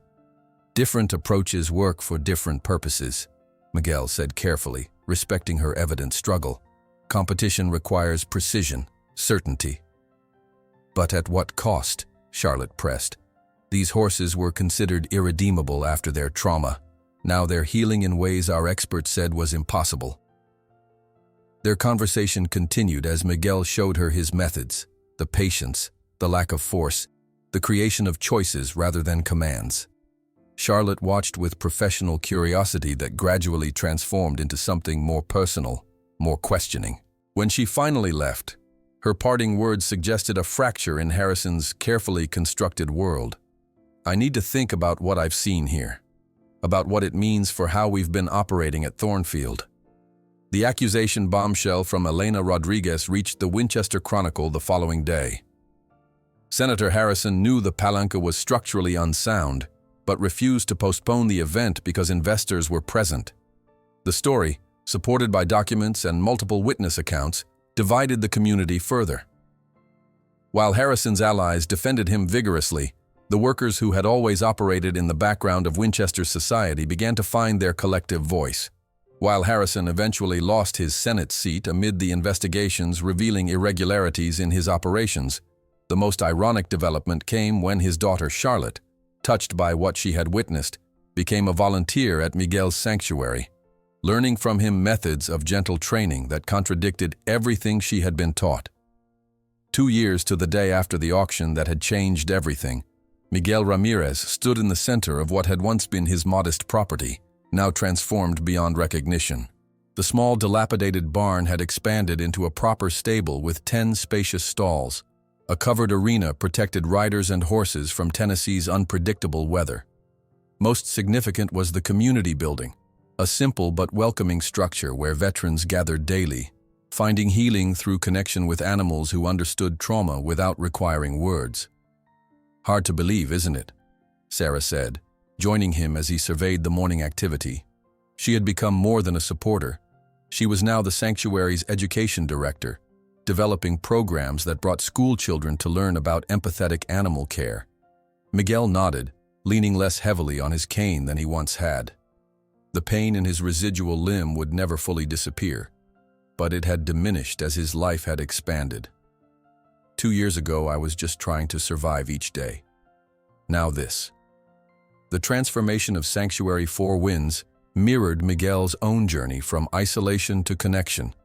"Different approaches work for different purposes," Miguel said carefully, respecting her evident struggle. "Competition requires precision, certainty." "But at what cost?" Charlotte pressed. These horses were considered irredeemable after their trauma. Now they're healing in ways our experts said was impossible. Their conversation continued as Miguel showed her his methods, the patience, the lack of force, the creation of choices rather than commands. Charlotte watched with professional curiosity that gradually transformed into something more personal, more questioning. When she finally left, her parting words suggested a fracture in Harrison's carefully constructed world. I need to think about what I've seen here, about what it means for how we've been operating at Thornfield. The accusation bombshell from Elena Rodriguez reached the Winchester Chronicle the following day. Senator Harrison knew the palanca was structurally unsound, but refused to postpone the event because investors were present. The story, supported by documents and multiple witness accounts, divided the community further. While Harrison's allies defended him vigorously, the workers who had always operated in the background of Winchester society began to find their collective voice. While Harrison eventually lost his Senate seat amid the investigations revealing irregularities in his operations, the most ironic development came when his daughter Charlotte, touched by what she had witnessed, became a volunteer at Miguel's sanctuary, learning from him methods of gentle training that contradicted everything she had been taught. 2 years to the day after the auction that had changed everything, Miguel Ramirez stood in the center of what had once been his modest property, now transformed beyond recognition. The small dilapidated barn had expanded into a proper stable with 10 spacious stalls. A covered arena protected riders and horses from Tennessee's unpredictable weather. Most significant was the community building, a simple but welcoming structure where veterans gathered daily, finding healing through connection with animals who understood trauma without requiring words. "Hard to believe, isn't it?" Sarah said, joining him as he surveyed the morning activity. She had become more than a supporter. She was now the sanctuary's education director, developing programs that brought school children to learn about empathetic animal care. Miguel nodded, leaning less heavily on his cane than he once had. The pain in his residual limb would never fully disappear, but it had diminished as his life had expanded. 2 years ago, I was just trying to survive each day. Now this. The transformation of Sanctuary Four Winds mirrored Miguel's own journey from isolation to connection.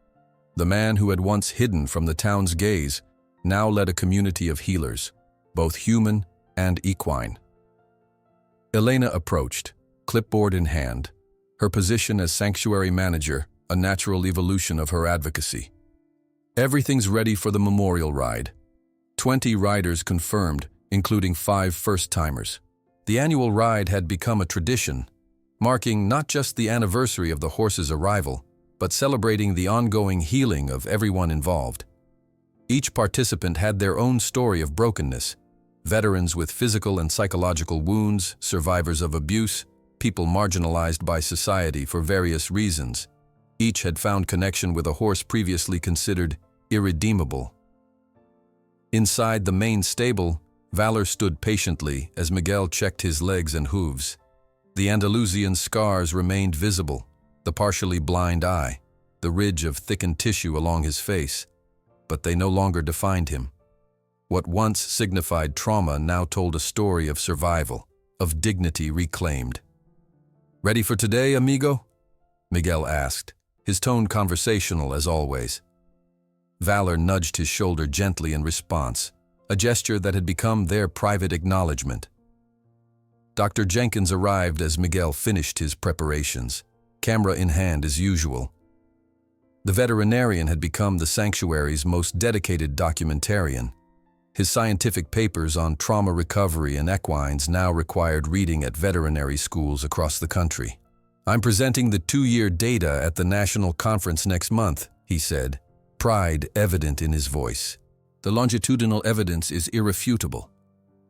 The man who had once hidden from the town's gaze now led a community of healers, both human and equine. Elena approached, clipboard in hand, her position as sanctuary manager a natural evolution of her advocacy. Everything's ready for the memorial ride. 20 riders confirmed, including 5 first-timers. The annual ride had become a tradition, marking not just the anniversary of the horse's arrival, but celebrating the ongoing healing of everyone involved. Each participant had their own story of brokenness: veterans with physical and psychological wounds, survivors of abuse, people marginalized by society for various reasons. Each had found connection with a horse previously considered irredeemable. Inside the main stable, Valor stood patiently as Miguel checked his legs and hooves. The Andalusian scars remained visible, the partially blind eye, the ridge of thickened tissue along his face, but they no longer defined him. What once signified trauma now told a story of survival, of dignity reclaimed. "Ready for today, amigo?" Miguel asked, his tone conversational as always. Valor nudged his shoulder gently in response, a gesture that had become their private acknowledgement. Dr. Jenkins arrived as Miguel finished his preparations, camera in hand as usual. The veterinarian had become the sanctuary's most dedicated documentarian. His scientific papers on trauma recovery and equines now required reading at veterinary schools across the country. "I'm presenting the 2-year data at the national conference next month," he said, pride evident in his voice. "The longitudinal evidence is irrefutable.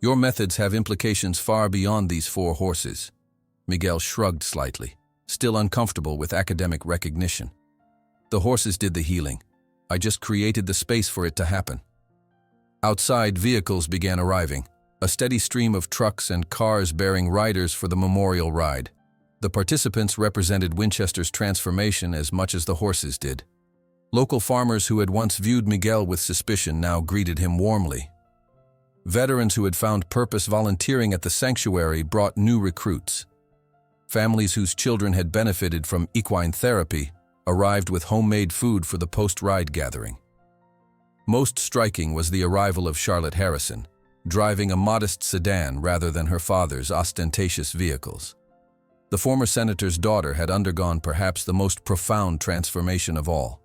Your methods have implications far beyond these 4 horses." Miguel shrugged slightly, still uncomfortable with academic recognition. "The horses did the healing. I just created the space for it to happen." Outside, vehicles began arriving, a steady stream of trucks and cars bearing riders for the memorial ride. The participants represented Winchester's transformation as much as the horses did. Local farmers who had once viewed Miguel with suspicion now greeted him warmly. Veterans who had found purpose volunteering at the sanctuary brought new recruits. Families whose children had benefited from equine therapy arrived with homemade food for the post-ride gathering. Most striking was the arrival of Charlotte Harrison, driving a modest sedan rather than her father's ostentatious vehicles. The former senator's daughter had undergone perhaps the most profound transformation of all.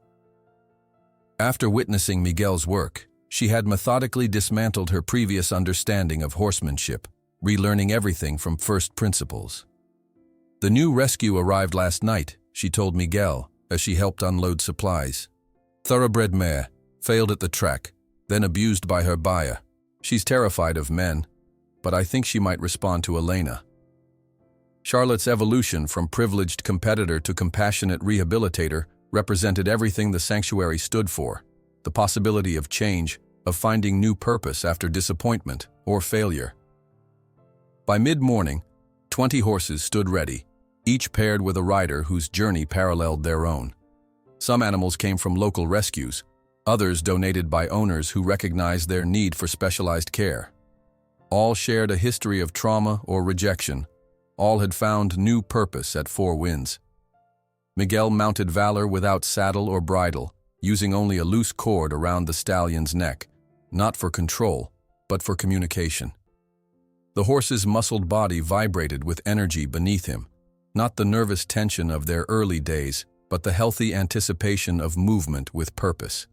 After witnessing Miguel's work, she had methodically dismantled her previous understanding of horsemanship, relearning everything from first principles. The new rescue arrived last night, she told Miguel as she helped unload supplies. Thoroughbred mare, failed at the track, then abused by her buyer. She's terrified of men, but I think she might respond to Elena. Charlotte's evolution from privileged competitor to compassionate rehabilitator represented everything the sanctuary stood for: the possibility of change, of finding new purpose after disappointment or failure. By mid-morning, 20 horses stood ready, each paired with a rider whose journey paralleled their own. Some animals came from local rescues, others donated by owners who recognized their need for specialized care. All shared a history of trauma or rejection. All had found new purpose at Four Winds. Miguel mounted Valor without saddle or bridle, using only a loose cord around the stallion's neck, not for control, but for communication. The horse's muscled body vibrated with energy beneath him, not the nervous tension of their early days, but the healthy anticipation of movement with purpose.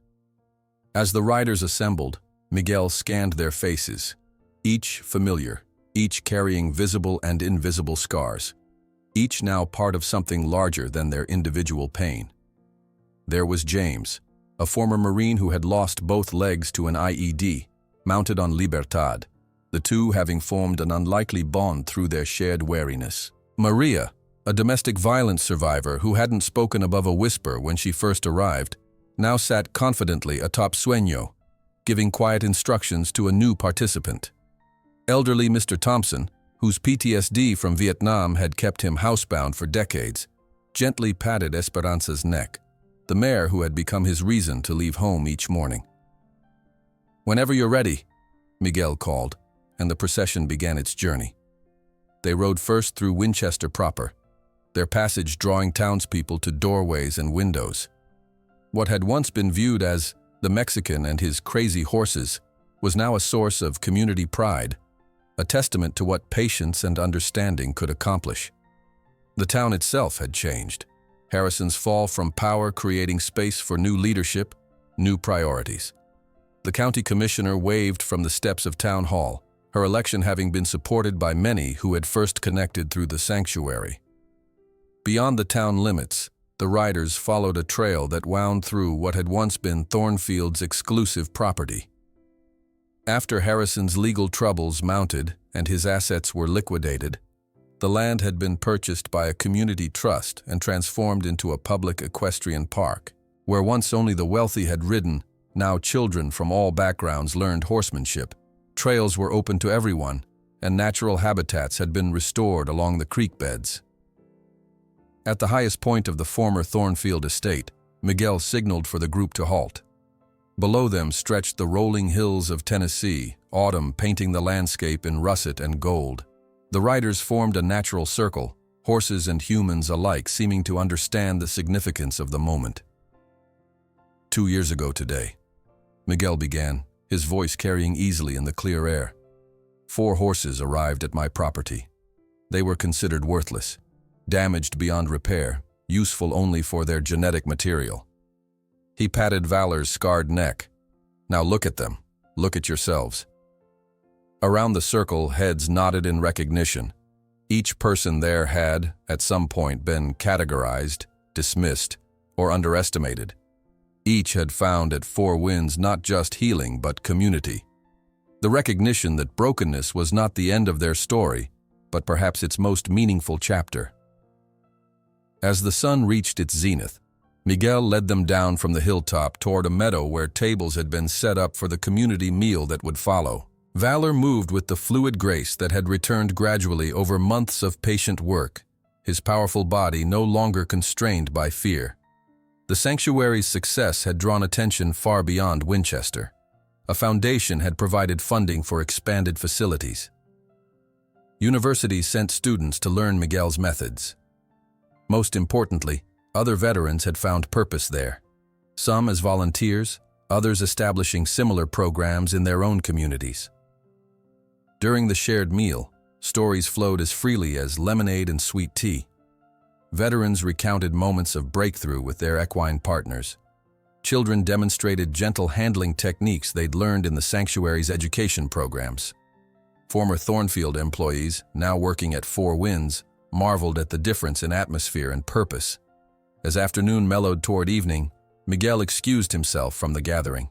As the riders assembled, Miguel scanned their faces, each familiar, each carrying visible and invisible scars, each now part of something larger than their individual pain. There was James, a former Marine who had lost both legs to an IED, mounted on Libertad, the two having formed an unlikely bond through their shared wariness. Maria, a domestic violence survivor who hadn't spoken above a whisper when she first arrived, now sat confidently atop Sueño, giving quiet instructions to a new participant. Elderly Mr. Thompson, whose PTSD from Vietnam had kept him housebound for decades, gently patted Esperanza's neck, the mare who had become his reason to leave home each morning. "Whenever you're ready," Miguel called, and the procession began its journey. They rode first through Winchester proper, their passage drawing townspeople to doorways and windows. What had once been viewed as the Mexican and his crazy horses was now a source of community pride, a testament to what patience and understanding could accomplish. The town itself had changed, Harrison's fall from power creating space for new leadership, new priorities. The county commissioner waved from the steps of Town Hall, her election having been supported by many who had first connected through the sanctuary. Beyond the town limits, the riders followed a trail that wound through what had once been Thornfield's exclusive property. After Harrison's legal troubles mounted and his assets were liquidated, the land had been purchased by a community trust and transformed into a public equestrian park. Where once only the wealthy had ridden, now children from all backgrounds learned horsemanship. Trails were open to everyone, and natural habitats had been restored along the creek beds. At the highest point of the former Thornfield estate, Miguel signaled for the group to halt. Below them stretched the rolling hills of Tennessee, autumn painting the landscape in russet and gold. The riders formed a natural circle, horses and humans alike seeming to understand the significance of the moment. 2 years ago today, Miguel began, his voice carrying easily in the clear air. 4 horses arrived at my property. They were considered worthless, damaged beyond repair, useful only for their genetic material. He patted Valor's scarred neck. "Now look at them. Look at yourselves." Around the circle, heads nodded in recognition. Each person there had, at some point, been categorized, dismissed, or underestimated. Each had found at Four Winds not just healing, but community. The recognition that brokenness was not the end of their story, but perhaps its most meaningful chapter. As the sun reached its zenith, Miguel led them down from the hilltop toward a meadow where tables had been set up for the community meal that would follow. Valor moved with the fluid grace that had returned gradually over months of patient work, his powerful body no longer constrained by fear. The sanctuary's success had drawn attention far beyond Winchester. A foundation had provided funding for expanded facilities. Universities sent students to learn Miguel's methods. Most importantly, other veterans had found purpose there. Some as volunteers, others establishing similar programs in their own communities. During the shared meal, stories flowed as freely as lemonade and sweet tea. Veterans recounted moments of breakthrough with their equine partners. Children demonstrated gentle handling techniques they'd learned in the sanctuary's education programs. Former Thornfield employees, now working at Four Winds, marveled at the difference in atmosphere and purpose. As afternoon mellowed toward evening, Miguel excused himself from the gathering.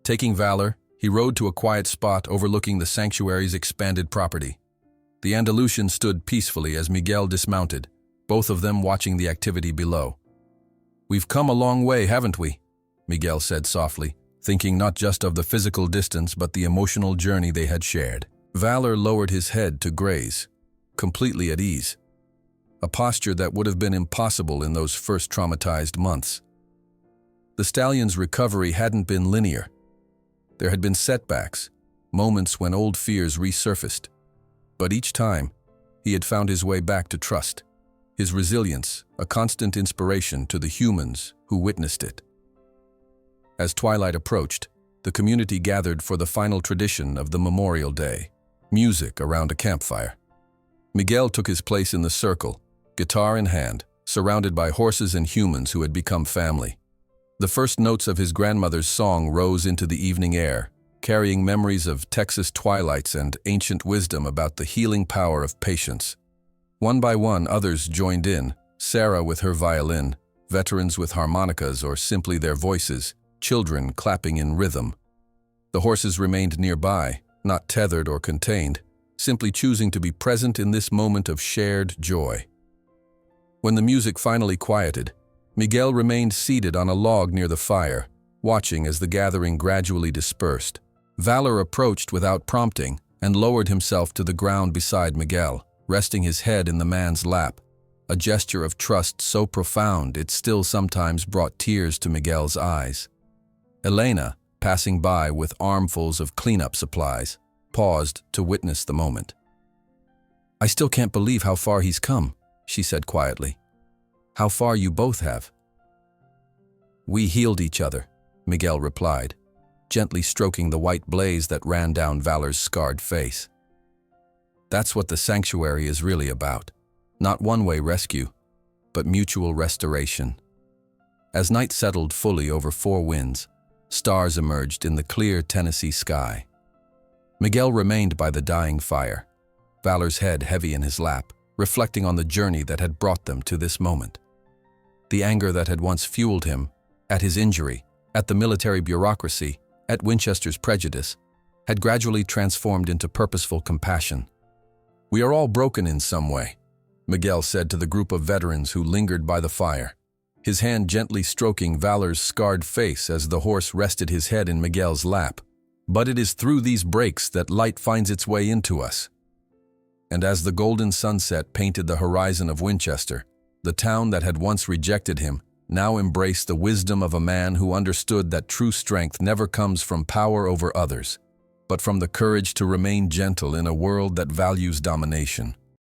Taking Valor, he rode to a quiet spot overlooking the sanctuary's expanded property. The Andalusian stood peacefully as Miguel dismounted, both of them watching the activity below. "We've come a long way, haven't we?" Miguel said softly, thinking not just of the physical distance but the emotional journey they had shared. Valor lowered his head to graze, completely at ease, a posture that would have been impossible in those first traumatized months. The stallion's recovery hadn't been linear. There had been setbacks, moments when old fears resurfaced. But each time, he had found his way back to trust. His resilience, a constant inspiration to the humans who witnessed it. As twilight approached, the community gathered for the final tradition of the Memorial Day, music around a campfire. Miguel took his place in the circle, guitar in hand, surrounded by horses and humans who had become family. The first notes of his grandmother's song rose into the evening air, carrying memories of Texas twilights and ancient wisdom about the healing power of patience. One by one, others joined in, Sarah with her violin, veterans with harmonicas or simply their voices, children clapping in rhythm. The horses remained nearby, not tethered or contained, simply choosing to be present in this moment of shared joy. When the music finally quieted, Miguel remained seated on a log near the fire, watching as the gathering gradually dispersed. Valor approached without prompting and lowered himself to the ground beside Miguel, resting his head in the man's lap, a gesture of trust so profound it still sometimes brought tears to Miguel's eyes. Elena, passing by with armfuls of cleanup supplies, paused to witness the moment. "I still can't believe how far he's come," she said quietly. "How far you both have." "We healed each other," Miguel replied, gently stroking the white blaze that ran down Valor's scarred face. "That's what the sanctuary is really about. Not one-way rescue, but mutual restoration." As night settled fully over Four Winds, stars emerged in the clear Tennessee sky. Miguel remained by the dying fire, Valor's head heavy in his lap, reflecting on the journey that had brought them to this moment. The anger that had once fueled him, at his injury, at the military bureaucracy, at Winchester's prejudice, had gradually transformed into purposeful compassion. "We are all broken in some way," Miguel said to the group of veterans who lingered by the fire, his hand gently stroking Valor's scarred face as the horse rested his head in Miguel's lap. "But it is through these breaks that light finds its way into us." And as the golden sunset painted the horizon of Winchester, the town that had once rejected him now embraced the wisdom of a man who understood that true strength never comes from power over others, but from the courage to remain gentle in a world that values domination.